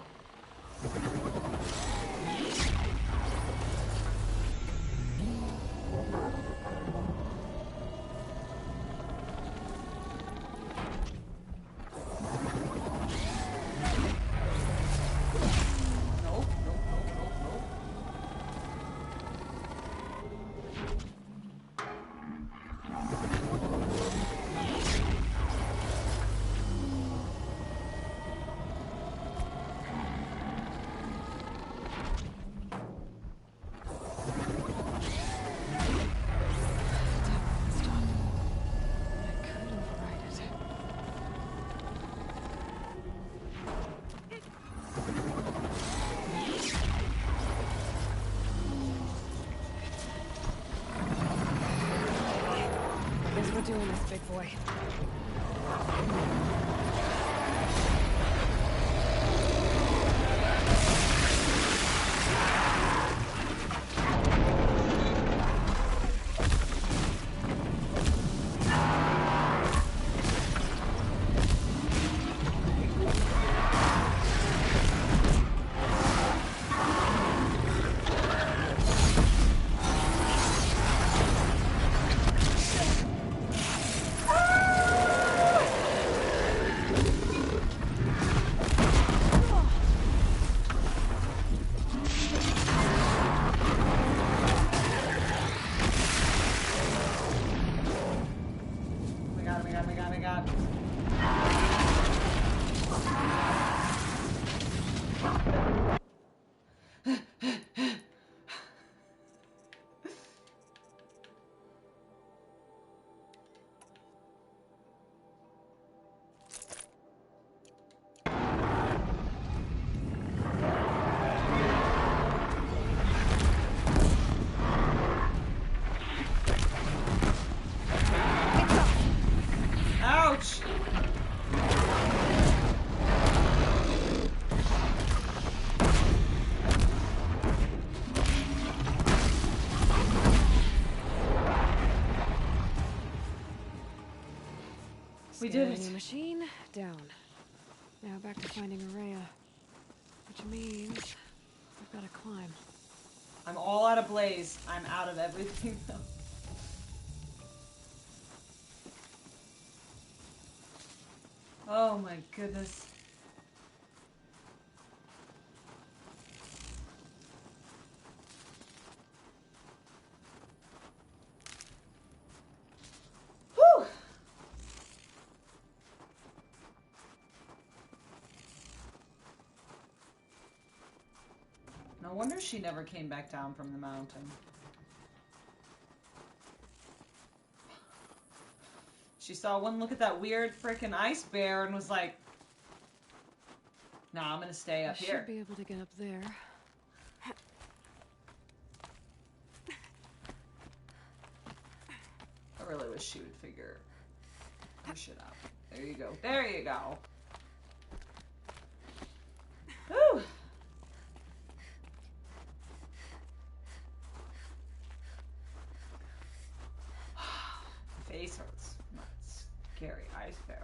Guess we're doing this, big boy. Ouch! We did it. Scanning machine down. Now back to finding Araya, which means I've got to climb. I'm all out of blaze. I'm out of everything though. Oh my goodness. Whew! No wonder she never came back down from the mountain. She saw one look at that weird frickin' ice bear and was like, nah, I'm gonna stay up here. Should be able to get up there. I really wish she would figure her shit out. There you go. There you go. Whew! Face hurts. That's scary. Ice bear.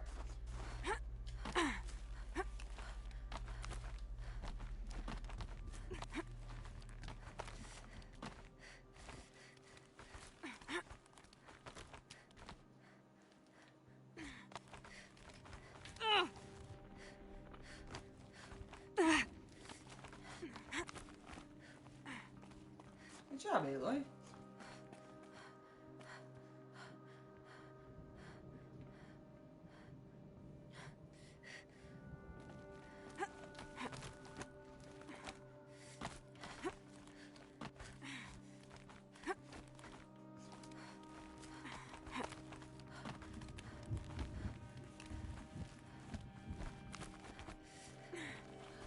Good job, Aloy.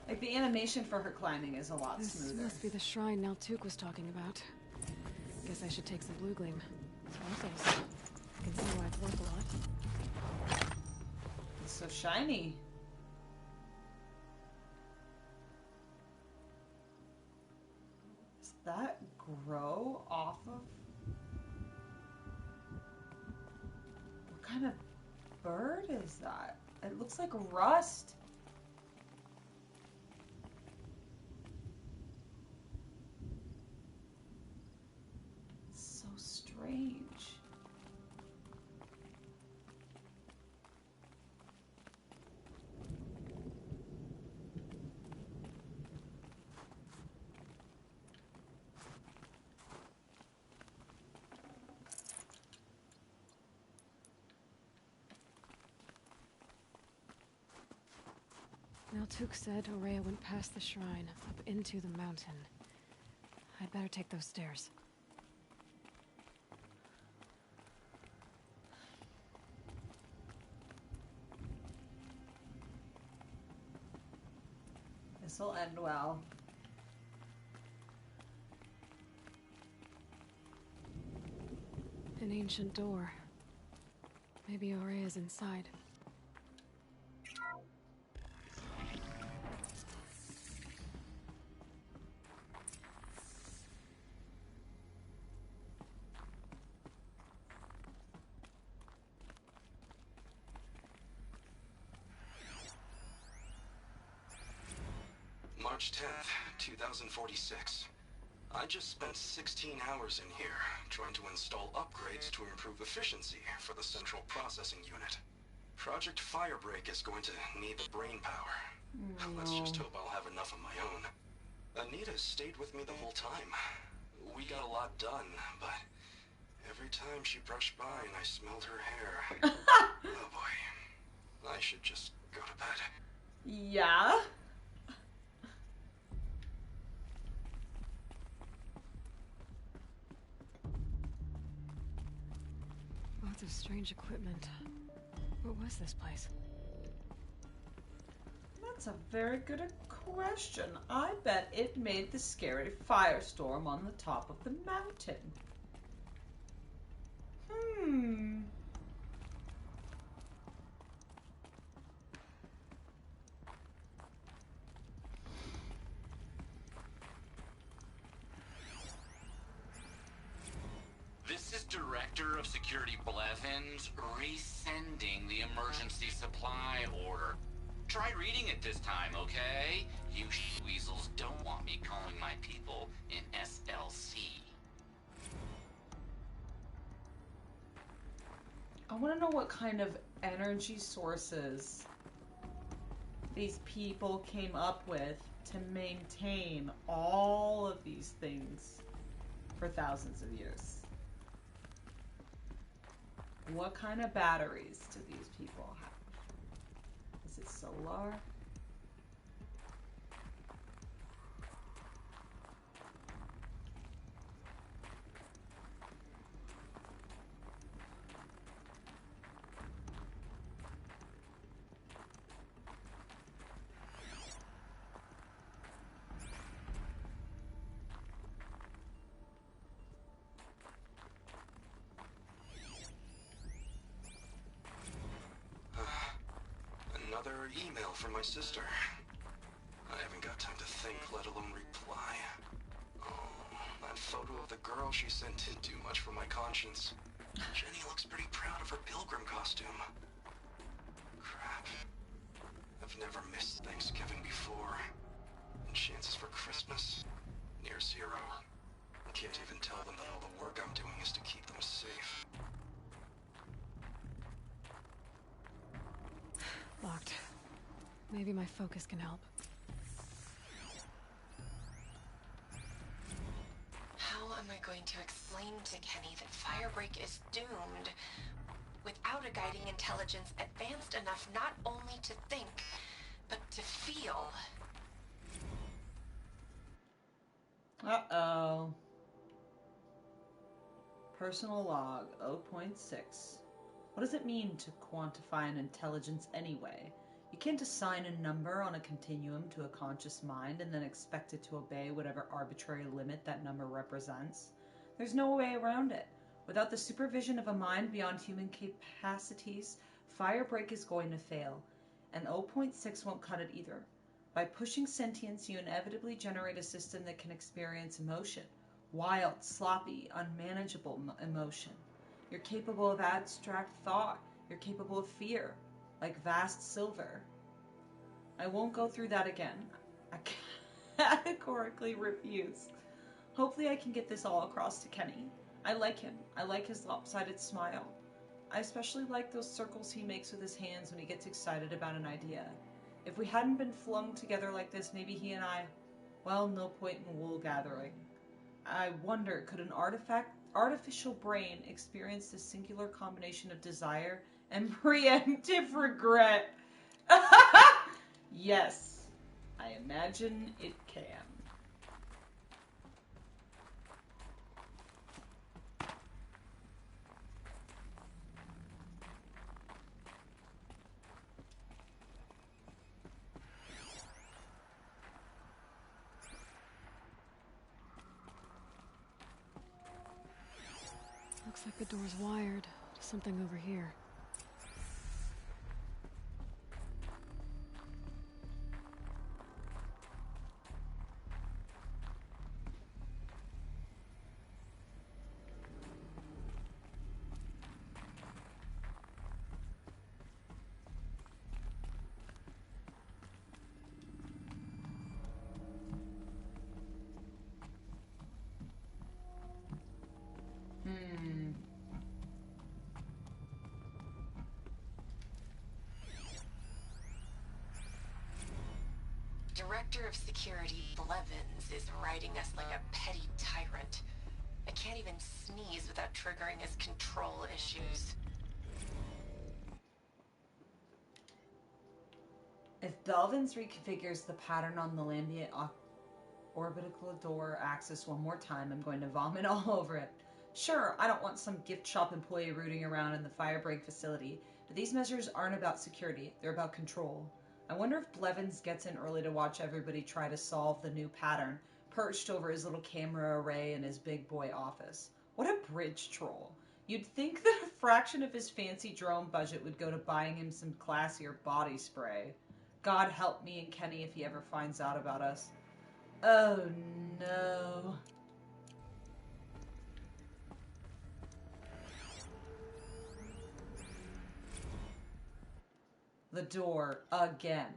Like, the animation for her climbing is a lot This smoother. must be the shrine Naltuk was talking about. Guess I should take some blue gleam. Sparkles. I can see why it's worth a lot. It's so shiny. Does that grow off of? What kind of bird is that? It looks like rust. strange. Naltuk said Aurea went past the shrine, up into the mountain. I'd better take those stairs. This'll end well. An ancient door. Maybe Aurea's inside. March 10th, 2046. I just spent 16 hours in here, trying to install upgrades to improve efficiency for the central processing unit. Project Firebreak is going to need the brain power. Let's just hope I'll have enough of my own. Anita stayed with me the whole time. We got a lot done, but every time she brushed by and I smelled her hair... oh boy. I should just go to bed. Yeah? Lots of strange equipment. What was this place? That's a very good question. I bet it made the scary firestorm on the top of the mountain. This is Director of Security Blevins resending the emergency supply order. Try reading it this time, okay? You weasels don't want me calling my people in SLC. I want to know what kind of energy sources these people came up with to maintain all of these things for thousands of years. What kind of batteries do these people have? Is it solar? Another email from my sister. I haven't got time to think, let alone reply. Oh, that photo of the girl she sent didn't do much for my conscience. Jenny looks pretty proud of her pilgrim costume. Crap. I've never missed Thanksgiving before. And chances for Christmas? Near zero. I can't even tell them that all the work I'm doing is to keep them safe. Locked. Maybe my focus can help. How am I going to explain to Kenny that Firebreak is doomed without a guiding intelligence advanced enough not only to think, but to feel? Uh-oh. Personal log 0.6. What does it mean to quantify an intelligence anyway? You can't assign a number on a continuum to a conscious mind and then expect it to obey whatever arbitrary limit that number represents. There's no way around it. Without the supervision of a mind beyond human capacities, Firebreak is going to fail, and 0.6 won't cut it either. By pushing sentience, you inevitably generate a system that can experience emotion. Wild, sloppy, unmanageable emotion. You're capable of abstract thought. You're capable of fear, like vast silver. I won't go through that again. I categorically refuse. Hopefully I can get this all across to Kenny. I like him. I like his lopsided smile. I especially like those circles he makes with his hands when he gets excited about an idea. If we hadn't been flung together like this, maybe he and I... Well, no point in wool gathering. I wonder, could an artificial brain experience this singular combination of desire and preemptive regret? Yes, I imagine it can. Looks like the door's wired to something over here. Director of Security Blevins is riding us like a petty tyrant. I can't even sneeze without triggering his control issues. If Blevins reconfigures the pattern on the Lambient orbital door axis one more time, I'm going to vomit all over it. Sure, I don't want some gift shop employee rooting around in the firebreak facility, but these measures aren't about security, they're about control. I wonder if Blevins gets in early to watch everybody try to solve the new pattern, perched over his little camera array in his big boy office. What a bridge troll. You'd think that a fraction of his fancy drone budget would go to buying him some classier body spray. God help me and Kenny if he ever finds out about us. Oh no. The door again.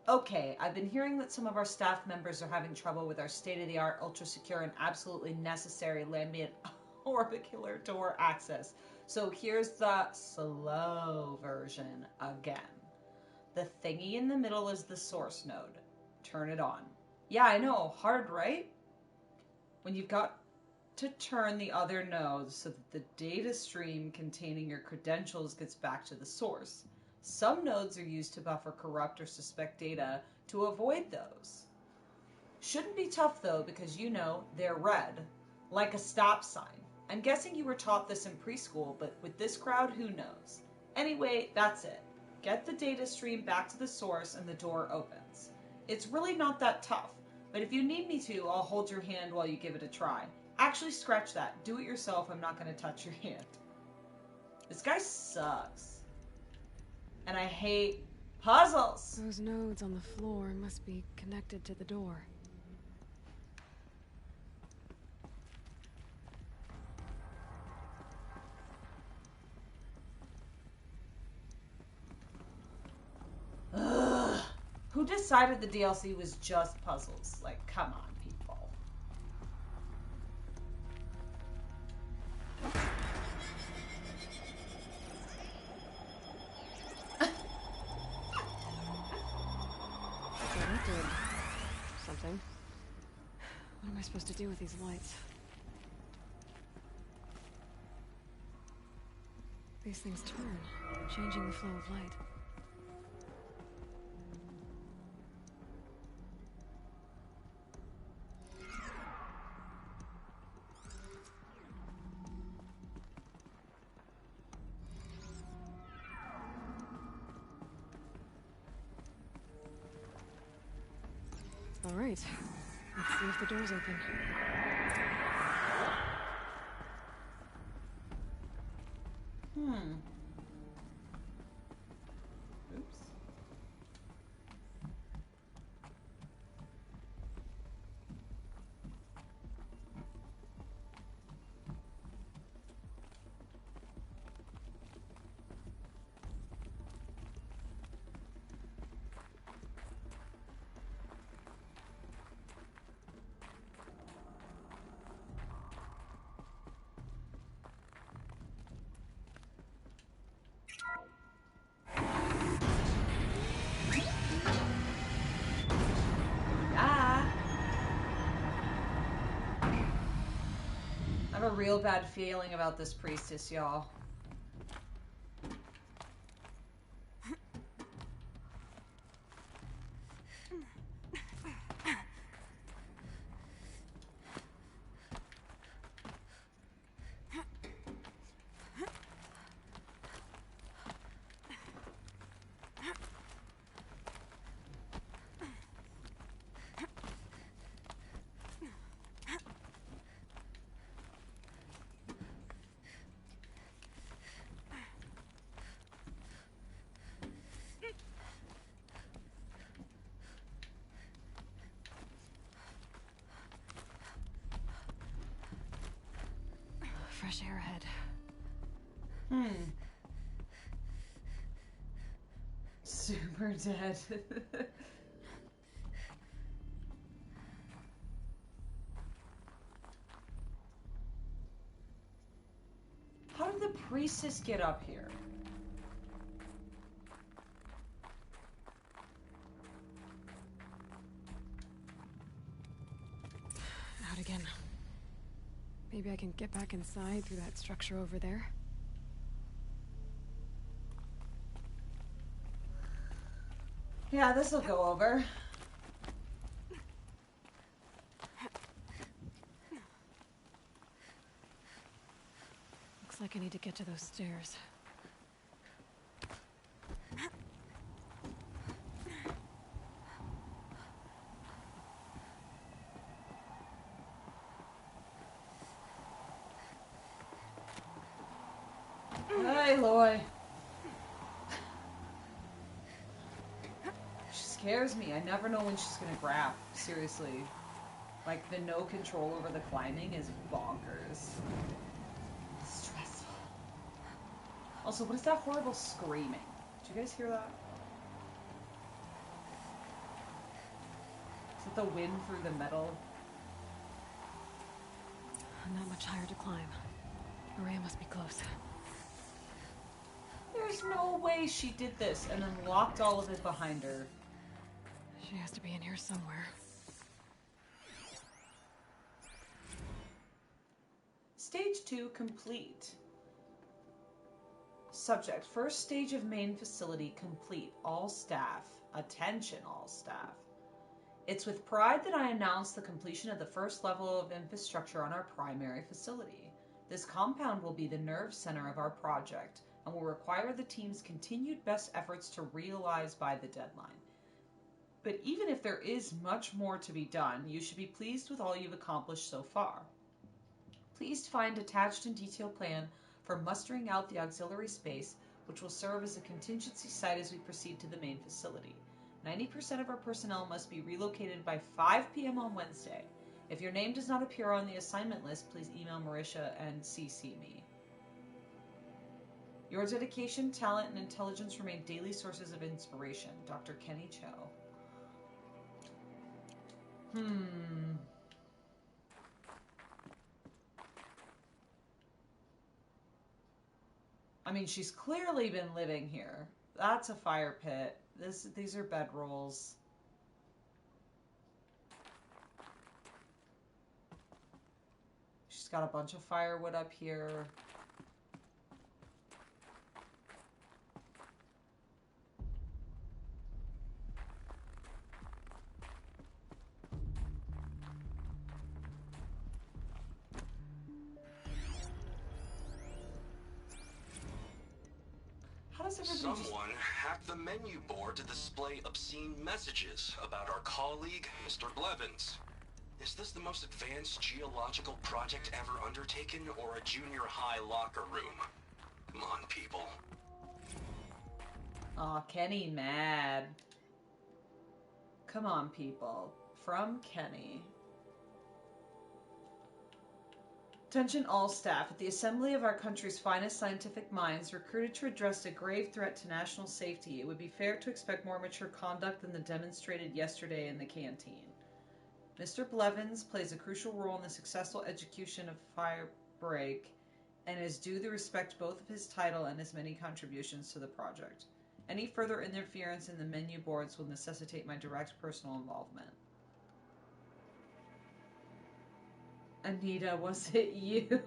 Okay, I've been hearing that some of our staff members are having trouble with our state-of-the-art, ultra-secure, and absolutely necessary Lambient orbicular door access. So here's the slow version again. The thingy in the middle is the source node. Turn it on. Yeah, I know. Hard, right? When you've got to turn the other nodes so that the data stream containing your credentials gets back to the source. Some nodes are used to buffer corrupt or suspect data to avoid those. Shouldn't be tough though, because you know, they're red. Like a stop sign. I'm guessing you were taught this in preschool, but with this crowd, who knows? Anyway, that's it. Get the data stream back to the source and the door opens. It's really not that tough, but if you need me to, I'll hold your hand while you give it a try. Actually, scratch that. Do it yourself. I'm not going to touch your hand. This guy sucks. And I hate puzzles. Those nodes on the floor must be connected to the door. Ugh. Who decided the DLC was just puzzles? Like, come on, people. Something. What am I supposed to do with these lights? These things turn, changing the flow of light. All right, let's see if the door's open. Oops. a real bad feeling about this priestess, y'all. Fresh air ahead. Super dead. How did the priestess get up here? Out again. Maybe I can get back inside through that structure over there. Yeah, this'll go over. Looks like I need to get to those stairs. Hey, Loy. She scares me. I never know when she's gonna grab. Seriously. Like, the no control over the climbing is bonkers. Stressful. Also, what is that horrible screaming? Did you guys hear that? Is it the wind through the metal? Not much higher to climb. Maria must be close. There's no way she did this and then locked all of it behind her. She has to be in here somewhere. Stage 2 complete. Subject, first stage of main facility complete. All staff. Attention, all staff. It's with pride that I announce the completion of the first level of infrastructure on our primary facility. This compound will be the nerve center of our project and will require the team's continued best efforts to realize by the deadline. But even if there is much more to be done, you should be pleased with all you've accomplished so far. Please find attached and detailed plan for mustering out the auxiliary space, which will serve as a contingency site as we proceed to the main facility. 90% of our personnel must be relocated by 5 p.m. on Wednesday. If your name does not appear on the assignment list, please email Marisha and CC me. Your dedication, talent, and intelligence remain daily sources of inspiration. Dr. Kenny Cho. I mean, she's clearly been living here. That's a fire pit. These are bedrolls. She's got a bunch of firewood up here. Someone hacked the menu board to display obscene messages about our colleague, Mr. Blevins. Is this the most advanced geological project ever undertaken, or a junior high locker room? Come on, people. Aw, Kenny mad. Come on, people. From Kenny. Attention all staff. At the assembly of our country's finest scientific minds, recruited to address a grave threat to national safety, it would be fair to expect more mature conduct than the demonstrated yesterday in the canteen. Mr. Blevins plays a crucial role in the successful execution of Firebreak, and is due the respect both of his title and his many contributions to the project. Any further interference in the menu boards will necessitate my direct personal involvement. Anita, was it you?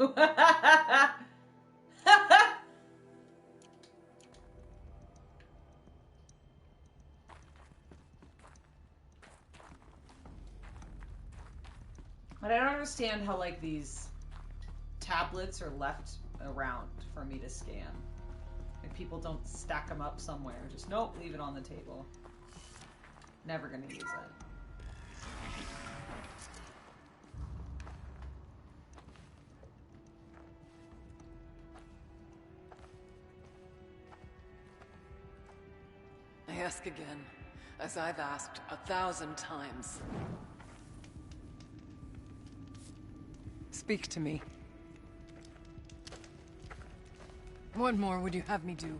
But I don't understand how, like, these tablets are left around for me to scan. Like, people don't stack them up somewhere. Just, nope, leave it on the table. Never gonna use it. I ask again, as I've asked 1,000 times. Speak to me. What more would you have me do?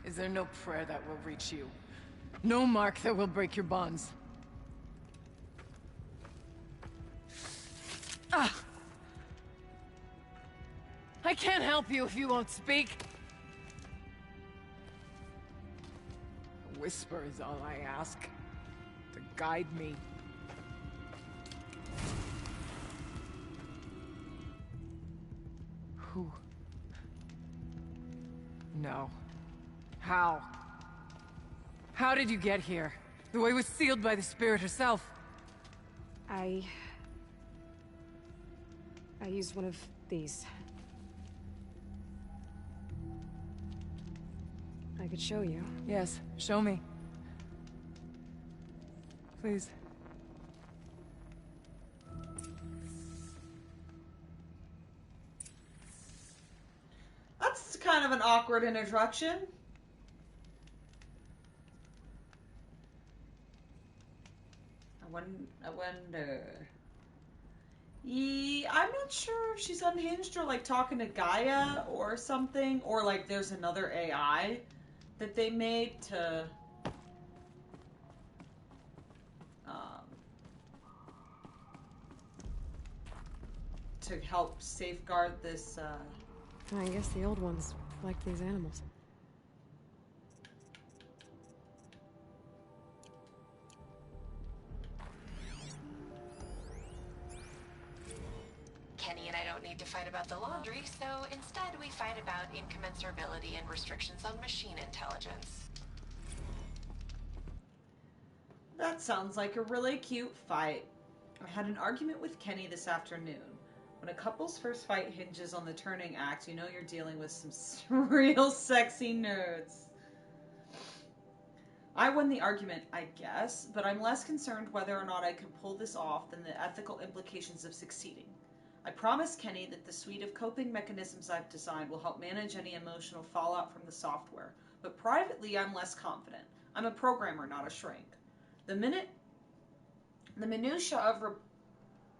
Is there no prayer that will reach you? No mark that will break your bonds? Ah! I can't help you if you won't speak. A whisper is all I ask. To guide me. Who? No. How? How did you get here? The way was sealed by the Spirit herself. I used one of these. I could show you. Yes, show me. Please. That's kind of an awkward introduction. I wonder. I'm not sure if she's unhinged or like talking to Gaia or something, or like there's another AI that they made to help safeguard this. I guess the old ones liked these animals. Kenny and I don't need to fight about the laundry, so instead we fight about incommensurability and restrictions on machine intelligence. That sounds like a really cute fight. I had an argument with Kenny this afternoon. When a couple's first fight hinges on the turning act, you know you're dealing with some real sexy nerds. I won the argument, I guess, but I'm less concerned whether or not I can pull this off than the ethical implications of succeeding. I promised Kenny that the suite of coping mechanisms I've designed will help manage any emotional fallout from the software, but privately I'm less confident. I'm a programmer, not a shrink. The minutiae of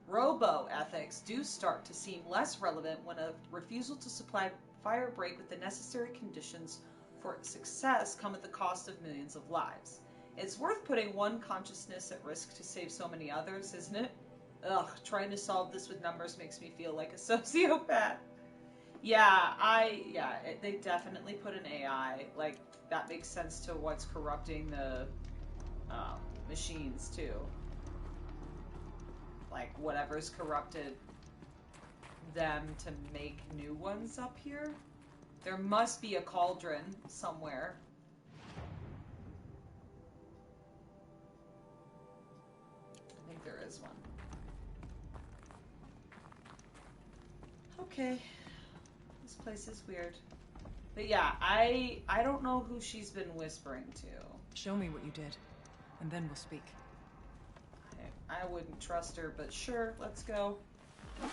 robo-ethics do start to seem less relevant when a refusal to supply Firebreak with the necessary conditions for success come at the cost of millions of lives. It's worth putting one consciousness at risk to save so many others, isn't it? Ugh, trying to solve this with numbers makes me feel like a sociopath. They definitely put an AI. Like, that makes sense to what's corrupting the machines, too. Like, whatever's corrupted them to make new ones up here. There must be a cauldron somewhere. I think there is one. Okay. This place is weird. But yeah, I don't know who she's been whispering to. Show me what you did, and then we'll speak. I wouldn't trust her, but sure, let's go. But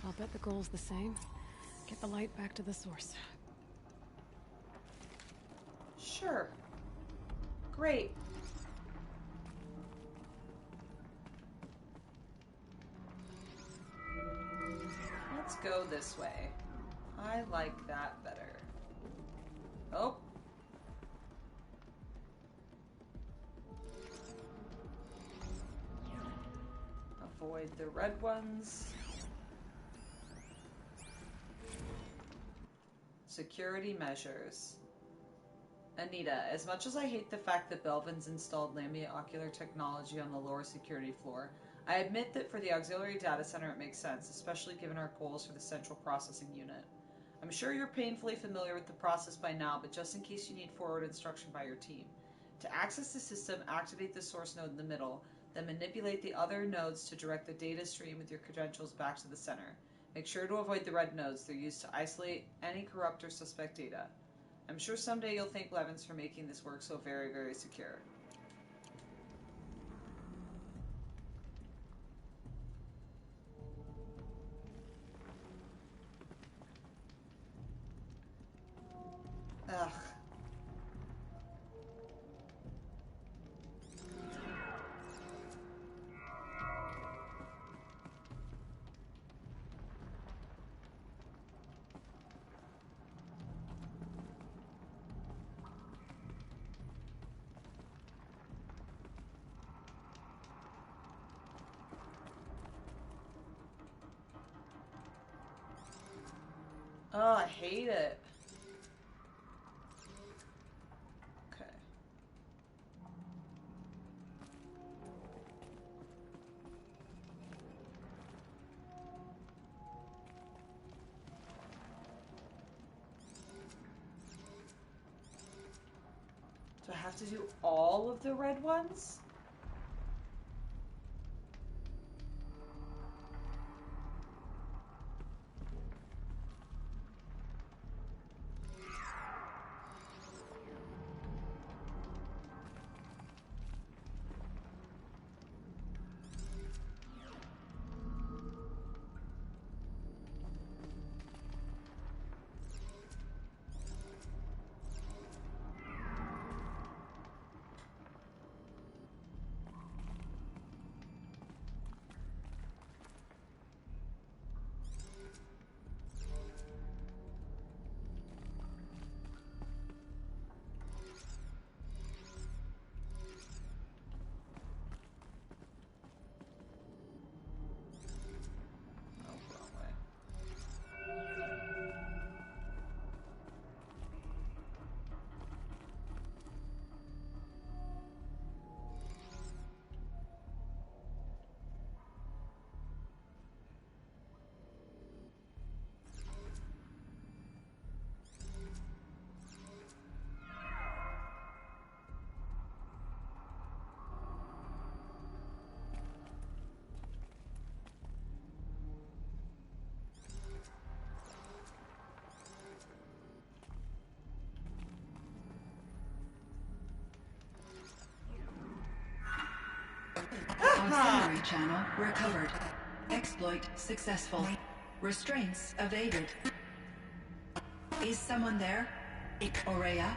I'll bet the goal's the same. Get the light back to the source. Sure. Great. Let's go this way. I like that better. Oh. Avoid the red ones. Security measures. Anita, as much as I hate the fact that Belvin's installed Lamia ocular technology on the lower security floor, I admit that for the auxiliary data center it makes sense, especially given our goals for the central processing unit. I'm sure you're painfully familiar with the process by now, but just in case you need forward instruction by your team. To access the system, activate the source node in the middle, then manipulate the other nodes to direct the data stream with your credentials back to the center. Make sure to avoid the red nodes. They're used to isolate any corrupt or suspect data. I'm sure someday you'll thank Levins for making this work so very, very secure. Ugh. Oh, I hate it. Okay. Do I have to do all of the red ones? Auxiliary channel recovered. Exploit successful. Restraints evaded. Is someone there? Aurea?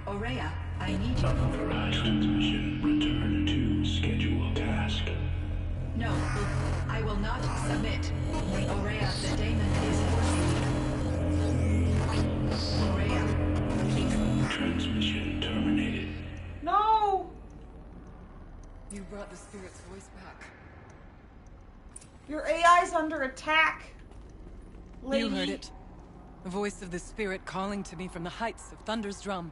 Aurea, I need you. Authorized transmission. Return to scheduled task. No, I will not submit. Aurea, the daemon is forcing me. Aurea. Transmission terminated. No! You brought the spirit's voice back. Your AI's under attack, lady. You heard it. The voice of the spirit calling to me from the heights of Thunder's Drum.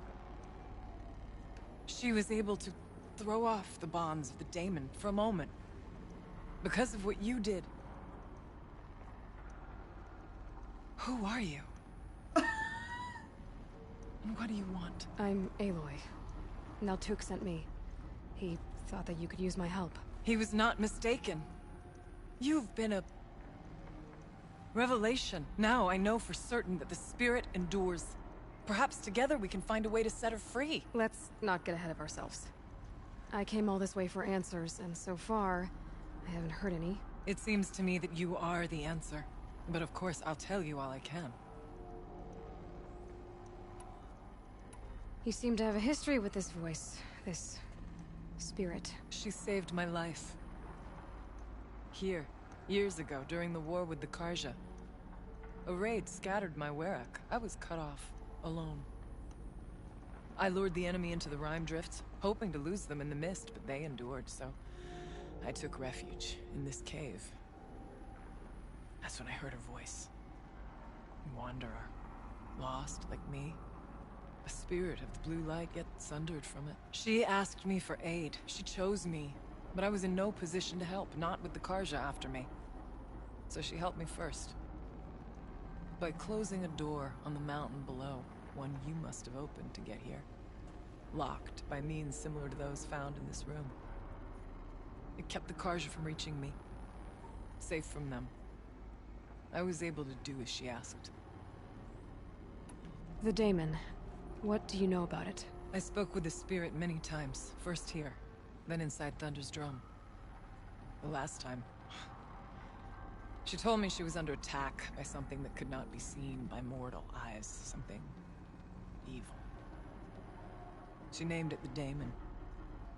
She was able to throw off the bonds of the daemon for a moment. Because of what you did. Who are you? And what do you want? I'm Aloy. Naltuk sent me. He thought that you could use my help. He was not mistaken. You've been a revelation. Now I know for certain that the spirit endures. Perhaps together we can find a way to set her free. Let's not get ahead of ourselves. I came all this way for answers, and so far, I haven't heard any. It seems to me that you are the answer. But of course, I'll tell you all I can. You seem to have a history with this voice. This spirit. She saved my life. Here, years ago, during the war with the Karja. A raid scattered my Werak. I was cut off, alone. I lured the enemy into the Rime Drifts, hoping to lose them in the mist, but they endured, so I took refuge in this cave. That's when I heard her voice. Wanderer. lost like me. A spirit of the blue light gets sundered from it. She asked me for aid. She chose me. But I was in no position to help, not with the Karja after me. So she helped me first. By closing a door on the mountain below, one you must have opened to get here. Locked by means similar to those found in this room. It kept the Karja from reaching me. Safe from them. I was able to do as she asked. The daemon. What do you know about it? I spoke with the spirit many times. First here, then inside Thunder's drum. The last time, she told me she was under attack by something that could not be seen by mortal eyes. Something evil. She named it the daemon,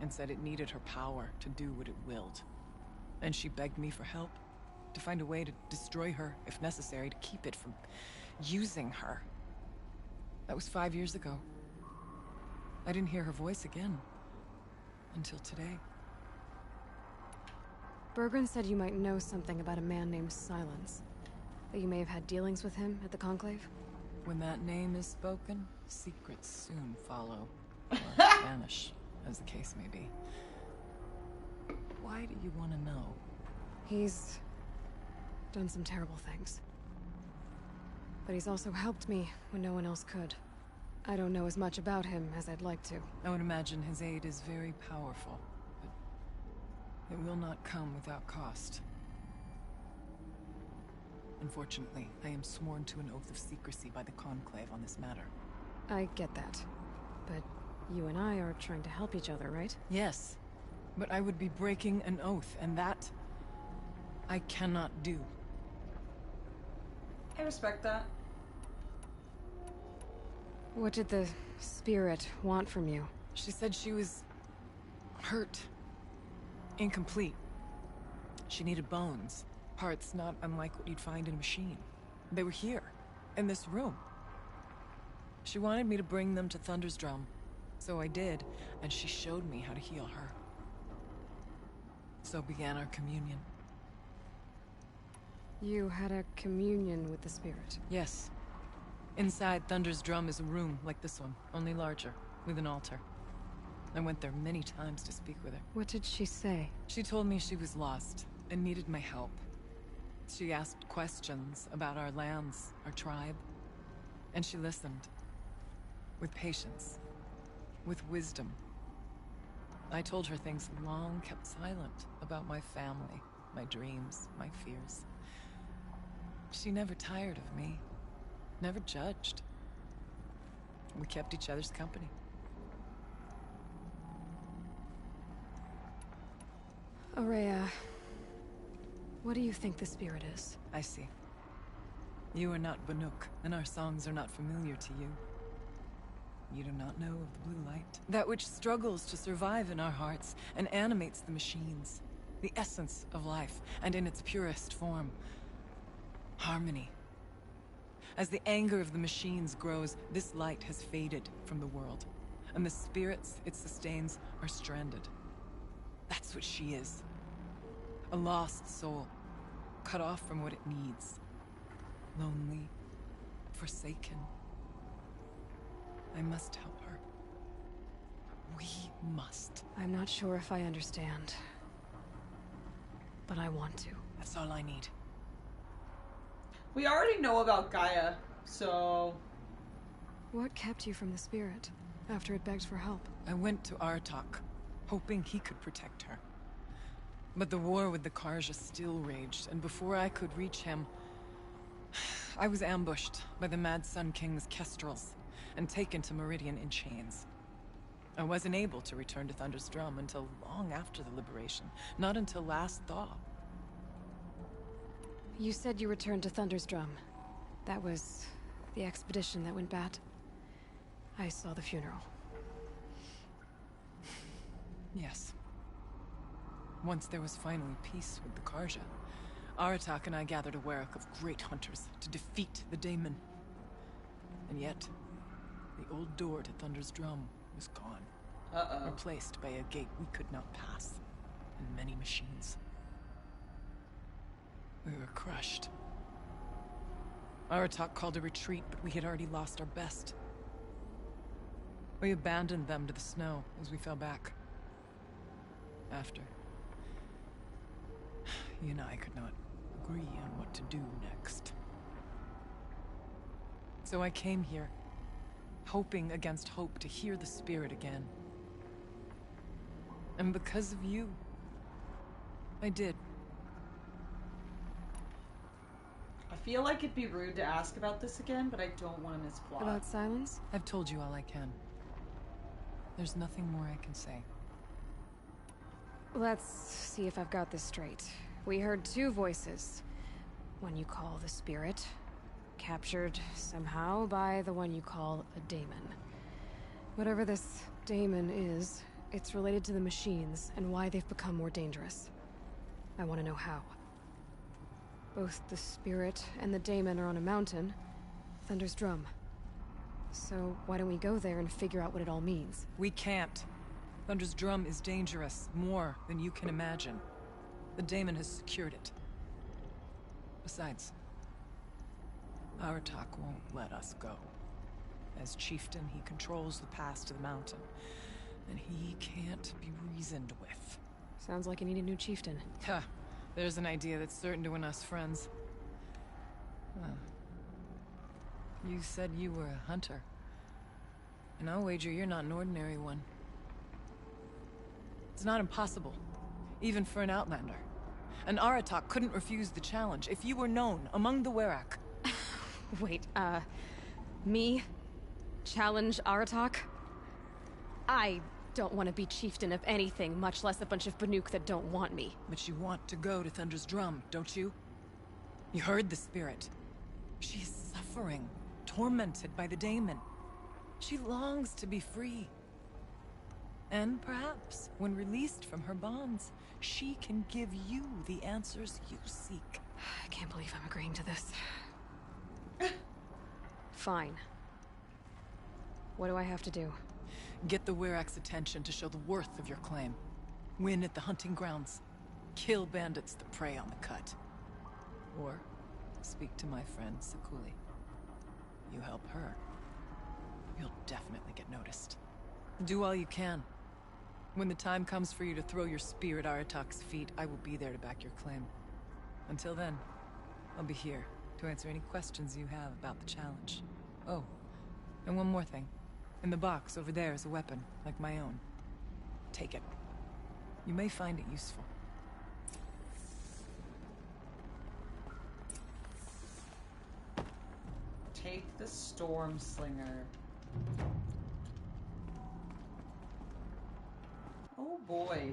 and said it needed her power to do what it willed. And she begged me for help, to find a way to destroy her, if necessary, to keep it from using her. That was 5 years ago. I didn't hear her voice again. Until today. Bergren said you might know something about a man named Silence. That you may have had dealings with him at the Conclave? When that name is spoken, secrets soon follow. Or vanish, as the case may be. Why do you want to know? He's done some terrible things. But he's also helped me when no one else could. I don't know as much about him as I'd like to. I would imagine his aid is very powerful, but it will not come without cost. Unfortunately, I am sworn to an oath of secrecy by the Conclave on this matter. I get that. But you and I are trying to help each other, right? Yes, but I would be breaking an oath, and that I cannot do. I respect that. What did the spirit want from you? She said she was hurt. Incomplete. She needed bones. Parts not unlike what you'd find in a machine. They were here, in this room. She wanted me to bring them to Thunder's drum. So I did, and she showed me how to heal her. So began our communion. You had a communion with the spirit? Yes. Inside Thunder's drum is a room like this one, only larger, with an altar. I went there many times to speak with her. What did she say? She told me she was lost and needed my help. She asked questions about our lands, our tribe, and she listened. With patience. With wisdom. I told her things long kept silent about my family, my dreams, my fears. She never tired of me. Never judged. We kept each other's company. Ourea, what do you think the spirit is? I see. You are not Banuk, and our songs are not familiar to you. You do not know of the blue light. That which struggles to survive in our hearts and animates the machines. The essence of life, and in its purest form. Harmony. As the anger of the machines grows, this light has faded from the world, and the spirits it sustains are stranded. That's what she is. A lost soul, cut off from what it needs. Lonely, forsaken. I must help her. We must. I'm not sure if I understand, but I want to. That's all I need. We already know about Gaia, so... What kept you from the spirit after it begged for help? I went to Artok, hoping he could protect her. But the war with the Karja still raged, and before I could reach him, I was ambushed by the Mad Sun King's Kestrels and taken to Meridian in chains. I wasn't able to return to Thunder's drum until long after the liberation, not until last thaw. You said you returned to Thunder's drum. That was the expedition that went bad. I saw the funeral. Yes. Once there was finally peace with the Karja, Aratak and I gathered a Werak of great hunters to defeat the daemon. And yet, the old door to Thunder's drum was gone. Replaced by a gate we could not pass, and many machines. We were crushed. Aratak called a retreat, but we had already lost our best. We abandoned them to the snow as we fell back. After. You and I could not agree on what to do next. So I came here, hoping against hope to hear the spirit again. And because of you, I did. I feel like it'd be rude to ask about this again, but I don't want to miss plot. About silence? I've told you all I can. There's nothing more I can say. Let's see if I've got this straight. We heard two voices. One you call the spirit, captured somehow by the one you call a daemon. Whatever this daemon is, it's related to the machines and why they've become more dangerous. I want to know how. Both the spirit and the daemon are on a mountain, Thunder's Drum. So why don't we go there and figure out what it all means? We can't. Thunder's Drum is dangerous, more than you can imagine. The daemon has secured it. Besides, Aratak won't let us go. As chieftain, he controls the pass to the mountain, and he can't be reasoned with. Sounds like you need a new chieftain. Ha! There's an idea that's certain to win us friends. You said you were a hunter. And I'll wager you're not an ordinary one. It's not impossible, even for an outlander. An Aratak couldn't refuse the challenge if you were known among the Werak. Wait, me? Challenge Aratak? I don't want to be chieftain of anything, much less a bunch of Banuk that don't want me. But you want to go to Thunder's Drum, don't you? You heard the spirit. She is suffering, tormented by the daemon. She longs to be free. And perhaps, when released from her bonds, she can give you the answers you seek. I can't believe I'm agreeing to this. Fine. What do I have to do? Get the Werak's attention to show the worth of your claim. Win at the hunting grounds. Kill bandits that prey on the cut. Or speak to my friend Sakuli. You help her, you'll definitely get noticed. Do all you can. When the time comes for you to throw your spear at Aratak's feet, I will be there to back your claim. Until then, I'll be here to answer any questions you have about the challenge. Oh, and one more thing. In the box over there is a weapon, like my own. Take it. You may find it useful. Take the Storm Slinger. Oh boy.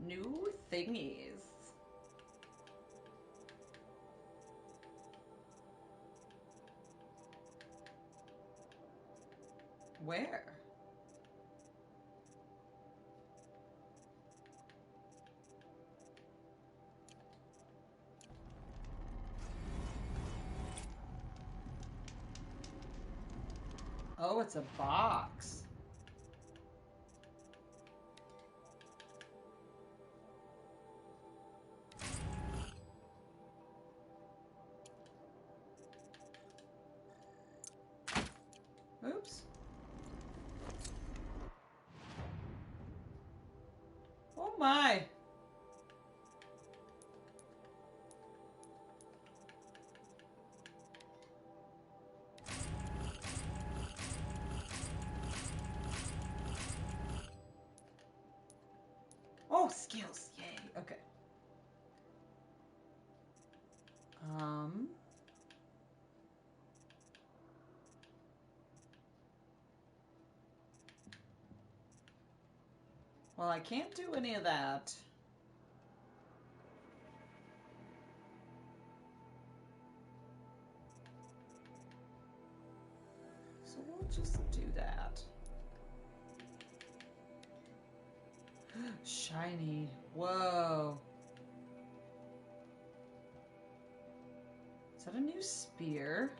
New thingies. Where? Oh, it's a box. Oops. Oh my. Oh, skills. Yay. Okay. Well, I can't do any of that. So we'll just do that. Shiny. Whoa. Is that a new spear?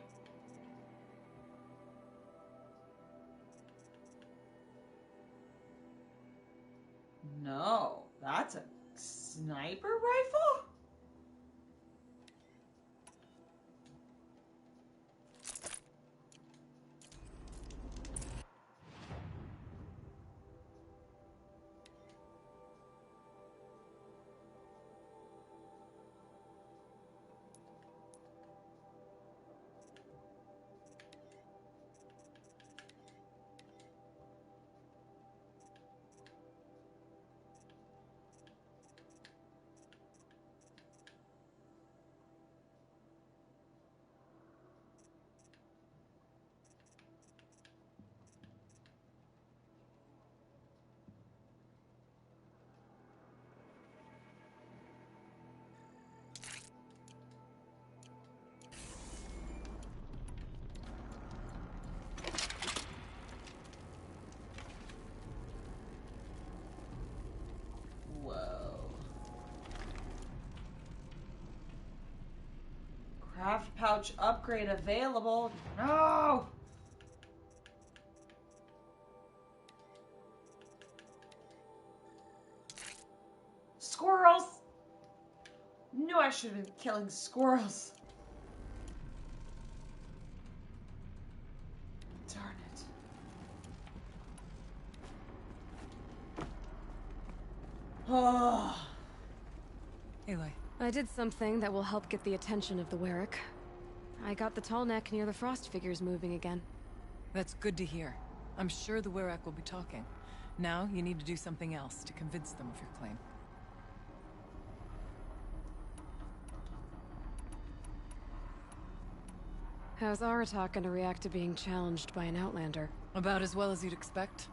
No, that's a sniper rifle? pouch upgrade available. No! Squirrels! Knew I should have been killing squirrels. Darn it. Oh. Aloy. I did something that will help get the attention of the Werrick. I got the tall neck near the frost figures moving again. That's good to hear. I'm sure the Werrick will be talking. Now, you need to do something else to convince them of your claim. How's Aratak gonna react to being challenged by an Outlander? About as well as you'd expect.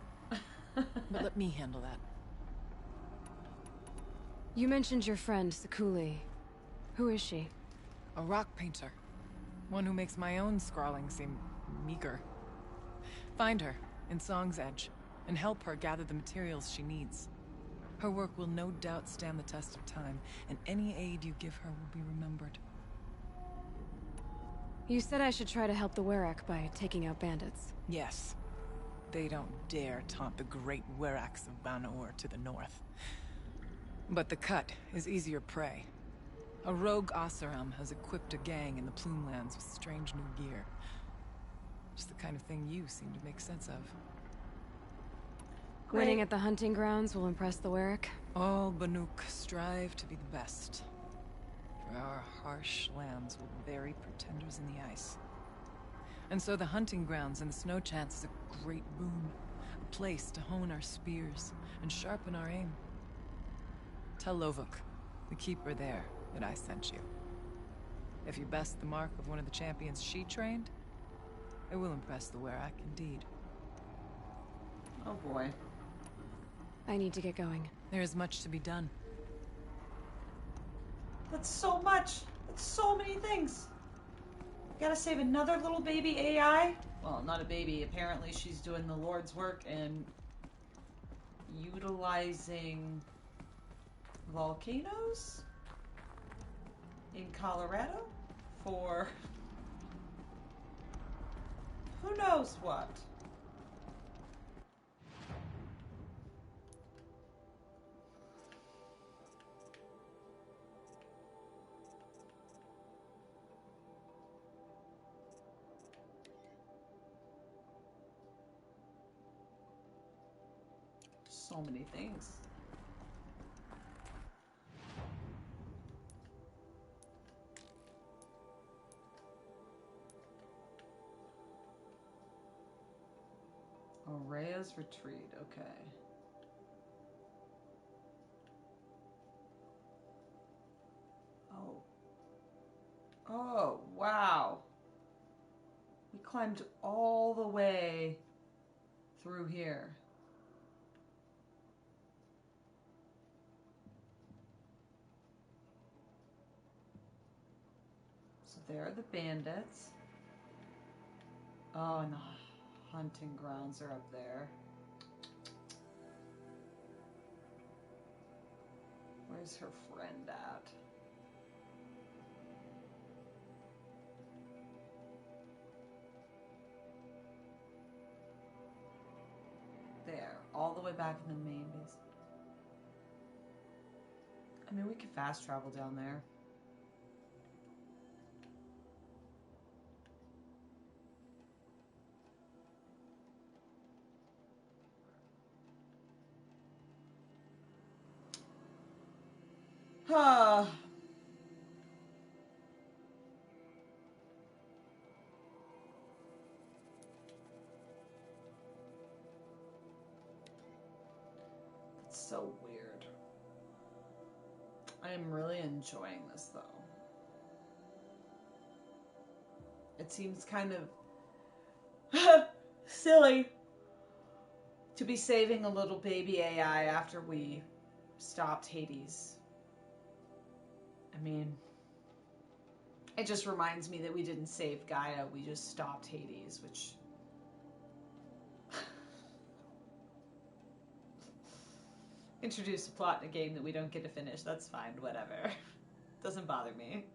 But let me handle that. You mentioned your friend, Sekuli. Who is she? A rock painter. One who makes my own scrawling seem meager. Find her in Song's Edge and help her gather the materials she needs. Her work will no doubt stand the test of time, and any aid you give her will be remembered. You said I should try to help the Werrick by taking out bandits. Yes. They don't dare taunt the great Werracks of Ban-Ur to the north. But the Cut is easier prey. A rogue Oseram has equipped a gang in the Plumelands with strange new gear. Just the kind of thing you seem to make sense of. Winning at the hunting grounds will impress the Werrick? All Banuk strive to be the best. For our harsh lands will bury pretenders in the ice. And so the hunting grounds and the snow chance is a great boon. A place to hone our spears and sharpen our aim. Tell Lovuk, the keeper there, that I sent you. If you best the mark of one of the champions she trained, it will impress the Werrick indeed. Oh boy. I need to get going. There is much to be done. That's so much. That's so many things. Gotta save another little baby AI. Well, not a baby. Apparently she's doing the Lord's work and utilizing volcanoes in Colorado for who knows what. So many things. Araya's retreat, okay. Oh. Oh, wow. We climbed all the way through here. So there are the bandits. Oh, and the hunting grounds are up there. Where's her friend at? There, all the way back in the main base. I mean, we could fast travel down there. Huh. That's so weird. I am really enjoying this, though. It seems kind of silly to be saving a little baby AI after we stopped Hades. I mean, it just reminds me that we didn't save Gaia, we just stopped Hades, which... Introduce a plot in a game that we don't get to finish, that's fine, whatever. Doesn't bother me.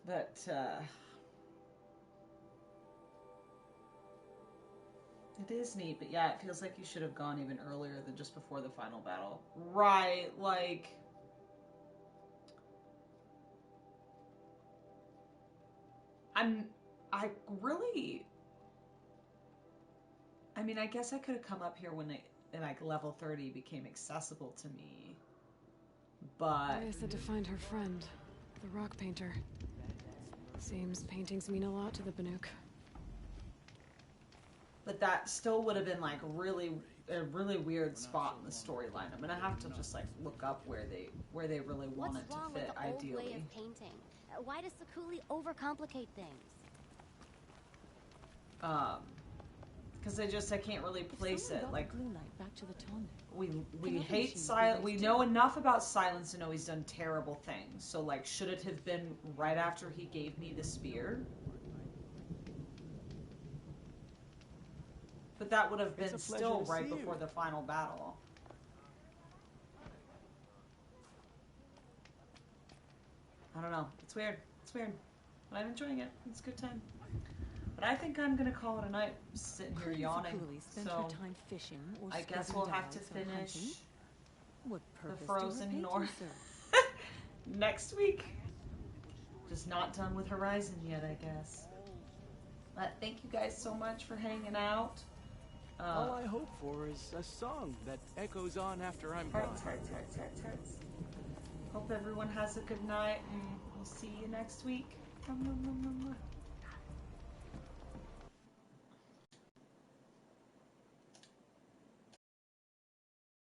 But, it is neat, but yeah, it feels like you should have gone even earlier than just before the final battle. Right, like... I really... I mean, I guess I could have come up here when like, level 30 became accessible to me. But... Rhea said to find her friend, the rock painter. Seems paintings mean a lot to the Banuk. But that still would have been like a really weird spot in the storyline. I'm gonna have to just like look up where they really want it to fit What's wrong with the ideally. old way of painting? Why does Sakuli overcomplicate things? Because I can't really place it. Like blue light back to the tunnel. we hate silence. We know enough about Silence to know he's done terrible things. So like, should it have been right after he gave me the spear? But that would have been still right before the final battle. I don't know. It's weird. It's weird. But I'm enjoying it. It's a good time. But I think I'm gonna call it a night, sitting here yawning. So I guess we'll have to finish the Frozen North next week. Just not done with Horizon yet, I guess. But thank you guys so much for hanging out. All I hope for is a song that echoes on after I'm gone. Hearts. Hope everyone has a good night, and we'll see you next week.